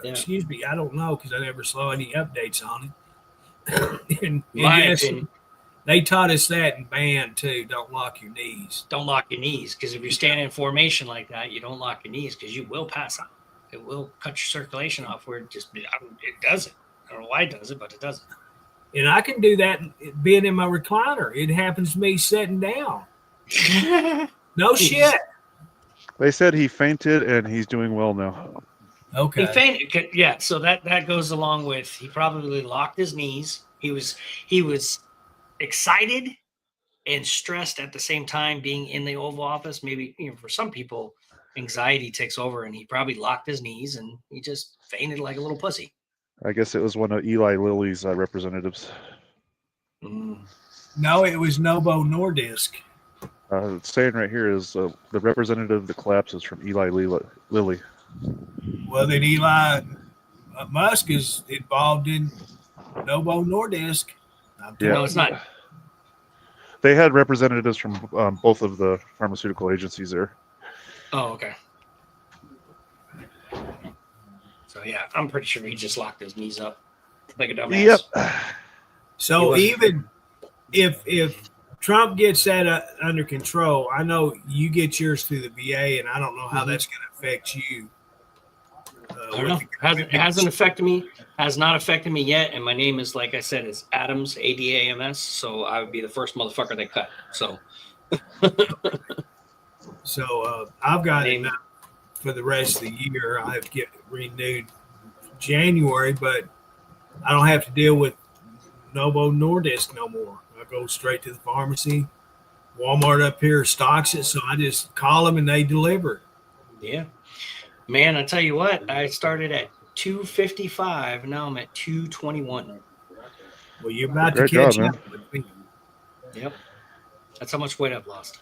Excuse me, I don't know because I never saw any updates on it. and My yes, opinion. they taught us that in band too. Don't lock your knees. Don't lock your knees, because if you're standing in formation like that, you don't lock your knees because you will pass out. It will cut your circulation off where it doesn't. I don't know why it does it, but it doesn't. And I can do that being in my recliner. It happens to me sitting down. No shit. They said he fainted and he's doing well now. Okay. He fainted. Yeah, so that goes along with he probably locked his knees. He was excited and stressed at the same time being in the Oval Office. Maybe for some people, anxiety takes over, and he probably locked his knees and he just fainted like a little pussy. I guess it was one of Eli Lilly's representatives. No, it was Novo Nordisk. It's saying right here is the representative that collapses from Eli Lilly. Well, then Eli Musk is involved in Novo Nordisk. No, it's not. They had representatives from both of the pharmaceutical agencies there. Oh, okay. So yeah, I'm pretty sure he just locked his knees up like a dumbass. Yep. So even if Trump gets that under control, I know you get yours through the VA, and I don't know how that's going to affect you. I don't know. It hasn't affected me. Has not affected me yet. And my name is, like I said, is Adams, ADAMS. So I would be the first motherfucker they cut. So. So I've got it now for the rest of the year. I get renewed January, but I don't have to deal with Novo Nordisk no more. I go straight to the pharmacy. Walmart up here stocks it, so I just call them and they deliver. Yeah. Man, I tell you what, I started at 255. Now I'm at 221. Well, you're about to catch up with me. Yep. That's how much weight I've lost.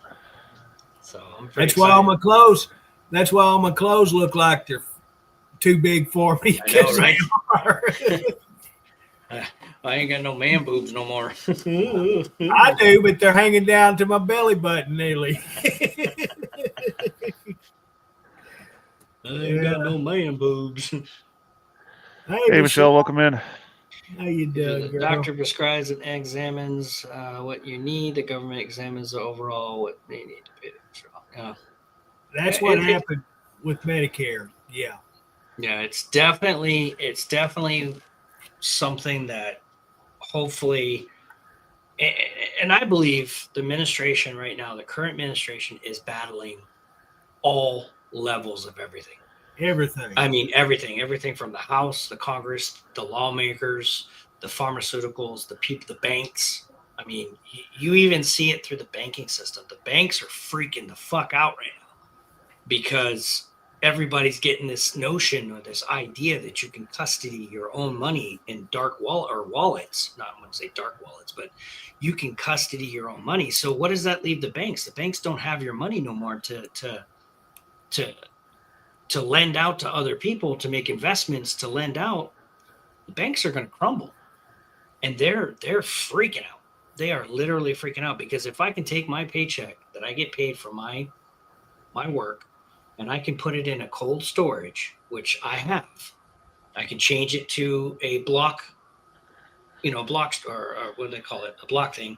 So I'm That's why all my clothes. That's why all my clothes look like they're too big for me. I know, right? I ain't got no man boobs no more. I do, but they're hanging down to my belly button nearly. I ain't got no man boobs. Hey, Michelle, welcome in. How you doing, The girl? doctor prescribes and examines what you need. The government examines the overall what they need to pay. That's what happened with Medicare. Yeah. Yeah, it's definitely something that hopefully, and I believe the administration right now, the current administration, is battling all levels of everything. Everything. I mean, everything from the House, the Congress, the lawmakers, the pharmaceuticals, the people, the banks. I mean, you even see it through the banking system. The banks are freaking the fuck out right now because everybody's getting this notion or this idea that you can custody your own money in dark wallets. Not I want to say dark wallets, but you can custody your own money. So what does that leave the banks? The banks don't have your money no more to lend out to other people, to make investments, to lend out. The banks are going to crumble, and they're freaking out. They are literally freaking out because if I can take my paycheck that I get paid for my work and I can put it in a cold storage, which I have, I can change it to a block, or what do they call it? A block thing.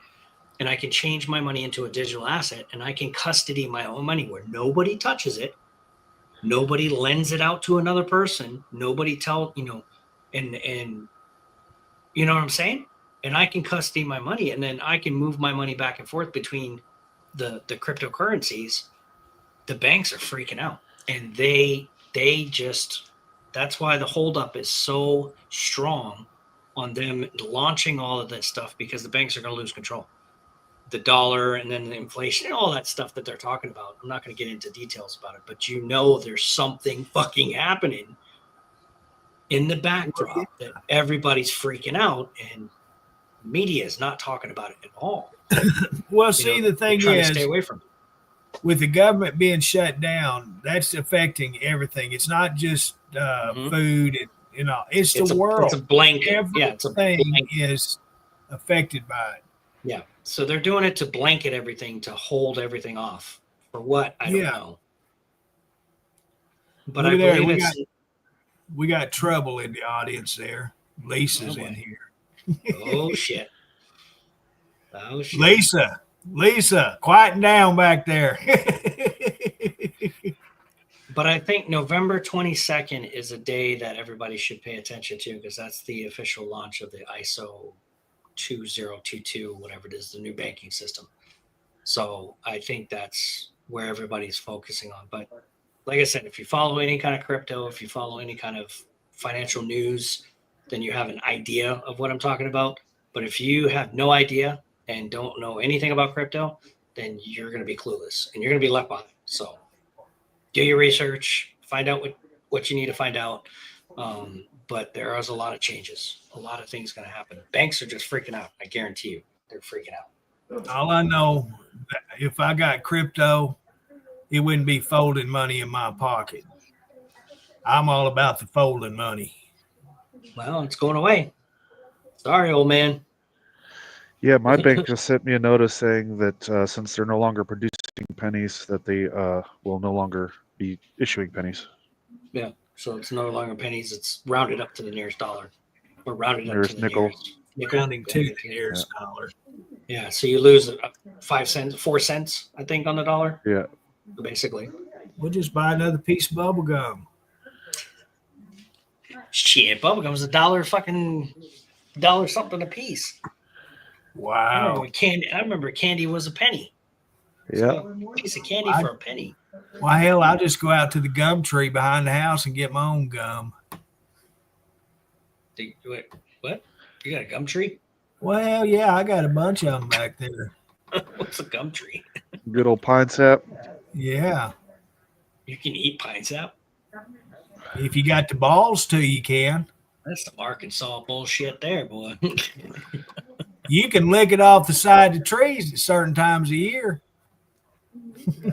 And I can change my money into a digital asset and I can custody my own money where nobody touches it. Nobody lends it out to another person. Nobody and you know what I'm saying? And I can custody my money and then I can move my money back and forth between the cryptocurrencies. The banks are freaking out and they just, that's why the holdup is so strong on them launching all of this stuff because the banks are going to lose control. The dollar and then the inflation and all that stuff that they're talking about. I'm not going to get into details about it, but there's something fucking happening in the backdrop that everybody's freaking out and media is not talking about it at all. Well, see, the thing trying is, to stay away from it. With the government being shut down, that's affecting everything. It's not just food, and it's the world. It's a blanket. Everything is affected by it. Yeah. So they're doing it to blanket everything, to hold everything off. For what? I don't know. But I believe we got trouble in the audience there. Lisa's in here. Oh shit. Oh shit. Lisa, quieten down back there. But I think November 22nd is a day that everybody should pay attention to, because that's the official launch of the ISO 2022, whatever it is, the new banking system. So I think that's where everybody's focusing on. But like I said, if you follow any kind of crypto, if you follow any kind of financial news, then you have an idea of what I'm talking about. But if you have no idea and don't know anything about crypto, then you're going to be clueless and you're going to be left behind. So do your research, find out what you need to find out. But there is a lot of changes, a lot of things going to happen. Banks are just freaking out. I guarantee you, they're freaking out. All I know, if I got crypto, it wouldn't be folding money in my pocket. I'm all about the folding money. Well, it's going away. Sorry, old man. Yeah, my bank just sent me a notice saying that since they're no longer producing pennies, that they will no longer be issuing pennies. Yeah, so it's no longer pennies. It's rounded up to the nearest dollar, or rounded up to the nickel. nearest Rounding to the nearest dollar. Yeah, so you lose 5 cents, 4 cents, I think, on the dollar. Yeah, basically. We'll just buy another piece of bubble gum. Shit, bubblegum's $1 something a piece. Wow. I remember candy was a penny. Yeah. So a piece of candy for a penny. Well, hell, I'll just go out to the gum tree behind the house and get my own gum. What? You got a gum tree? Well, yeah, I got a bunch of them back there. What's a gum tree? Good old pine sap. Yeah. You can eat pine sap? If you got the balls to, you can. That's some Arkansas bullshit there, boy. You can lick it off the side of the trees at certain times of year.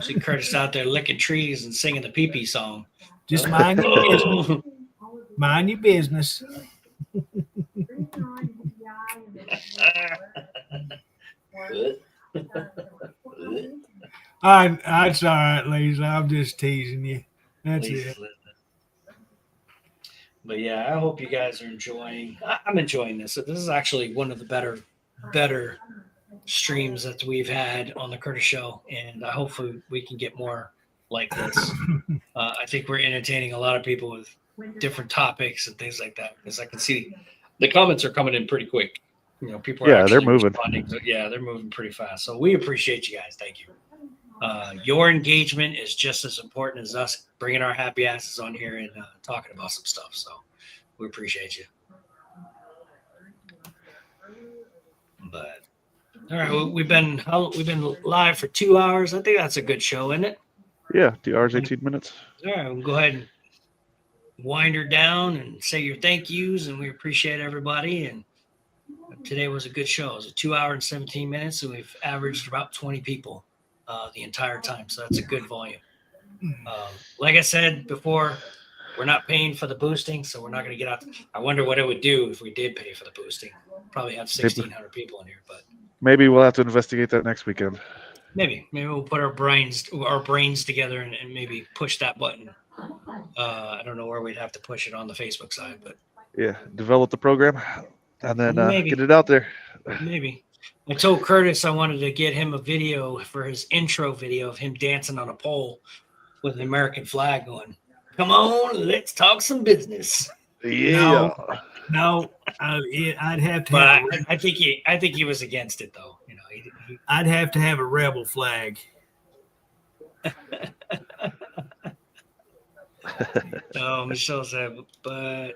See Kurtis out there licking trees and singing the pee-pee song. Just mind your business. Mind your business. It's all right, Lisa. I'm just teasing you. That's it. But yeah, I hope you guys are enjoying. I'm enjoying this. This is actually one of the better streams that we've had on the Kurtis Show, and hopefully we can get more like this. I think we're entertaining a lot of people with different topics and things like that, because I can see the comments are coming in pretty quick. You know, people are they're moving. So, yeah, they're moving pretty fast. So we appreciate you guys. Thank you. Your engagement is just as important as us bringing our happy asses on here and talking about some stuff. So we appreciate you. But all right, we've been live for 2 hours. I think that's a good show, isn't it? Yeah, 2 hours, 18 minutes. All right, we'll go ahead and wind her down and say your thank yous, and we appreciate everybody. And today was a good show. It was a 2 hour and 17 minutes, and we've averaged about 20 people the entire time. So that's a good volume. Like I said before, we're not paying for the boosting, so we're not going to get out. I wonder what it would do if we did pay for the boosting. Probably have 1,600 people in here, but maybe we'll have to investigate that next weekend. Maybe we'll put our brains together and maybe push that button. I don't know where we'd have to push it on the Facebook side, but yeah, develop the program and then get it out there. Maybe. I told Kurtis I wanted to get him a video for his intro video of him dancing on a pole with an American flag going, "Come on, let's talk some business." Yeah. No, I'd have to. But I think he was against it, though. You know, I'd have to have a rebel flag. Oh, Michelle said, but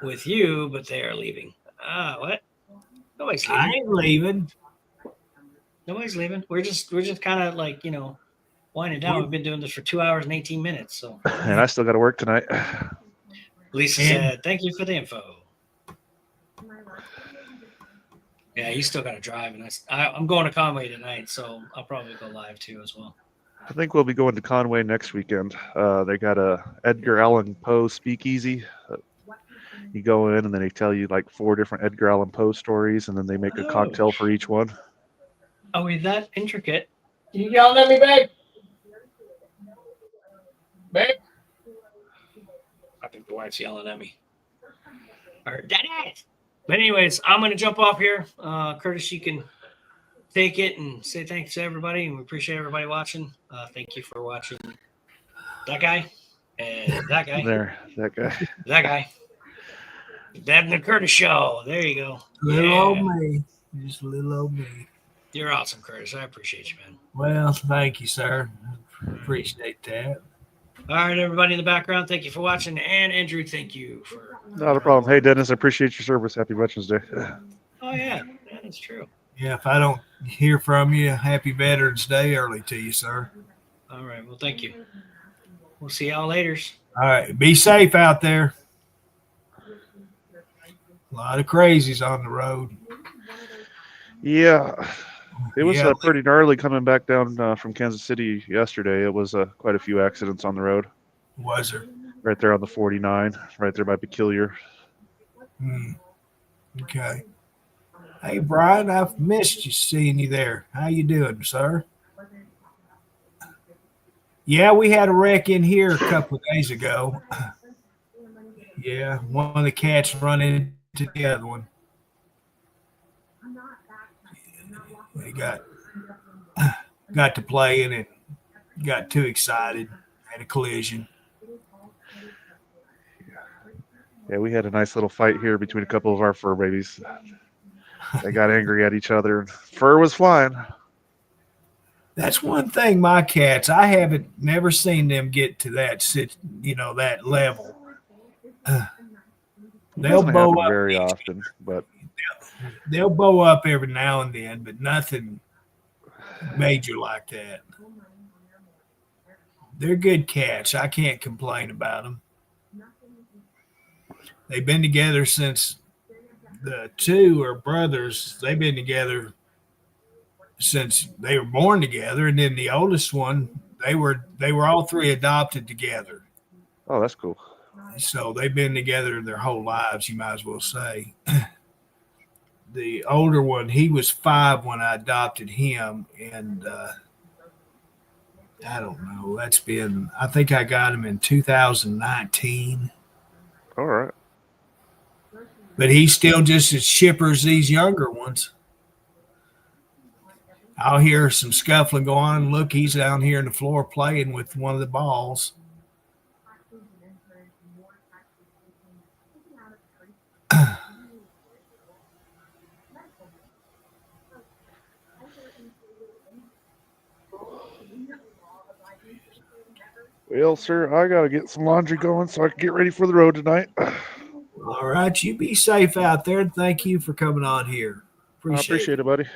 with you, but they are leaving. What? Nobody's leaving. I ain't leaving. Nobody's leaving. We're just kind of like, winding down. We've been doing this for 2 hours and 18 minutes. So. And I still got to work tonight. Lisa said, "Thank you for the info." Yeah, you still got to drive, and I'm going to Conway tonight, so I'll probably go live too as well. I think we'll be going to Conway next weekend. They got a Edgar Allan Poe speakeasy. You go in and then they tell you like 4 different Edgar Allan Poe stories, and then they make a cocktail for each one. Oh, is that intricate? You yelling at me, babe? Babe? I think the wife's yelling at me. Or Daddy. But anyways, I'm going to jump off here. Kurtis, you can take it and say thanks to everybody, and we appreciate everybody watching. Thank you for watching that guy and that guy. That guy. That guy. That and the Kurtis Show. There you go. Little old me. Just little old me. You're awesome, Kurtis. I appreciate you, man. Well, thank you, sir. Appreciate that. All right, everybody in the background, thank you for watching. And Andrew, thank you for... Not a problem. Hey, Dennis, I appreciate your service. Happy Veterans Day. Oh, yeah. That's true. Yeah, if I don't hear from you, happy Veterans Day early to you, sir. All right. Well, thank you. We'll see y'all later. All right. Be safe out there. A lot of crazies on the road. Yeah. It was pretty gnarly coming back down from Kansas City yesterday. It was quite a few accidents on the road. Was there? Right there on the 49, right there by Peculiar. Okay. Hey, Brian, I've missed you seeing you there. How you doing, sir? Yeah, we had a wreck in here a couple of days ago. Yeah, one of the cats run into the other one. They got to playing and got too excited, had a collision. Yeah, we had a nice little fight here between a couple of our fur babies. They got angry at each other. Fur was flying. That's one thing, my cats, I haven't never seen them get to that level. They'll bow up very often, but they'll bow up every now and then, but nothing major like that. They're good cats. I can't complain about them. They've been together since the 2 are brothers. They've been together since they were born together, and then the oldest one, they were all 3 adopted together. Oh, that's cool. So they've been together their whole lives, you might as well say. The older one, he was 5 when I adopted him, and I don't know. I think I got him in 2019. All right. But he's still just as chipper as these younger ones. I'll hear some scuffling go on. Look, he's down here on the floor playing with one of the balls. Well, sir, I got to get some laundry going so I can get ready for the road tonight. All right. You be safe out there. Thank you for coming on here. I appreciate it, buddy.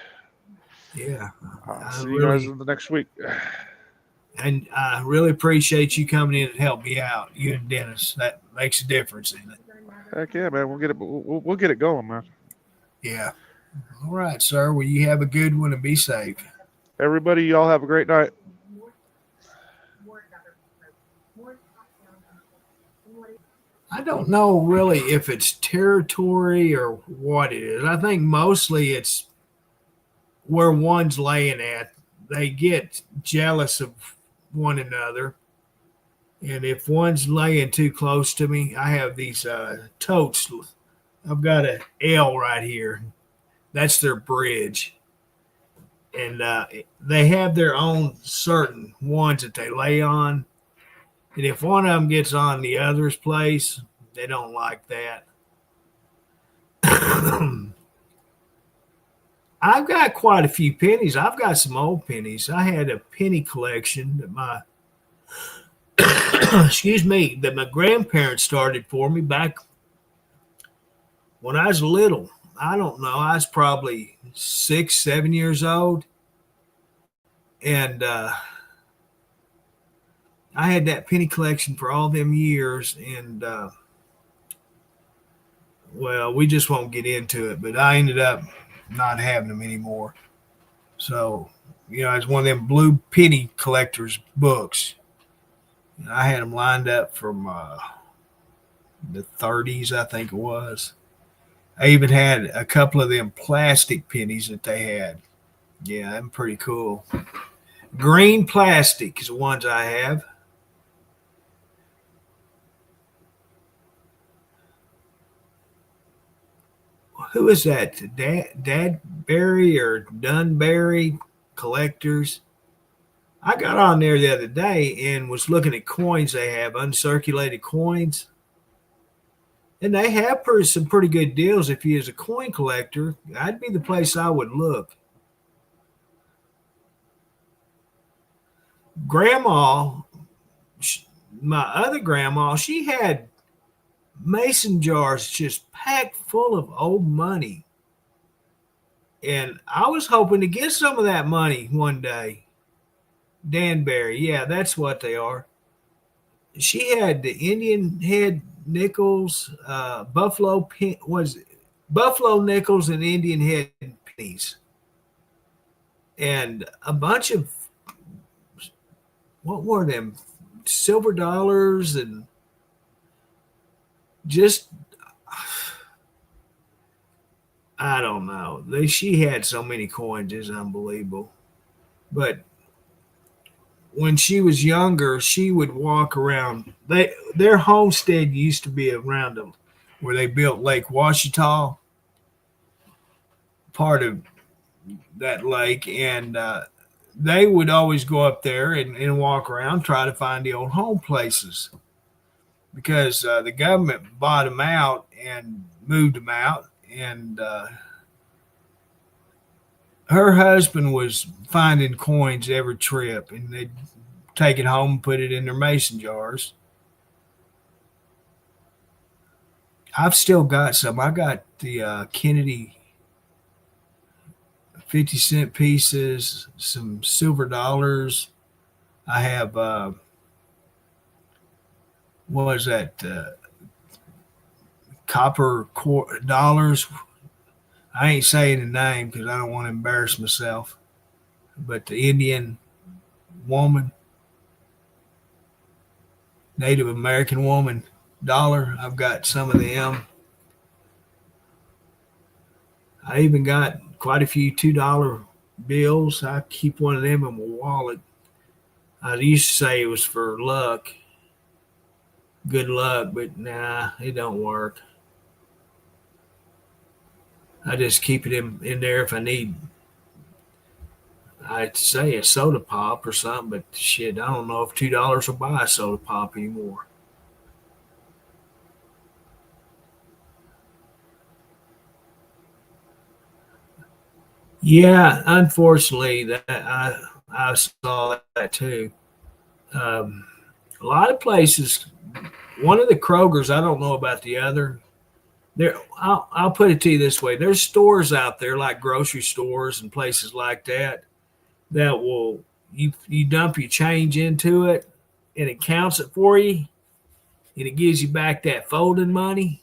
Yeah. I'll see you guys in the next week. And I really appreciate you coming in and help me out, you and Dennis. That makes a difference in it. Heck yeah, man. We'll get it going, man. Yeah. All right, sir. Well, you have a good one and be safe. Everybody, y'all have a great night. I don't know really if it's territory or what it is. I think mostly it's where one's laying at. They get jealous of one another. And if one's laying too close to me, I have these totes. I've got an L right here. That's their bridge. And they have their own certain ones that they lay on. And if one of them gets on the other's place, they don't like that. I've got quite a few pennies. I've got some old pennies. I had a penny collection that my that my grandparents started for me back when I was little. I don't know. I was probably 6, 7 years old. And I had that penny collection for all them years, and well, we just won't get into it, but I ended up not having them anymore. So, it's one of them blue penny collectors books. I had them lined up from the 30s, I think it was. I even had a couple of them plastic pennies that they had. Yeah, I'm pretty cool. Green plastic is the ones I have. Who is that? Dadberry or Dunberry Collectors? I got on there the other day and was looking at coins they have, uncirculated coins. And they have some pretty good deals. If you as a coin collector, that'd be the place I would look. Grandma, my other grandma, she had mason jars just packed full of old money. And I was hoping to get some of that money one day. Danbury, yeah, that's what they are. She had the Indian head nickels, buffalo nickels and Indian head pennies, and a bunch of what were them silver dollars, and just I don't know. She had so many coins, it's unbelievable. But when she was younger, she would walk around. Their homestead used to be around them, where they built Lake Washita, part of that lake, and they would always go up there and walk around, try to find the old home places, because the government bought them out and moved them out, and her husband was finding coins every trip, and they'd take it home and put it in their mason jars. I've still got some. I got the Kennedy 50-cent pieces, some silver dollars. I have, what was that, copper dollars. I ain't saying the name because I don't want to embarrass myself. But the Indian woman, Native American woman dollar, I've got some of them. I even got quite a few $2 bills. I keep one of them in my wallet. I used to say it was for luck, good luck, but nah, it don't work. I just keep it in there if I need, I'd say a soda pop or something, but shit, I don't know if $2 will buy a soda pop anymore. Yeah, unfortunately, that I saw that too. A lot of places. One of the Krogers, I don't know about the other. There, I'll put it to you this way: there's stores out there like grocery stores and places like that will you dump your change into it, and it counts it for you, and it gives you back that folding money.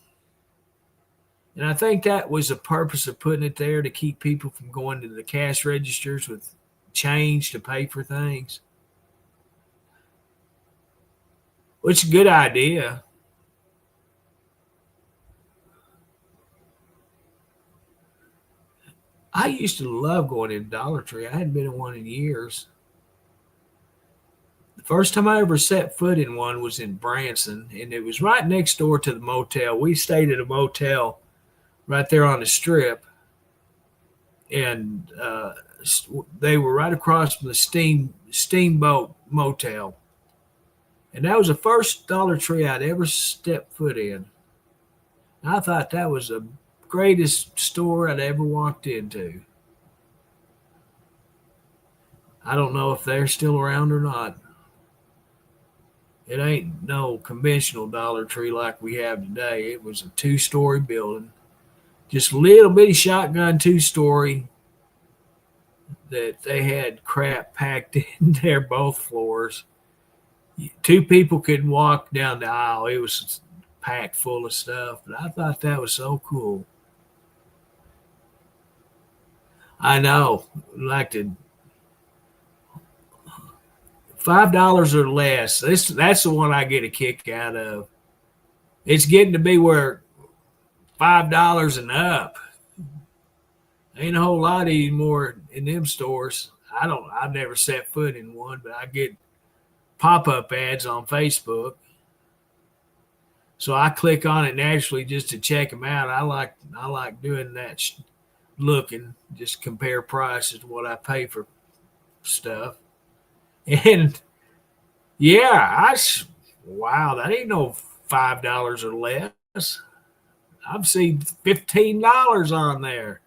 And I think that was the purpose of putting it there, to keep people from going to the cash registers with change to pay for things. Which is a good idea. I used to love going in Dollar Tree. I hadn't been in one in years. The first time I ever set foot in one was in Branson, and it was right next door to the motel. We stayed at a motel right there on the strip, and they were right across from the Steamboat Motel. And that was the first Dollar Tree I'd ever stepped foot in. I thought that was the greatest store I'd ever walked into. I don't know if they're still around or not. It ain't no conventional Dollar Tree like we have today. It was a 2-story building, just a little bitty shotgun 2-story that they had crap packed in there, both floors. 2 people couldn't walk down the aisle. It was packed full of stuff. But I thought that was so cool. I know, like the $5 or less. That's the one I get a kick out of. It's getting to be where $5 and up. Ain't a whole lot anymore in them stores. I've never set foot in one, but I get pop-up ads on Facebook. So I click on it naturally just to check them out. I like doing that, looking, just compare prices to what I pay for stuff. And yeah, wow, that ain't no $5 or less. I've seen $15 on there.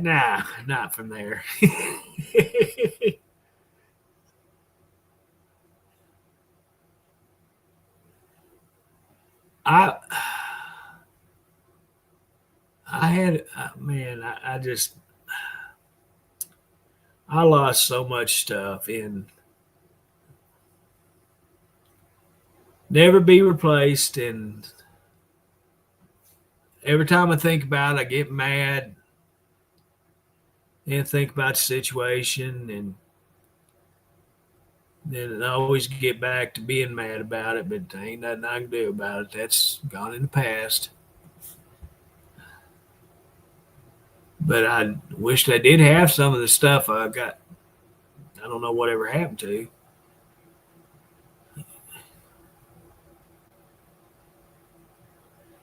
Nah, not from there. I had, man, I lost so much stuff and never be replaced. And every time I think about it, I get mad and think about the situation, and then I always get back to being mad about it, but there ain't nothing I can do about it. That's gone in the past. But I wished I did have some of the stuff I got. I don't know whatever happened to.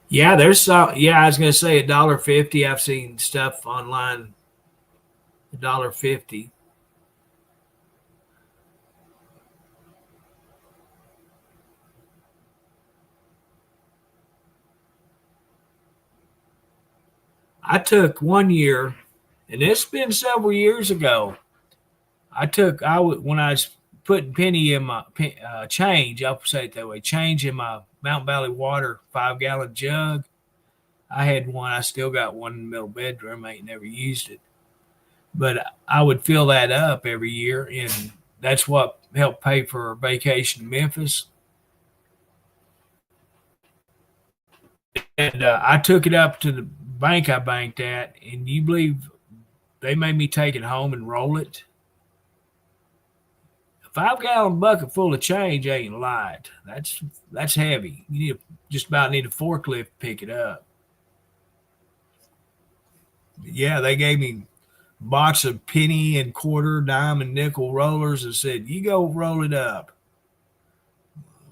Yeah, there's some. Yeah, I was gonna say $1.50. I've seen stuff online. $1.50. I took one year, and it's been several years ago. When I was putting penny in my change, I'll say it that way, change in my Mountain Valley Water 5-gallon jug. I had one. I still got one in the middle bedroom. I ain't never used it. But I would fill that up every year, and that's what helped pay for a vacation to Memphis. And I took it up to the bank I banked at, and you believe they made me take it home and roll it? A 5-gallon bucket full of change ain't light. That's heavy. You just about need a forklift to pick it up. Yeah, they gave me a box of penny and quarter, dime, and nickel rollers and said, "You go roll it up."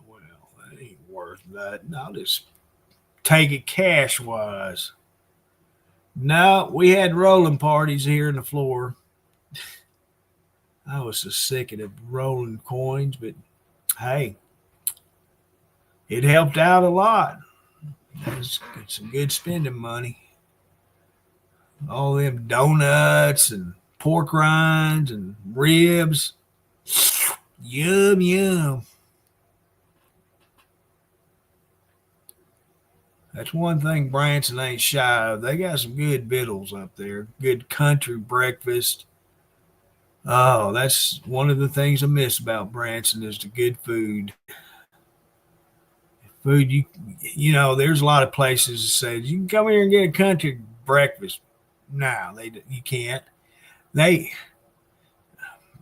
Well, that ain't worth that. I'll just take it cash wise. No, we had rolling parties here in the floor. I was so sick of rolling coins, but hey, it helped out a lot. It was some good spending money. All them donuts and pork rinds and ribs. Yum, yum. That's one thing Branson ain't shy of. They got some good victuals up there. Good country breakfast. Oh, that's one of the things I miss about Branson is the good food. Food, you know, there's a lot of places that say you can come here and get a country breakfast. No, you can't. They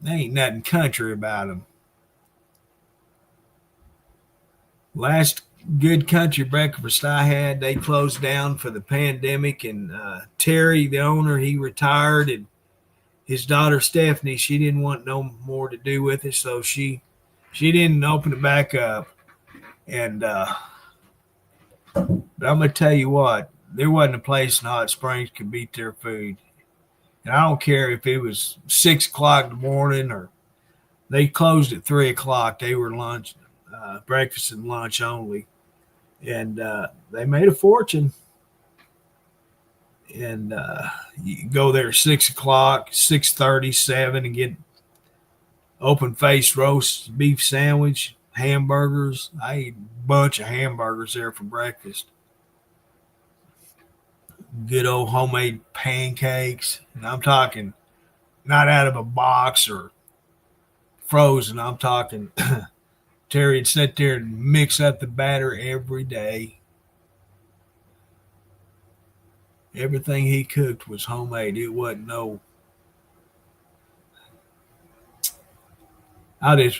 ain't nothing country about them. Last good country breakfast I had, they closed down for the pandemic, and Terry, the owner, he retired, and his daughter Stephanie, she didn't want no more to do with it, so she didn't open it back up. And but I'm gonna tell you what, there wasn't a place in Hot Springs could beat their food. And I don't care if it was 6 o'clock in the morning or they closed at 3 o'clock. They were breakfast and lunch only. And they made a fortune. And you can go there at 6 o'clock, 6:30, 7, and get open-faced roast beef sandwich, hamburgers. I ate a bunch of hamburgers there for breakfast. good old homemade pancakes. And I'm talking not out of a box or frozen. I'm talking Terry would sit there and mix up the batter every day. Everything he cooked was homemade. It wasn't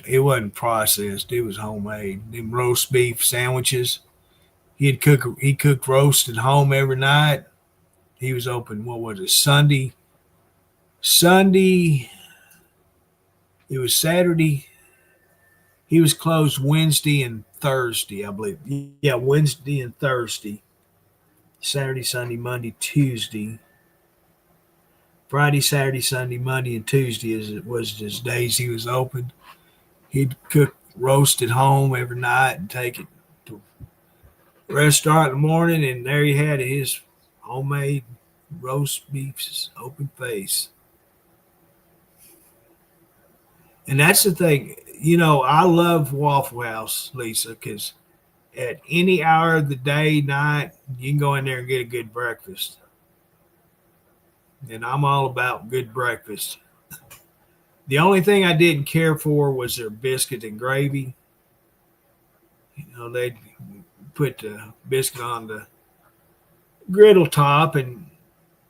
it wasn't processed. It was homemade. Them roast beef sandwiches. He cooked roast at home every night. He was open, what was it, Sunday? It was Saturday. He was closed Wednesday and Thursday, I believe. Yeah, Wednesday and Thursday. Saturday, Sunday, Monday, Tuesday. Friday, Saturday, Sunday, Monday, and Tuesday was his days he was open. He'd cook roast at home every night and take it to the restaurant in the morning, and there he had his homemade roast beef's open face. And that's the thing, I love Waffle House, Lisa, because at any hour of the day, night, you can go in there and get a good breakfast. And I'm all about good breakfast. The only thing I didn't care for was their biscuit and gravy. They'd put the biscuit on the griddle top and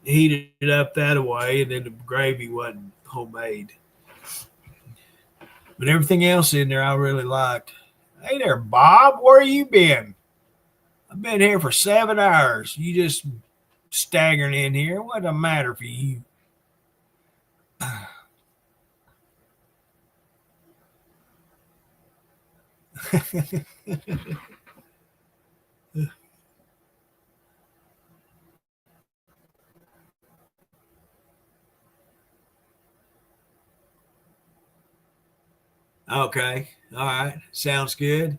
heat it up that way, and then the gravy wasn't homemade. But everything else in there I really liked. Hey there, Bob, where you been? I've been here for 7 hours. You just staggering in here. What's the matter for you? Okay. All right. Sounds good.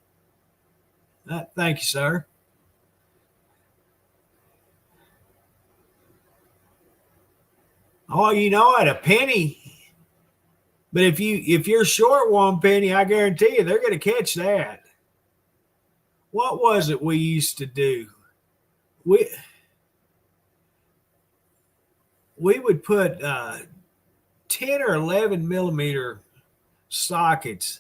Thank you, sir. Oh, at a penny. But if you're short 1 penny, I guarantee you they're going to catch that. What was it we used to do? We would put 10 or 11 millimeter sockets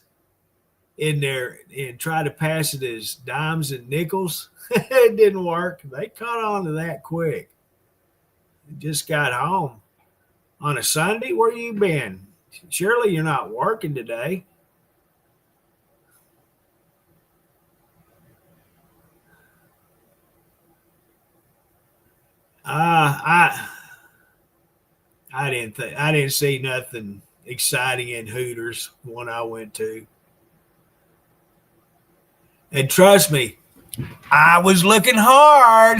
in there and try to pass it as dimes and nickels. It didn't work. They caught on to that quick. Just got home. On a Sunday, where you been? Surely you're not working today. I didn't see nothing exciting in Hooters when I went to. And trust me, I was looking hard.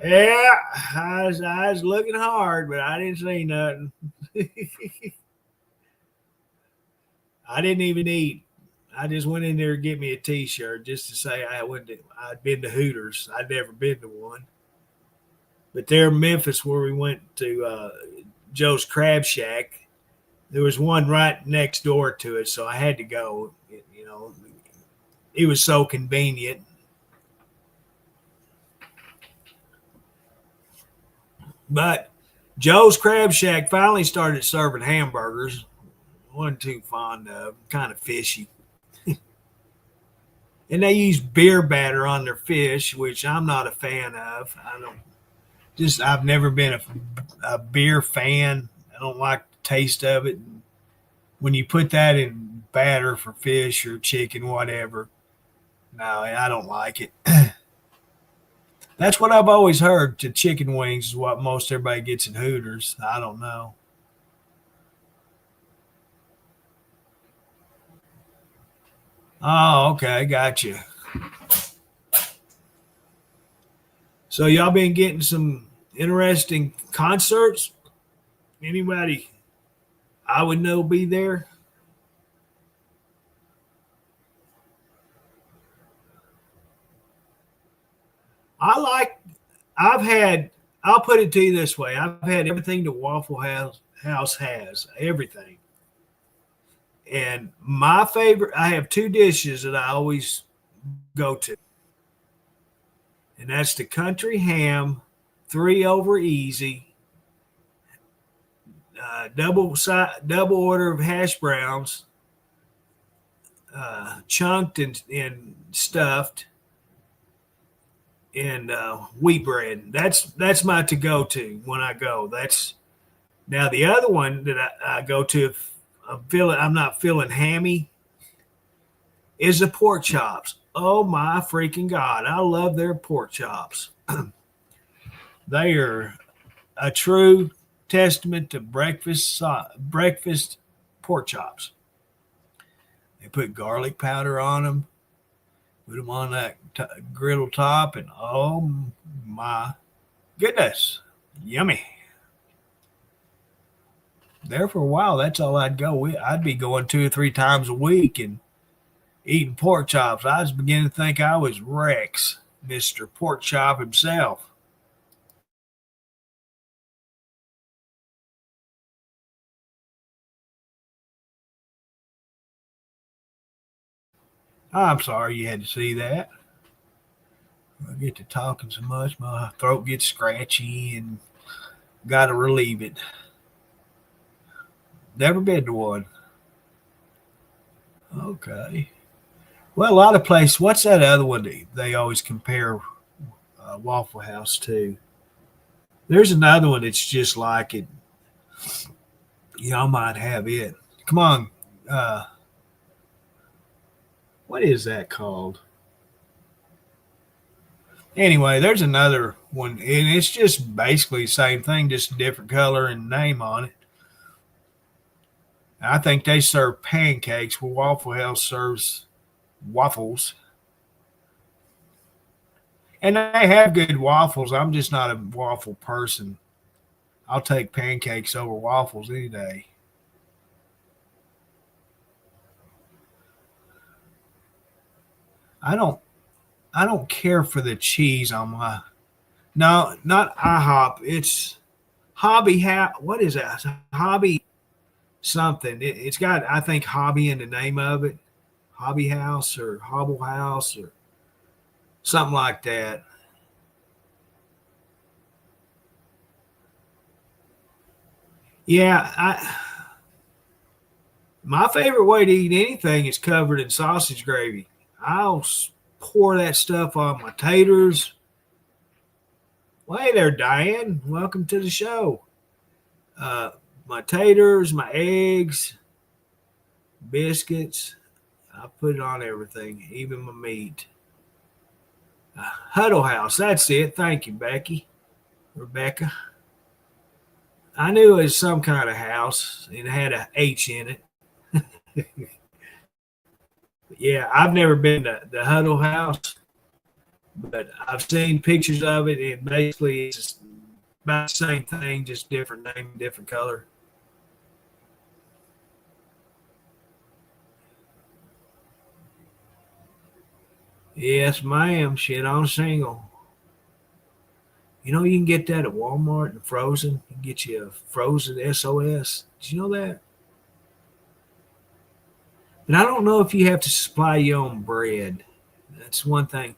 Yeah, I was looking hard, but I didn't see nothing. I didn't even eat. I just went in there to get me a T-shirt just to say I'd been to Hooters. I'd never been to one. But there in Memphis, where we went to Joe's Crab Shack, there was one right next door to it, so I had to go. It was so convenient. But Joe's Crab Shack finally started serving hamburgers. Wasn't too fond of, kind of fishy. And they use beer batter on their fish, which I'm not a fan of. I've never been a beer fan. I don't like the taste of it. When you put that in batter for fish or chicken, whatever, no, I don't like it. That's what I've always heard. To chicken wings is what most everybody gets at Hooters. I don't know. Oh, okay, gotcha. So y'all been getting some interesting concerts? Anybody I would know be there? I'll put it to you this way. I've had everything the Waffle House has, everything. And my favorite, I have two dishes that I always go to. and that's the country ham, 3 over easy, double order of hash browns, chunked and stuffed, and wheat bread. That's my to go to when I go. That's now the other one that I go to if I'm not feeling hammy is the pork chops. Oh my freaking God. I love their pork chops. They are a true testament to breakfast pork chops. They put garlic powder on them, put them on that griddle top, and oh my goodness, yummy. There for a while, that's all I'd go. I'd be going 2 or 3 times a week and eating pork chops. I was beginning to think I was Rex, Mr. Pork Chop himself. I'm sorry you had to see that. I get to talking so much, my throat gets scratchy and got to relieve it. Never been to one. Okay. Well, a lot of places. What's that other one they always compare Waffle House to? There's another one that's just like it. Y'all might have it. Come on. What is that called? Anyway, there's another one, and it's just basically the same thing, just a different color and name on it. I think they serve pancakes where Waffle House serves waffles. And they have good waffles. I'm just not a waffle person. I'll take pancakes over waffles any day. I don't care for the cheese on my. No, not IHOP. It's Hobby. What is that? Hobby something. It's got, I think, Hobby in the name of it. Hobby House or Hobble House or something like that. Yeah, my favorite way to eat anything is covered in sausage gravy. I'll pour that stuff on my taters. Well, hey there, Diane. Welcome to the show. My taters, my eggs, biscuits. I put it on everything, even my meat. Huddle House. That's it. Thank you, Rebecca. I knew it was some kind of house. It had a H in it. Yeah, I've never been to the Huddle House, but I've seen pictures of it, and basically it's about the same thing, just different name, different color. Yes, ma'am. Shit on a single. You know, you can get that at Walmart and frozen. You can get you a frozen SOS. Did you know that? And I don't know if you have to supply your own bread. That's one thing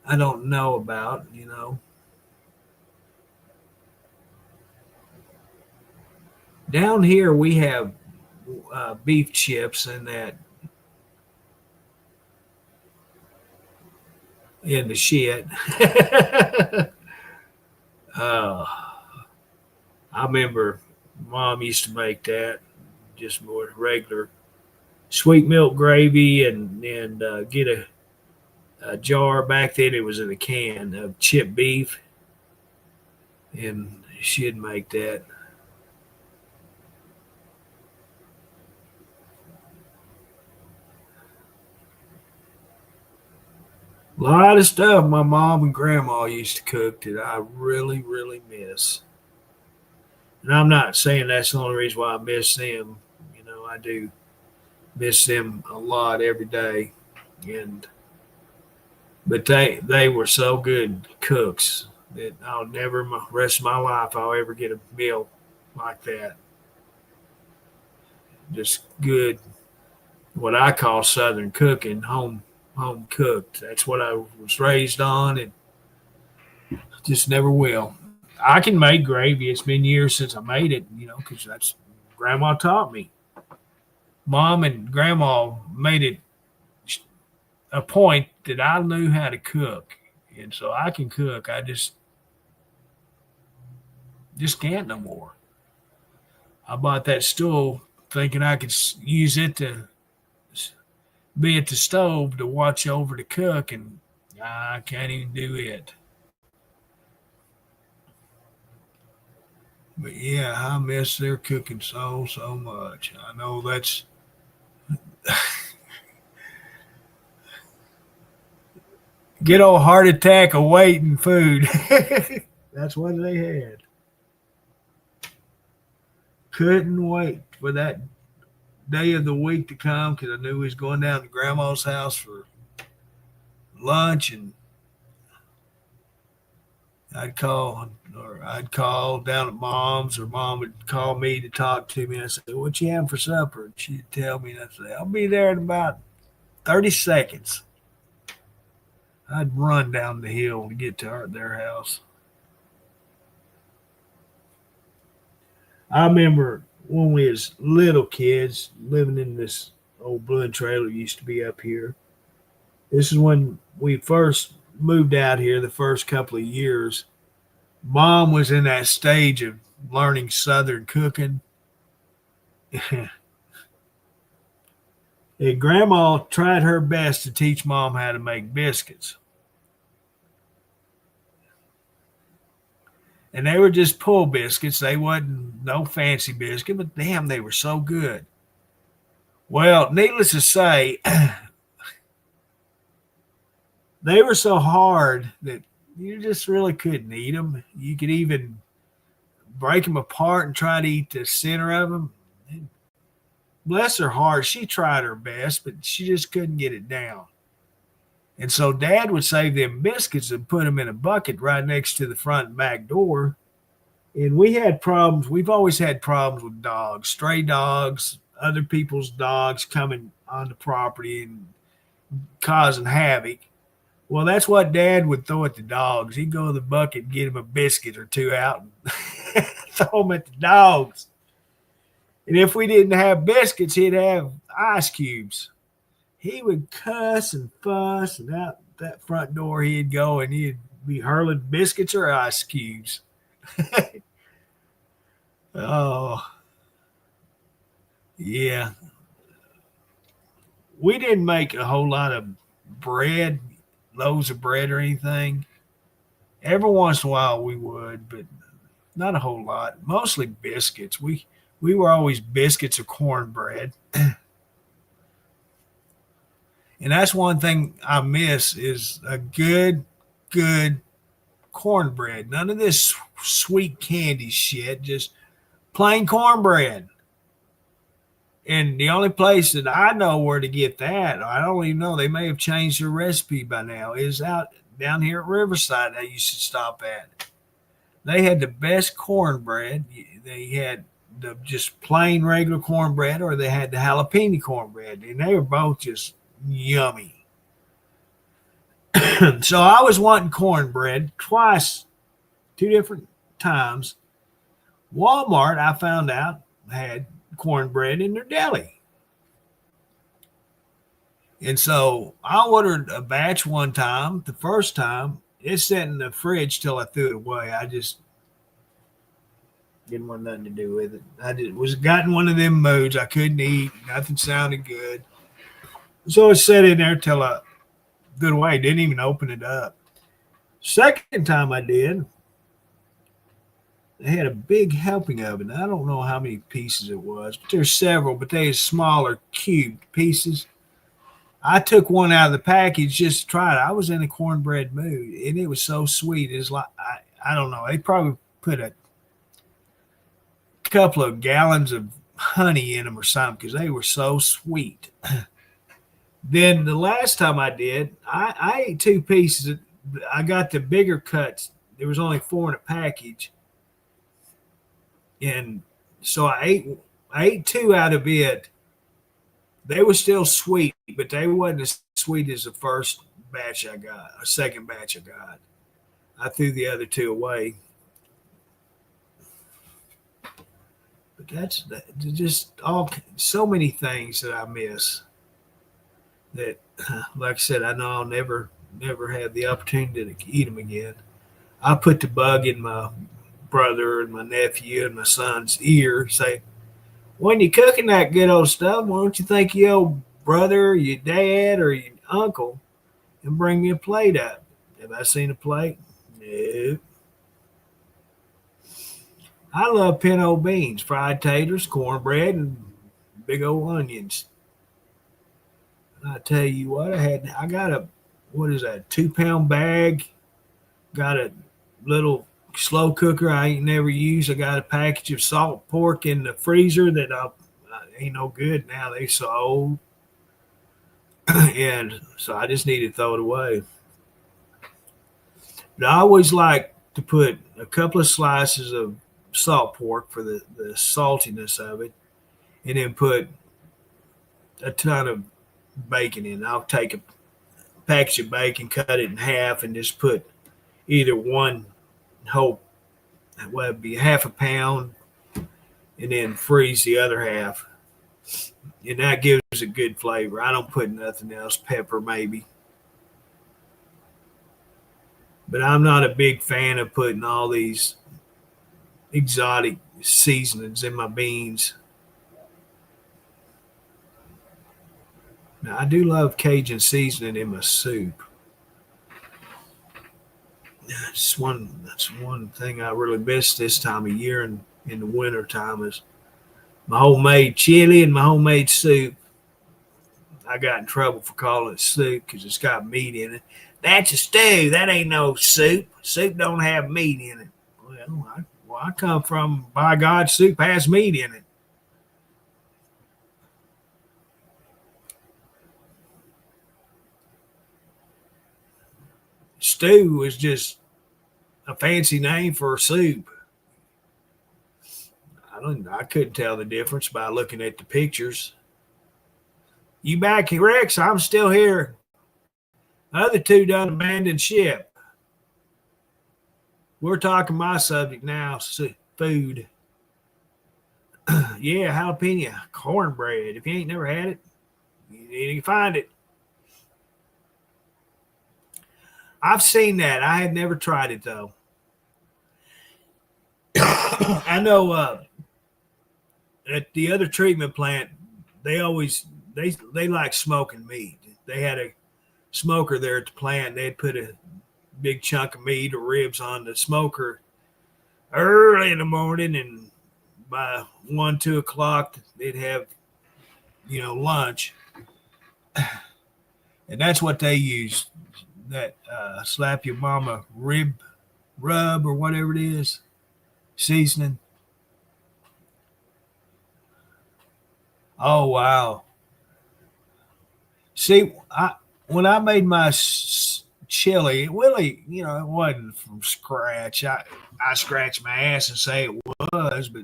I don't know about, you know. Down here we have beef chips and that in the shit. I remember Mom used to make that, just more regular sweet milk gravy and get a jar. Back then it was in a can of chipped beef, and she'd make that. A lot of stuff my mom and grandma used to cook that I really, really miss. And I'm not saying that's the only reason why I miss them. You know, I do miss them a lot every day. But they were so good cooks that I'll never, the rest of my life, I'll ever get a meal like that. Just good, what I call Southern cooking, home cooked. That's what I was raised on, and just never will. I can make gravy. It's been years since I made it, because that's Grandma taught me. Mom and Grandma made it a point that I knew how to cook, and so I can cook. I just can't no more. I bought that stove thinking I could use it to be at the stove to watch over the cook, and I can't even do it. But yeah, I miss their cooking so much. I know that's get old heart attack of waiting food. That's what they had. Couldn't wait for that day of the week to come because I knew we was going down to Grandma's house for lunch, and I'd call down at Mom's, or Mom would call me to talk to me. And I said, "What you having for supper?" And she'd tell me, and I'd say, "I'll be there in about 30 seconds." I'd run down the hill to get to their house. I remember when we was little kids living in this old blood trailer used to be up here. This is when we first moved out here, the first couple of years. Mom was in that stage of learning Southern cooking. And Grandma tried her best to teach Mom how to make biscuits. And they were just pull biscuits. They wasn't no fancy biscuit, but damn, they were so good. Well, needless to say, they were so hard that you just really couldn't eat them. You could even break them apart and try to eat the center of them. And bless her heart, she tried her best, but she just couldn't get it down. And so Dad would save them biscuits and put them in a bucket right next to the front and back door. And we had problems. We've always had problems with dogs, stray dogs, other people's dogs coming on the property and causing havoc. Well, that's what Dad would throw at the dogs. He'd go to the bucket and get him a biscuit or two out and throw them at the dogs. And if we didn't have biscuits, he'd have ice cubes. He would cuss and fuss, and out that front door he'd go, and he'd be hurling biscuits or ice cubes. Oh, yeah. We didn't make a whole lot of bread, loaves of bread or anything. Every once in a while we would, but not a whole lot. Mostly biscuits. We were always biscuits or cornbread. And that's one thing I miss is a good cornbread. None of this sweet candy shit, just plain cornbread. And the only place that I know where to get that, I don't even know, they may have changed their recipe by now, is out down here at Riverside I used to stop at. They had the best cornbread. They had the just plain regular cornbread, or they had the jalapeno cornbread, and they were both just yummy. So I was wanting cornbread twice, 2 different times. Walmart, I found out, had cornbread in their deli. And so I ordered a batch one time. The first time, it sat in the fridge till I threw it away. I just didn't want nothing to do with it. I was gotten one of them moods. I couldn't eat. Nothing sounded good. So it sat in there till I threw it away. Didn't even open it up. Second time I did, they had a big helping of it. I don't know how many pieces it was, but there's several, but they had smaller cubed pieces. I took one out of the package just to try it. I was in a cornbread mood, and it was so sweet. It's like, I don't know. They probably put a couple of gallons of honey in them or something because they were so sweet. Then the last time I did, I ate 2 pieces. I got the bigger cuts. There was only 4 in a package. And so I ate 2 out of it. They were still sweet, but they wasn't as sweet as the first batch I got, a second batch I got. I threw the other two away. But that's just all so many things that I miss. That, like I said, I know I'll never have the opportunity to eat them again. I put the bug in my brother and my nephew and my son's ear, say, when you're cooking that good old stuff, why don't you think your brother, your dad, or your uncle and bring me a plate up? Have I seen a plate? No. I love pinto beans, fried taters, cornbread, and big old onions. I tell you what, I got a, what is that, 2 pound bag, got a little slow cooker I ain't never used. I got a package of salt pork in the freezer that ain't no good now. They so old. And so I just need to throw it away. But I always like to put a couple of slices of salt pork for the saltiness of it, and then put a ton of bacon in. I'll take a package of bacon, cut it in half, and just put either one whole, well, it'd be half a pound, and then freeze the other half. And that gives a good flavor. I don't put nothing else, pepper maybe. But I'm not a big fan of putting all these exotic seasonings in my beans. Now, I do love Cajun seasoning in my soup. That's one thing I really miss this time of year and in the winter time is my homemade chili and my homemade soup. I got in trouble for calling it soup because it's got meat in it. That's a stew. That ain't no soup. Soup don't have meat in it. Well, I come from, by God, soup has meat in it. Stew is just a fancy name for a soup. I couldn't tell the difference by looking at the pictures. You back here, Rex? I'm still here. The other two done abandoned ship. We're talking my subject now, food. Yeah, jalapeno cornbread. If you ain't never had it, you can find it. I've seen that. I had never tried it though. I know at the other treatment plant, they like smoking meat. They had a smoker there at the plant. They'd put a big chunk of meat or ribs on the smoker early in the morning, and by 1, 2 o'clock, they'd have, lunch. And that's what they use, that slap your mama rub or whatever it is, seasoning. Oh, wow. See, when I made my chili, it really, it wasn't from scratch. I scratched my ass and say it was, but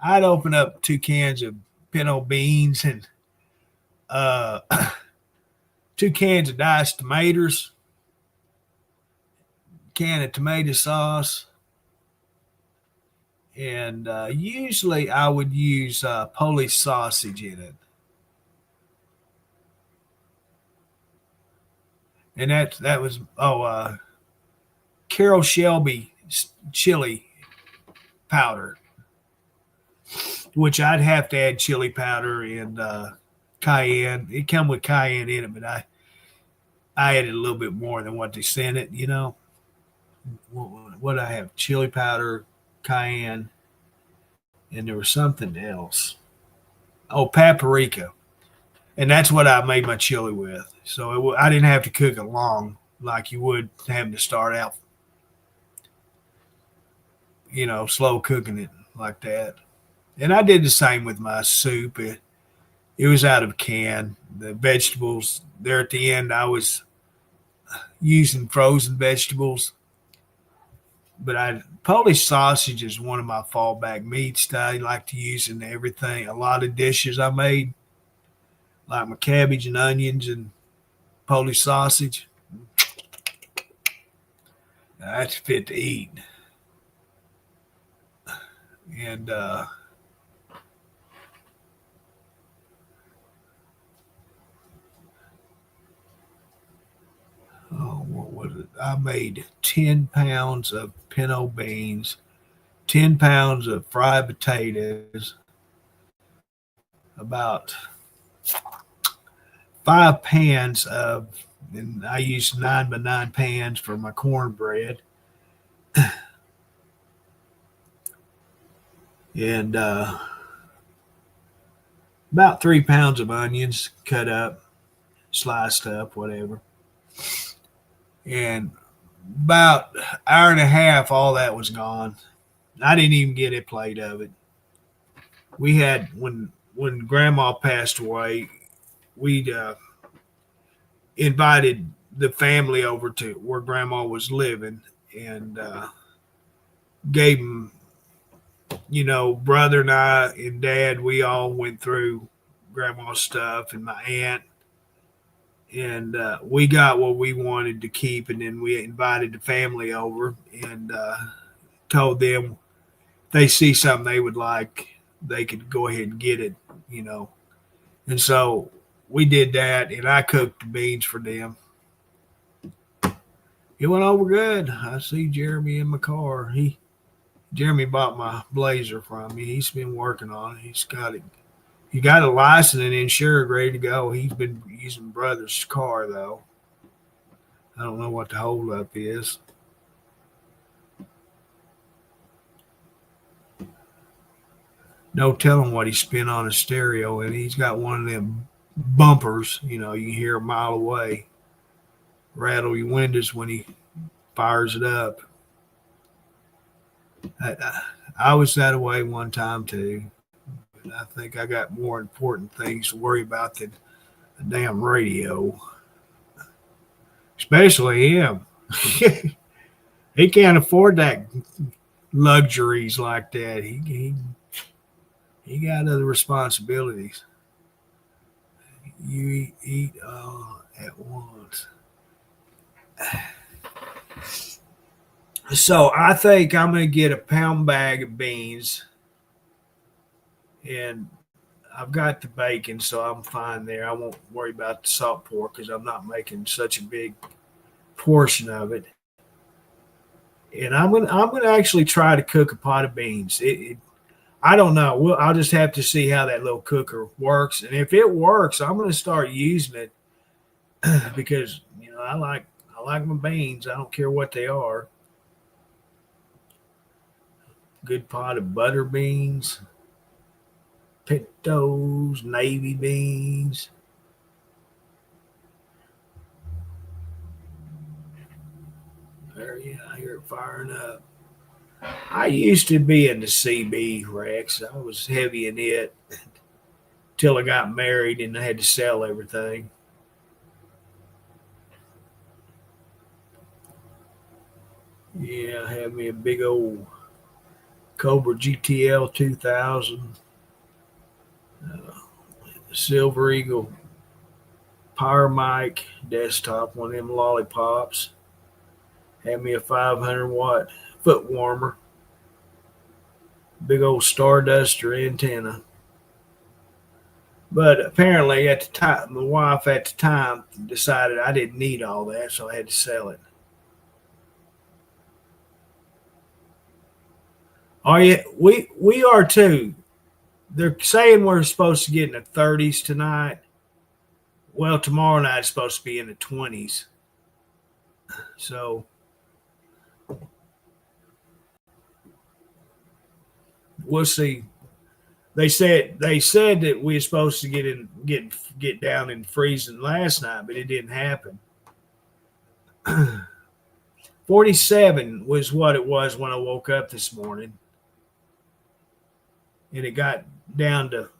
I'd open up 2 cans of pinto beans and 2 cans of diced tomatoes, can of tomato sauce, and usually I would use Polish sausage in it. And that was Carol Shelby chili powder, which I'd have to add chili powder and cayenne. It come with cayenne in it, but I added a little bit more than what they sent it. What I have: chili powder, cayenne, and there was something else. Oh, paprika. And that's what I made my chili with. So I didn't have to cook it long like you would having to start out, slow cooking it like that. And I did the same with my soup. It was out of a can. The vegetables there at the end, I was using frozen vegetables. But Polish sausage is one of my fallback meats that I like to use in everything. A lot of dishes I made. like my cabbage and onions and Polish sausage. That's fit to eat. And what was it? I made 10 pounds of pinto beans, 10 pounds of fried potatoes, about 5 pans of, and I used 9x9 pans for my cornbread. And about 3 pounds of onions cut up, sliced up, whatever. And about an hour and a half, all that was gone. I didn't even get a plate of it. We had, when Grandma passed away, we'd invited the family over to where Grandma was living and gave them, brother and I and Dad, we all went through Grandma's stuff and my aunt. And we got what we wanted to keep, and then we invited the family over and told them if they see something they would like, they could go ahead and get it, And so we did that, and I cooked the beans for them. It went over good. I see Jeremy in my car. Jeremy bought my blazer from me. He's been working on it. He's got it. He got a license and insured, ready to go. He's been using brother's car, though. I don't know what the holdup is. No telling what he spent on a stereo, and he's got one of them bumpers, you can hear a mile away. Rattle your windows when he fires it up. I was that way one time, too. I think I got more important things to worry about than a damn radio. Especially him. He can't afford that luxuries like that. He got other responsibilities. You eat all at once. So I think I'm going to get a pound bag of beans. And I've got the bacon, so I'm fine there. I won't worry about the salt pork because I'm not making such a big portion of it. And I'm gonna actually try to cook a pot of beans. I don't know. I'll just have to see how that little cooker works, and if it works, I'm gonna start using it because I like my beans. I don't care what they are. Good pot of butter beans. Pintos, navy beans. There, yeah, I hear it firing up. I used to be in the CB, Rex. I was heavy in it till I got married and I had to sell everything. Yeah, I had me a big old Cobra GTL 2000. Silver Eagle Power Mic desktop, one of them lollipops. Had me a 500 watt foot warmer. Big old Starduster antenna. But apparently at the time, my wife at the time decided I didn't need all that, so I had to sell it. Oh yeah, we are too. They're saying we're supposed to get in the 30s tonight. Well, tomorrow night it's supposed to be in the 20s. So we'll see. They said that we were supposed to get down in freezing last night, but it didn't happen. 47 was what it was when I woke up this morning. And it got down to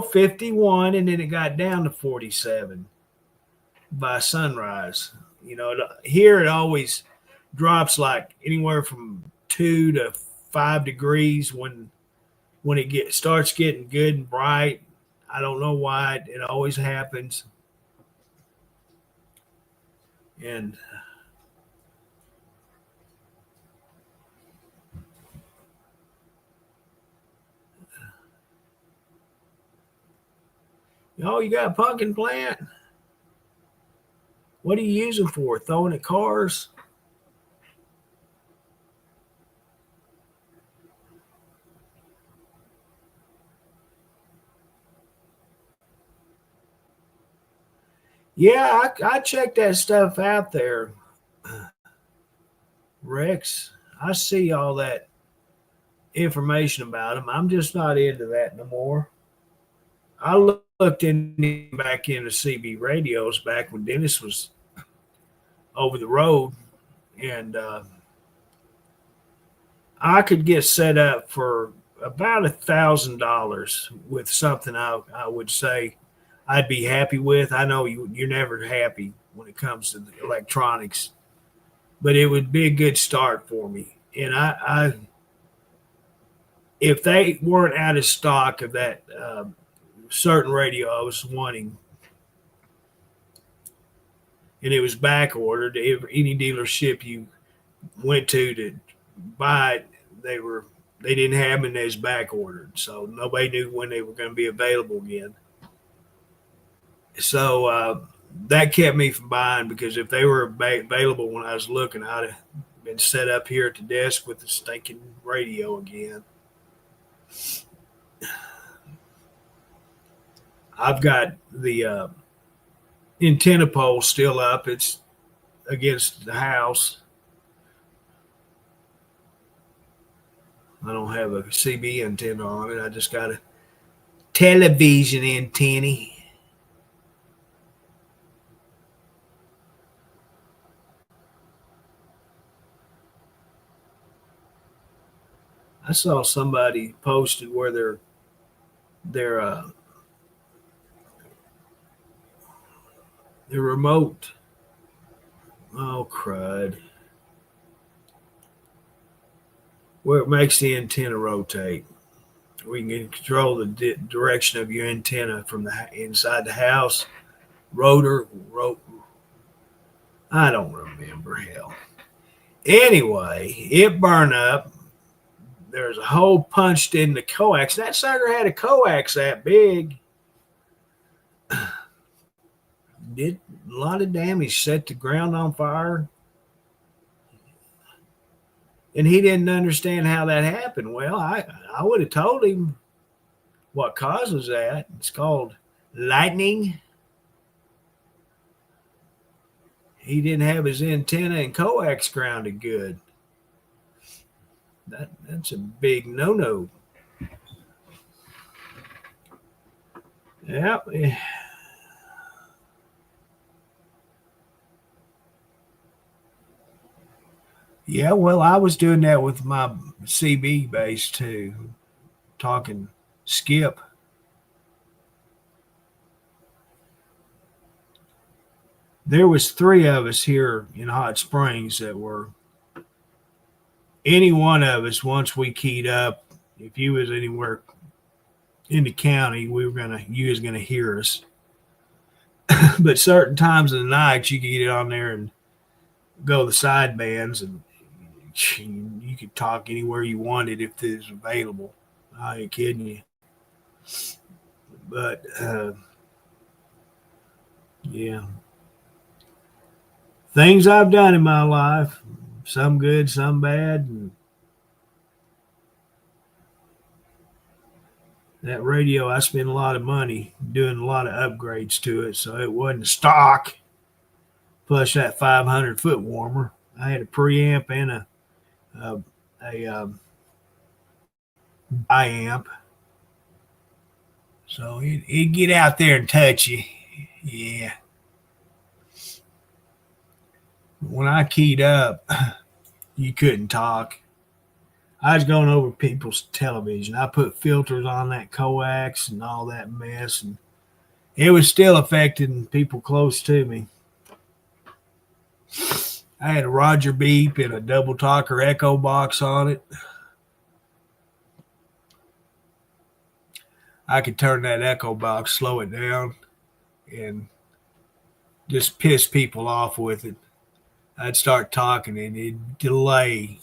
51, and then it got down to 47 by sunrise. Here it always drops like anywhere from 2 to 5 degrees when it starts getting good and bright. I don't know why it always happens. And oh, you got a pumpkin plant? What do you use them for? Throwing at cars? Yeah, I checked that stuff out there, Rex. I see all that information about them. I'm just not into that no more. I looked back into CB radios back when Dennis was over the road, and I could get set up for about $1,000 with something I would say I'd be happy with. I know you're never happy when it comes to the electronics, but it would be a good start for me. And I if they weren't out of stock of that certain radio I was wanting, and it was back ordered, any dealership you went to buy it, they didn't have them and they was back ordered, so nobody knew when they were going to be available again. So that kept me from buying, because if they were available when I was looking, I'd have been set up here at the desk with the stinking radio again. I've got the antenna pole still up. It's against the house. I don't have a CB antenna on it. I just got a television antenna. I saw somebody posted where their remote. Oh, crud. Where it makes the antenna rotate. We can control the direction of your antenna from the inside the house. Rotor. I don't remember, hell. Anyway, it burned up. There's a hole punched in the coax. That sucker had a coax that big. Did a lot of damage, set the ground on fire. And he didn't understand how that happened. Well, I would have told him what causes that. It's called lightning. He didn't have his antenna and coax grounded good. That's a big no-no. Yep. Yeah, well, I was doing that with my CB base too, talking skip. There was 3 of us here in Hot Springs that were, any one of us, once we keyed up, if you was anywhere in the county, you was gonna hear us. But certain times of the night, you could get on there and go the side bands, and you could talk anywhere you wanted if it was available. I ain't kidding you. But yeah, things I've done in my life, some good, some bad, and that radio, I spent a lot of money doing a lot of upgrades to it, so it wasn't stock. Plus that 500 foot warmer, I had a preamp and a biamp, so it'd get out there and touch you. Yeah. When I keyed up, you couldn't talk. I was going over people's television. I put filters on that coax and all that mess, and it was still affecting people close to me. I had a Roger beep and a double talker echo box on it. I could turn that echo box, slow it down, and just piss people off with it. I'd start talking and it'd delay.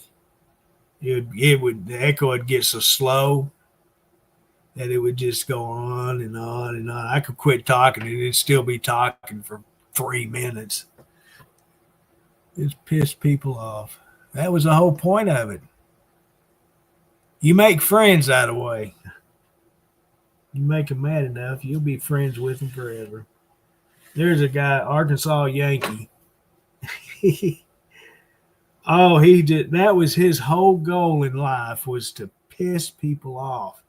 The echo would get so slow that it would just go on and on and on. I could quit talking and it'd still be talking for 3 minutes. Just piss people off. That was the whole point of it. You make friends that way. You make them mad enough, you'll be friends with them forever. There's a guy, Arkansas Yankee. Oh, he did. That was his whole goal in life, was to piss people off.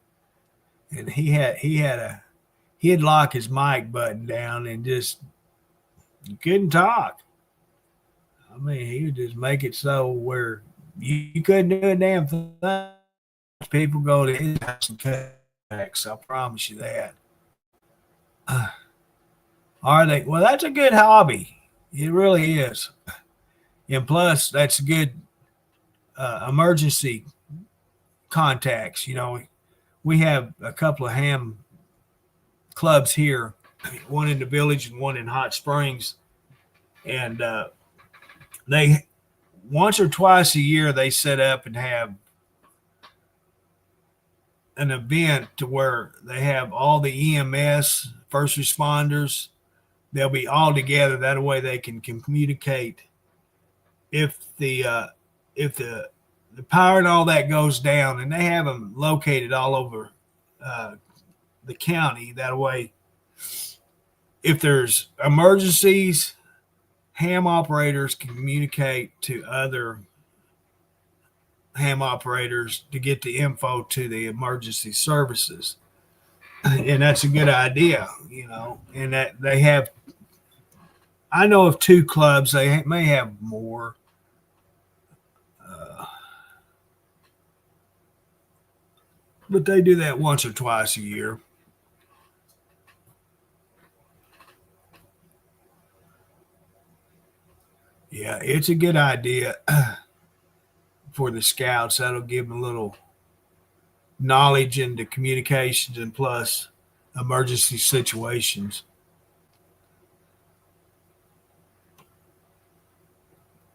And he'd lock his mic button down and just couldn't talk. I mean, he would just make it so where you couldn't do a damn thing. People go to his house and cut backs. I promise you that. Are they? Well, that's a good hobby. It really is. And plus, that's good emergency contacts. You know, we have a couple of ham clubs here, one in the village and one in Hot Springs. And they, once or twice a year, they set up and have an event to where they have all the EMS, first responders. They'll be all together. That way they can communicate. If the power and all that goes down, and they have them located all over the county. That way, if there's emergencies, ham operators can communicate to other ham operators to get the info to the emergency services. And that's a good idea, you know, and that they have, I know of 2 clubs, they may have more. But they do that once or twice a year. Yeah, it's a good idea for the scouts. That'll give them a little knowledge into communications and plus emergency situations.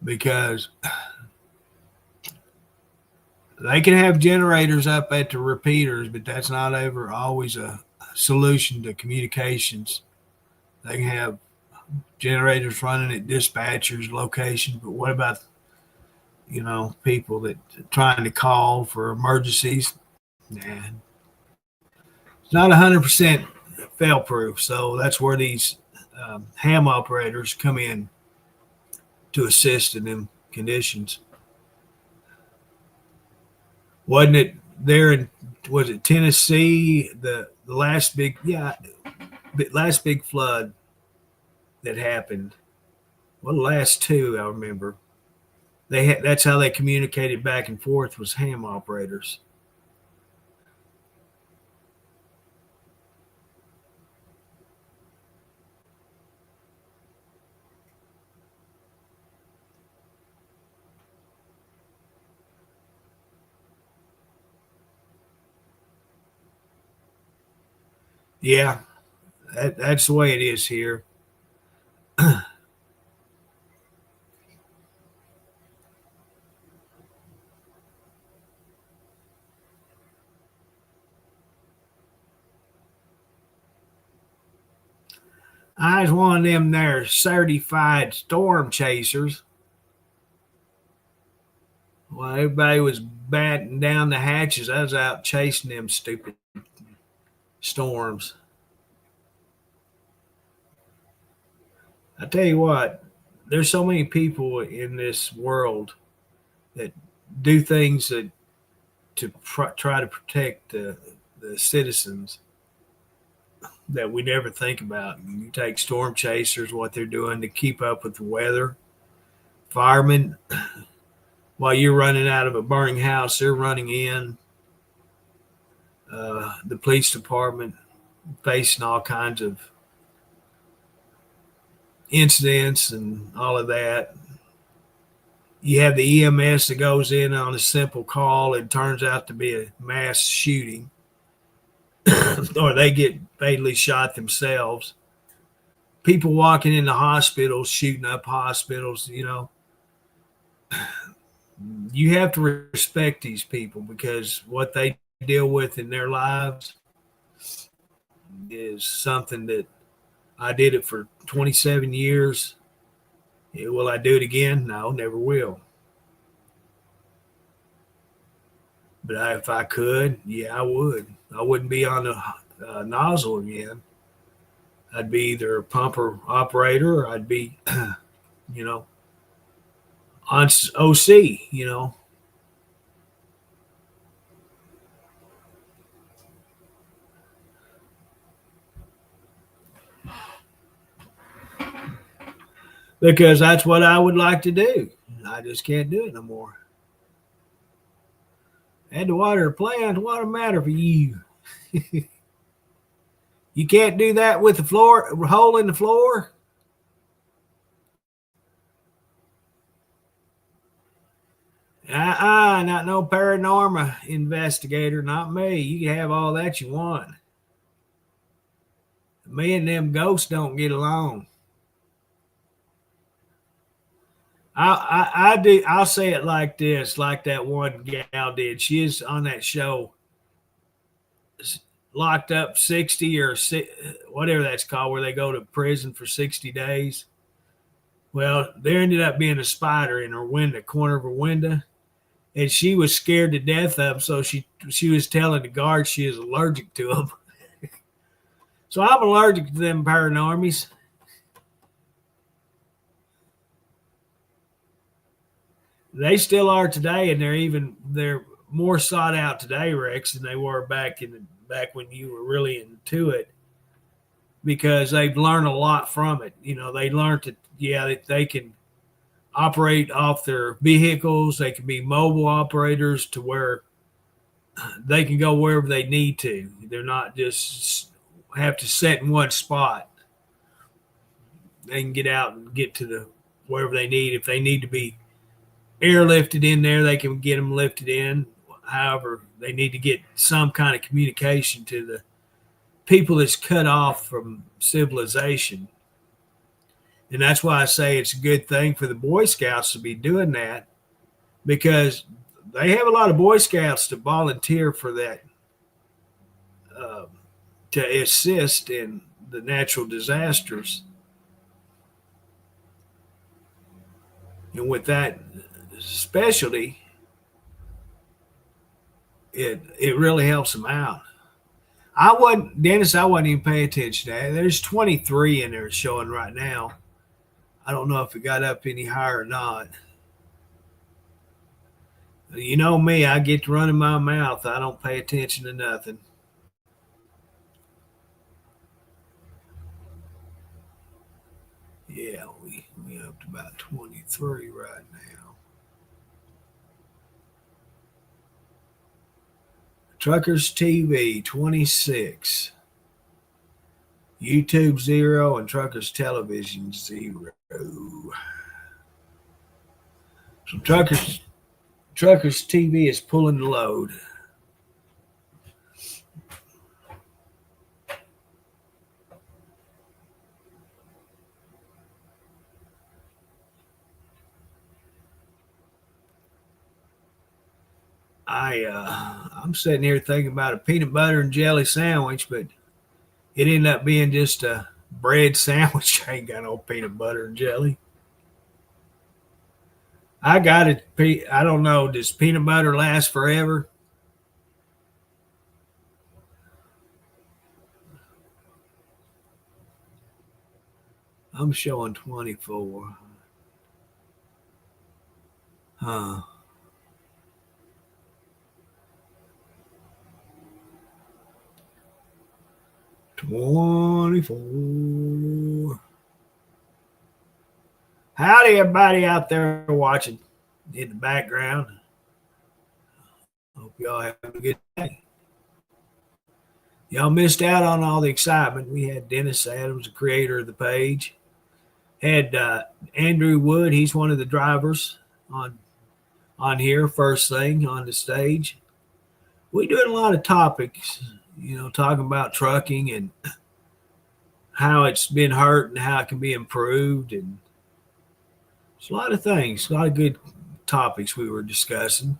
Because they can have generators up at the repeaters, but that's not ever always a solution to communications. They can have generators running at dispatchers' locations, but what about, you know, people that are trying to call for emergencies? Nah. It's not 100% fail-proof, so that's where these ham operators come in to assist in them conditions. Wasn't it there in, was it Tennessee, the last big flood that happened? Well, the last 2 I remember. That's how they communicated back and forth, was ham operators. Yeah, that's the way it is here. I was one of them there certified storm chasers. While everybody was batting down the hatches, I was out chasing them stupid storms. I tell you what, there's so many people in this world that do things to try to protect the citizens that we never think about. You take storm chasers, what they're doing to keep up with the weather. Firemen, while you're running out of a burning house, they're running in. The police department facing all kinds of incidents and all of that. You have the EMS that goes in on a simple call and turns out to be a mass shooting. or they get fatally shot themselves. People walking into hospitals, shooting up hospitals, you have to respect these people because what they deal with in their lives is something that I did it for 27 years. Will I do it again? No, never will. But if I could, yeah, I would. I wouldn't be on the nozzle again. I'd be either a pumper operator or I'd be, on OC. Because that's what I would like to do. I just can't do it no more. Had to water a plant. What a matter for you? You can't do that with the floor, hole in the floor. Not no paranormal investigator, not me. You can have all that you want. Me and them ghosts don't get along. I do. I'll say it like this, like that one gal did. She is on that show, locked up 60 or whatever that's called, where they go to prison for 60 days. Well, there ended up being a spider in her window, corner of her window, and she was scared to death of them. So she was telling the guards she is allergic to them. So I'm allergic to them paranormies. They still are today, and they're more sought out today, Rex, than they were back when you were really into it, because they've learned a lot from it. They learned that they can operate off their vehicles. They can be mobile operators to where they can go wherever they need to. They're not just have to sit in one spot. They can get out and get to wherever they need. If they need to be airlifted in there, they can get them lifted in. However, they need to get some kind of communication to the people that's cut off from civilization. And that's why I say it's a good thing for the Boy Scouts to be doing that, because they have a lot of Boy Scouts to volunteer for that, to assist in the natural disasters. And with that specialty, it really helps them out. Dennis, I wasn't even paying attention to that. There's 23 in there showing right now. I don't know if it got up any higher or not. You know me, I get to running my mouth. I don't pay attention to nothing. Yeah, we up to about 23 right now. Truckers TV 26. YouTube 0 and Truckers Television 0. So Truckers TV is pulling the load. I'm sitting here thinking about a peanut butter and jelly sandwich, but it ended up being just a bread sandwich. I ain't got no peanut butter and jelly. I got it. I don't know. Does peanut butter last forever? I'm showing 24. Huh. $24. Howdy, everybody out there watching in the background. Hope y'all have a good day. Y'all missed out on all the excitement. We had Dennis Adams, the creator of the page. Had Andrew Wood. He's one of the drivers on here, first thing on the stage. We're doing a lot of topics, talking about trucking and how it's been hurt and how it can be improved. And it's a lot of things, a lot of good topics we were discussing.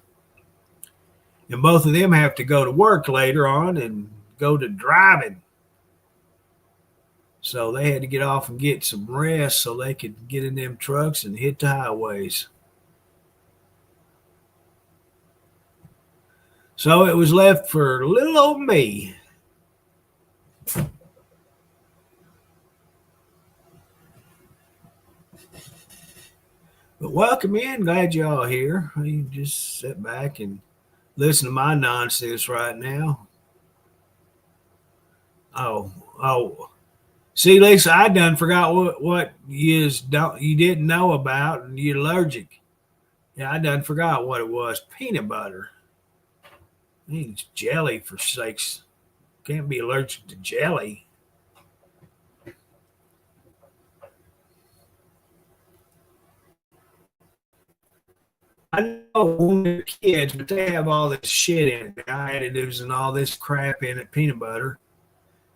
And both of them have to go to work later on and go to driving. So they had to get off and get some rest so they could get in them trucks and hit the highways. So it was left for little old me. But welcome in. Glad y'all here. You just sit back and listen to my nonsense right now. Oh. See, Lisa, I done forgot what you didn't know about, and you're allergic. Yeah, I done forgot what it was. Peanut butter. I mean, it's jelly, for sakes. Can't be allergic to jelly. I know when they're kids, but they have all this shit in it, additives and all this crap in it, peanut butter.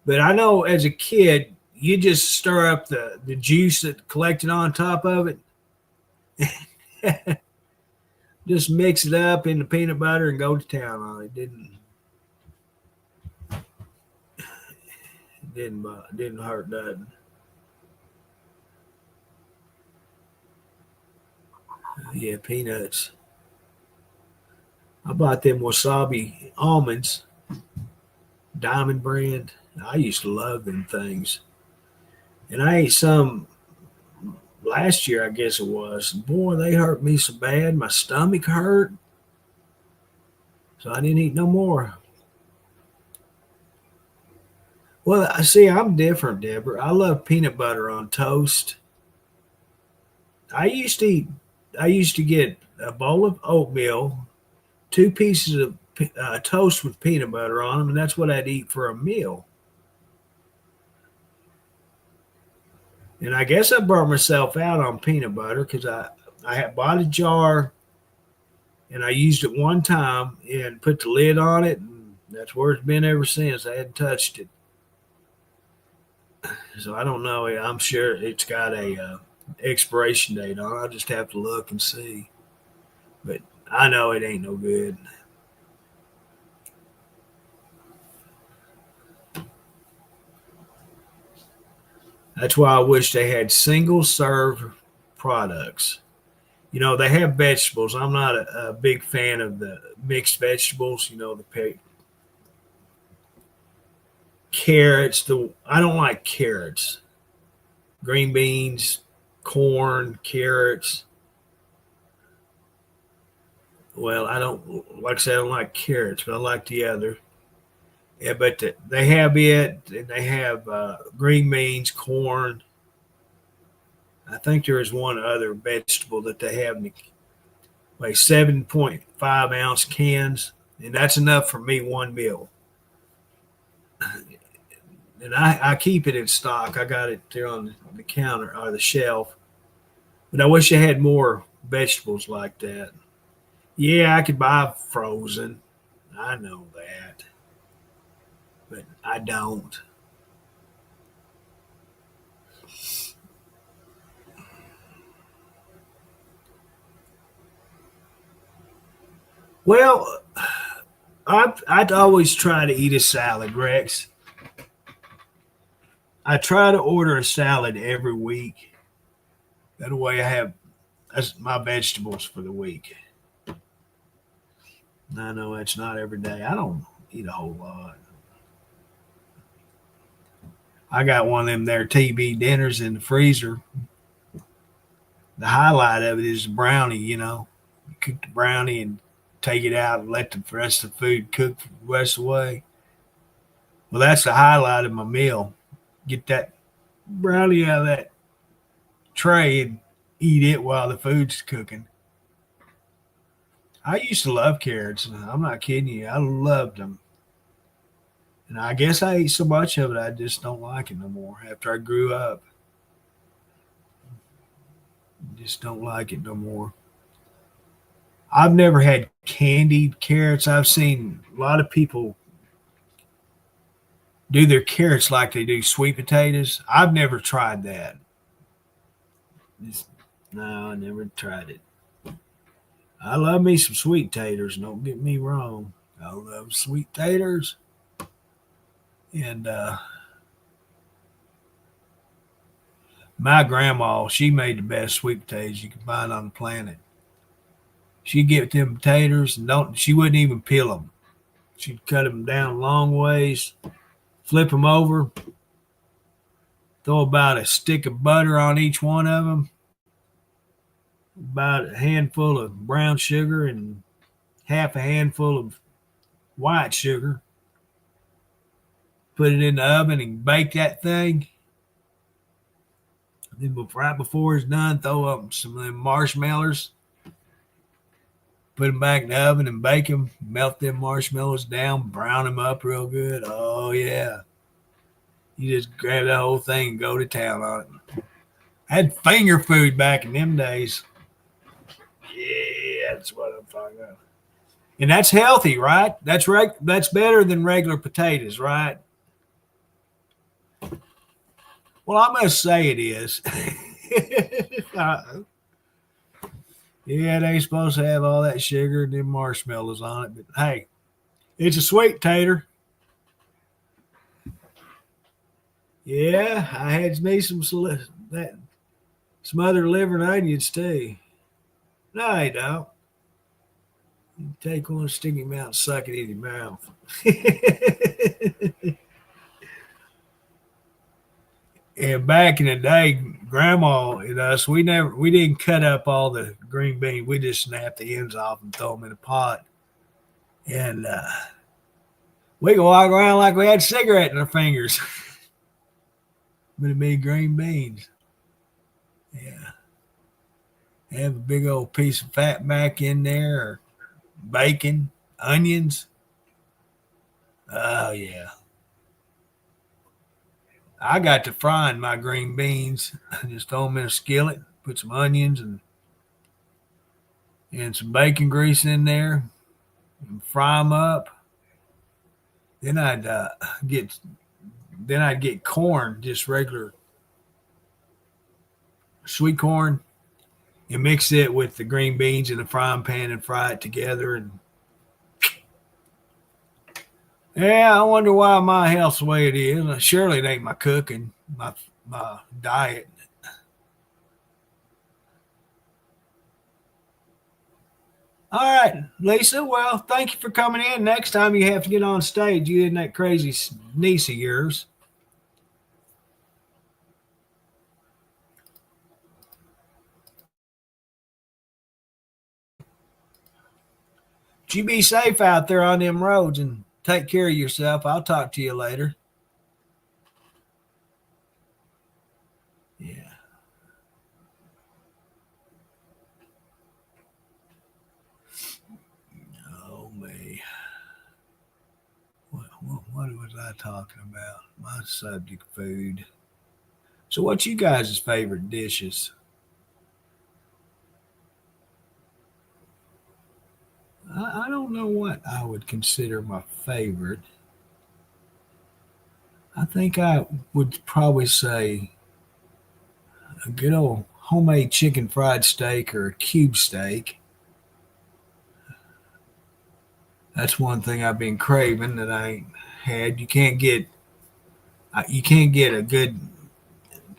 But I know as a kid, you just stir up the juice that collected on top of it. Just mix it up in the peanut butter and go to town on it. Didn't hurt nothing. Yeah, peanuts. I bought them wasabi almonds, Diamond brand. I used to love them things. And I ate some last year, I guess it was. Boy, they hurt me so bad. My stomach hurt. So I didn't eat no more. Well, I see I'm different, Deborah. I love peanut butter on toast. I used to get a bowl of oatmeal, 2 pieces of toast with peanut butter on them, and that's what I'd eat for a meal. And I guess I burned myself out on peanut butter because I had bought a jar and I used it one time and put the lid on it, and that's where it's been ever since. I hadn't touched it. So I don't know. I'm sure it's got a expiration date on it. I'll just have to look and see. But I know it ain't no good. That's why I wish they had single serve products. They have vegetables. I'm not a big fan of the mixed vegetables, the carrots. I don't like carrots. Green beans, corn, carrots. Well, I don't, like I said, I don't like carrots, but I like the other. Yeah, but they have it, and they have green beans, corn. I think there is one other vegetable that they have in like 7.5 ounce cans, and that's enough for me one meal. And I keep it in stock. I got it there on the counter or the shelf. But I wish I had more vegetables like that. Yeah, I could buy frozen. I know that. But I don't. Well, I'd always try to eat a salad, Rex. I try to order a salad every week. That way I have my vegetables for the week. I know that's not every day. I don't eat a whole lot. I got one of them there TV dinners in the freezer. The highlight of it is the brownie, You cook the brownie and take it out and let the rest of the food cook the rest of the way. Well, that's the highlight of my meal. Get that brownie out of that tray and eat it while the food's cooking. I used to love carrots. I'm not kidding you. I loved them. And I guess I ate so much of it, I just don't like it no more after I grew up. Just don't like it no more. I've never had candied carrots. I've seen a lot of people do their carrots like they do sweet potatoes. I've never tried that. No, I never tried it. I love me some sweet taters. Don't get me wrong. I love sweet taters. And my grandma, she made the best sweet potatoes you can find on the planet. She'd get them potatoes and she wouldn't even peel them. She'd cut them down long ways, flip them over, throw about a stick of butter on each one of them, about a handful of brown sugar and half a handful of white sugar. Put it in the oven and bake that thing. Then right before it's done, throw up some of them marshmallows. Put them back in the oven and bake them. Melt them marshmallows down, brown them up real good. Oh, yeah. You just grab that whole thing and go to town on it. I had finger food back in them days. Yeah, that's what I'm talking about. And that's healthy, right? That's better than regular potatoes, right? Well, I must say it is. Yeah, they ain't supposed to have all that sugar and them marshmallows on it, but hey, it's a sweet tater. Yeah, I had me some smothered liver and onions too. No, I don't. You take one, stick him out, and suck it in your mouth. And back in the day, Grandma and us, we didn't cut up all the green beans. We just snapped the ends off and throw them in a pot. And we could walk around like we had a cigarette in our fingers. But it'd be green beans. Yeah. Have a big old piece of fat back in there, or bacon, onions. Oh, yeah. I got to frying my green beans. I just throw them in a skillet, put some onions and some bacon grease in there, and fry them up. Then I'd get corn, just regular sweet corn, and mix it with the green beans in the frying pan and fry it together. And yeah, I wonder why my health's the way it is. Surely it ain't my cooking, my diet. All right, Lisa. Well, thank you for coming in. Next time you have to get on stage, you and that crazy niece of yours. You be safe out there on them roads and take care of yourself. I'll talk to you later. Yeah. Oh, me. What was I talking about? My subject, food. So what's you guys' favorite dishes? I don't know what I would consider my favorite. I think I would probably say a good old homemade chicken fried steak or a cube steak. That's one thing I've been craving that I ain't had. You can't get a good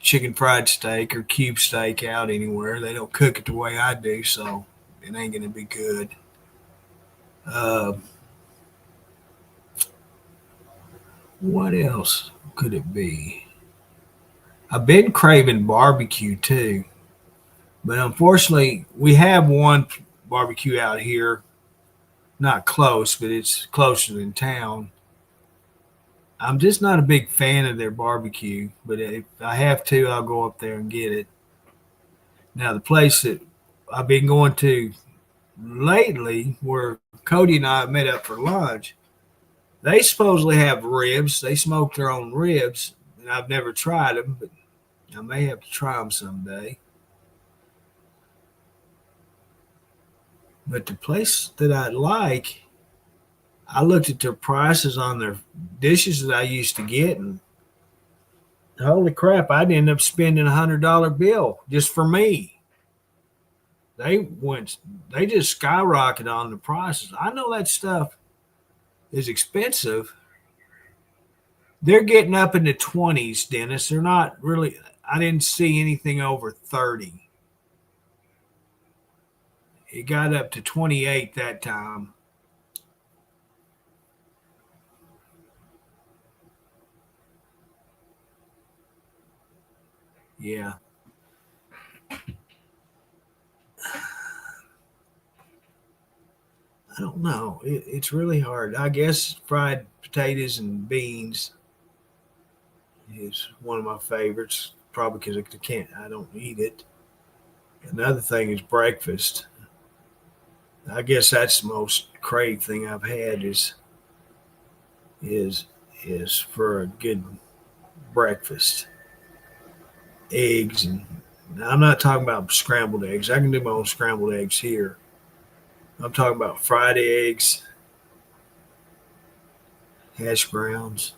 chicken fried steak or cube steak out anywhere. They don't cook it the way I do, so it ain't gonna be good. What else could it be? I've been craving barbecue too, but unfortunately, we have one barbecue out here, not close, but it's closer than town. I'm just not a big fan of their barbecue, but if I have to, I'll go up there and get it. Now, the place that I've been going to lately, where Cody and I met up for lunch, they supposedly have ribs. They smoke their own ribs, and I've never tried them, but I may have to try them someday. But the place that I like I looked at their prices on their dishes that I used to get, and holy crap, I'd end up spending $100 bill just for me. They just skyrocketed on the prices. I know that stuff is expensive. They're getting up in the 20s, Dennis. They're not really, I didn't see anything over 30. It got up to 28 that time. Yeah. I don't know. It's really hard. I guess fried potatoes and beans is one of my favorites, probably because I don't eat it. Another thing is breakfast. I guess that's the most craved thing I've had is for a good breakfast. Eggs, and I'm not talking about scrambled eggs. I can do my own scrambled eggs here. I'm talking about fried eggs, hash browns,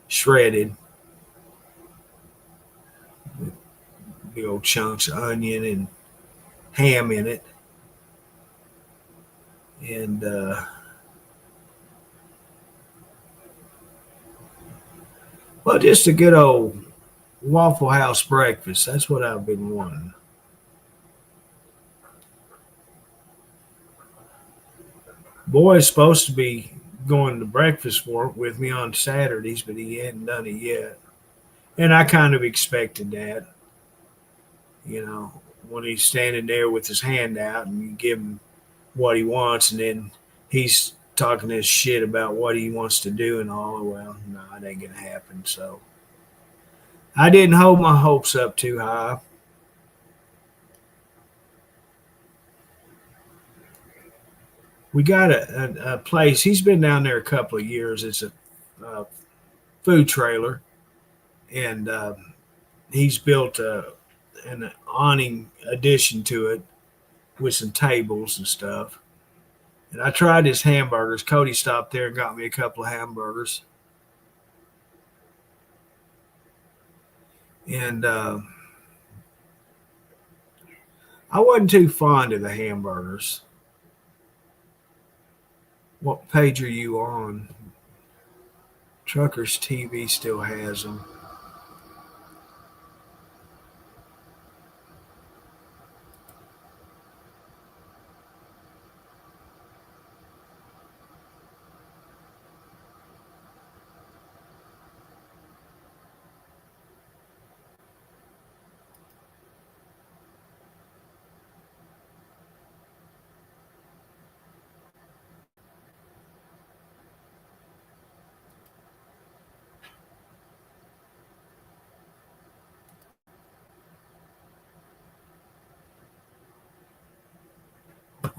shredded, with big old chunks of onion and ham in it, and well, just a good old Waffle House breakfast. That's what I've been wanting. Boy is supposed to be going to breakfast with me on Saturdays, but he hadn't done it yet. And I kind of expected that. You know, when he's standing there with his hand out and you give him what he wants, and then he's talking his shit about what he wants to do and all. Well, no, it ain't going to happen. So I didn't hold my hopes up too high. We got a place. He's been down there a couple of years. It's a food trailer, and he's built an awning addition to it with some tables and stuff. And I tried his hamburgers. Cody stopped there and got me a couple of hamburgers. And I wasn't too fond of the hamburgers. What page are you on? Truckers TV still has them.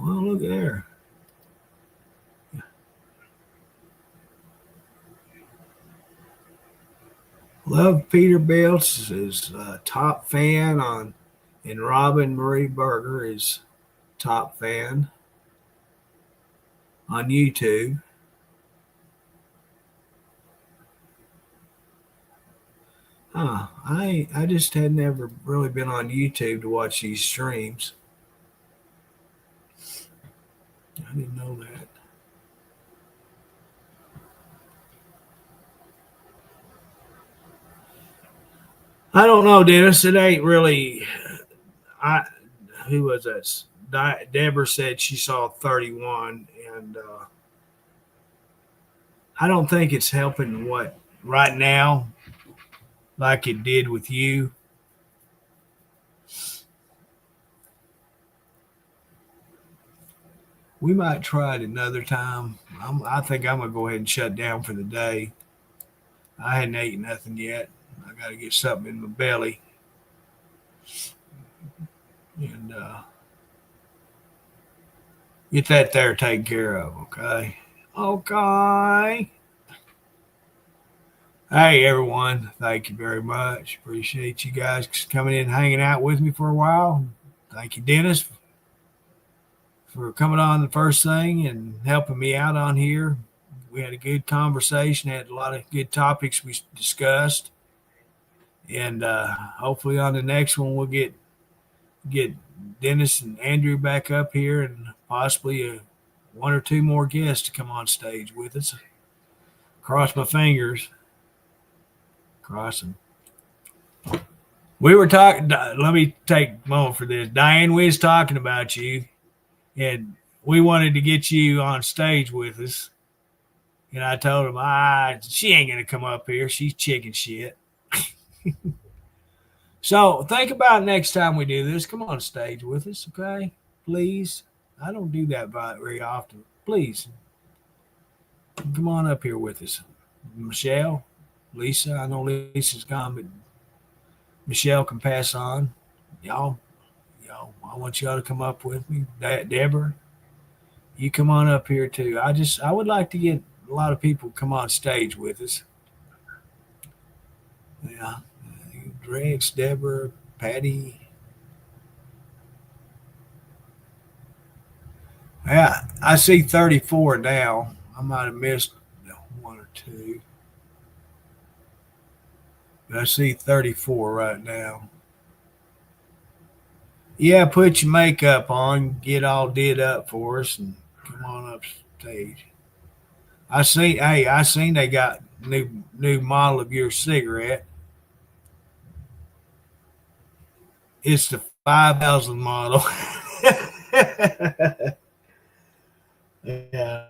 Well, look there. Love Peterbilt's is top fan on, and Robin Marie Berger is top fan on YouTube. I just had never really been on YouTube to watch these streams. I didn't know that. I don't know, Dennis. It ain't really. Who was that? Deborah said she saw 31, and I don't think it's helping what right now, like it did with you. We might try it another time. I think I'm gonna go ahead and shut down for the day. I hadn't eaten nothing yet. I got to get something in my belly, and get that there taken care of. Okay. Okay. Hey, everyone. Thank you very much. Appreciate you guys coming in and hanging out with me for a while. Thank you, Dennis, for coming on the first thing and helping me out on here. We had a good conversation, had a lot of good topics we discussed. And hopefully on the next one, we'll get Dennis and Andrew back up here and possibly one or two more guests to come on stage with us. Cross my fingers. Cross them. We were talking, let me take a moment for this. Diane, we was talking about you, and we wanted to get you on stage with us. And I told him, she ain't going to come up here. She's chicken shit. So think about next time we do this. Come on stage with us, okay? Please. I don't do that very often. Please. Come on up here with us. Michelle, Lisa, I know Lisa's gone, but Michelle can pass on. Y'all, I want y'all to come up with me. Deborah, you come on up here too. I would like to get a lot of people come on stage with us. Yeah. Rex, Deborah, Patty. Yeah, I see 34 now. I might have missed one or two. But I see 34 right now. Yeah, put your makeup on, get all did up for us, and come on up stage. I seen they got new model of your cigarette. It's the 5000 model. Yeah.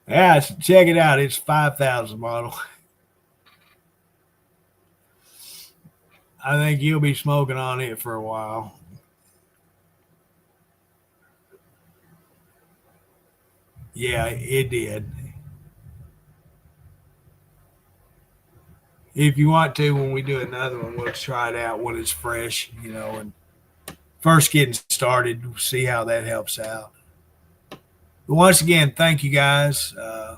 Yeah, check it out. It's 5000 model. I think you'll be smoking on it for a while. Yeah, it did. If you want to, when we do another one, we'll try it out when it's fresh, and first getting started, see how that helps out. But once again, thank you guys. Who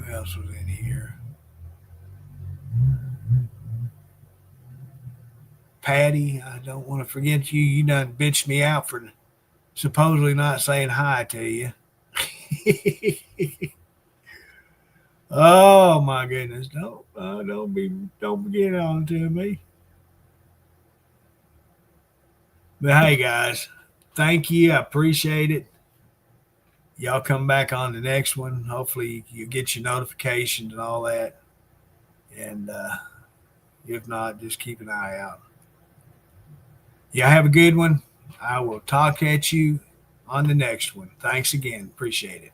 else was in here? Patty, I don't want to forget you. You done bitched me out for supposedly not saying hi to you. Oh my goodness! Don't get on to me. But hey, guys, thank you. I appreciate it. Y'all come back on the next one. Hopefully, you get your notifications and all that. And if not, just keep an eye out. Y'all have a good one. I will talk at you on the next one. Thanks again. Appreciate it.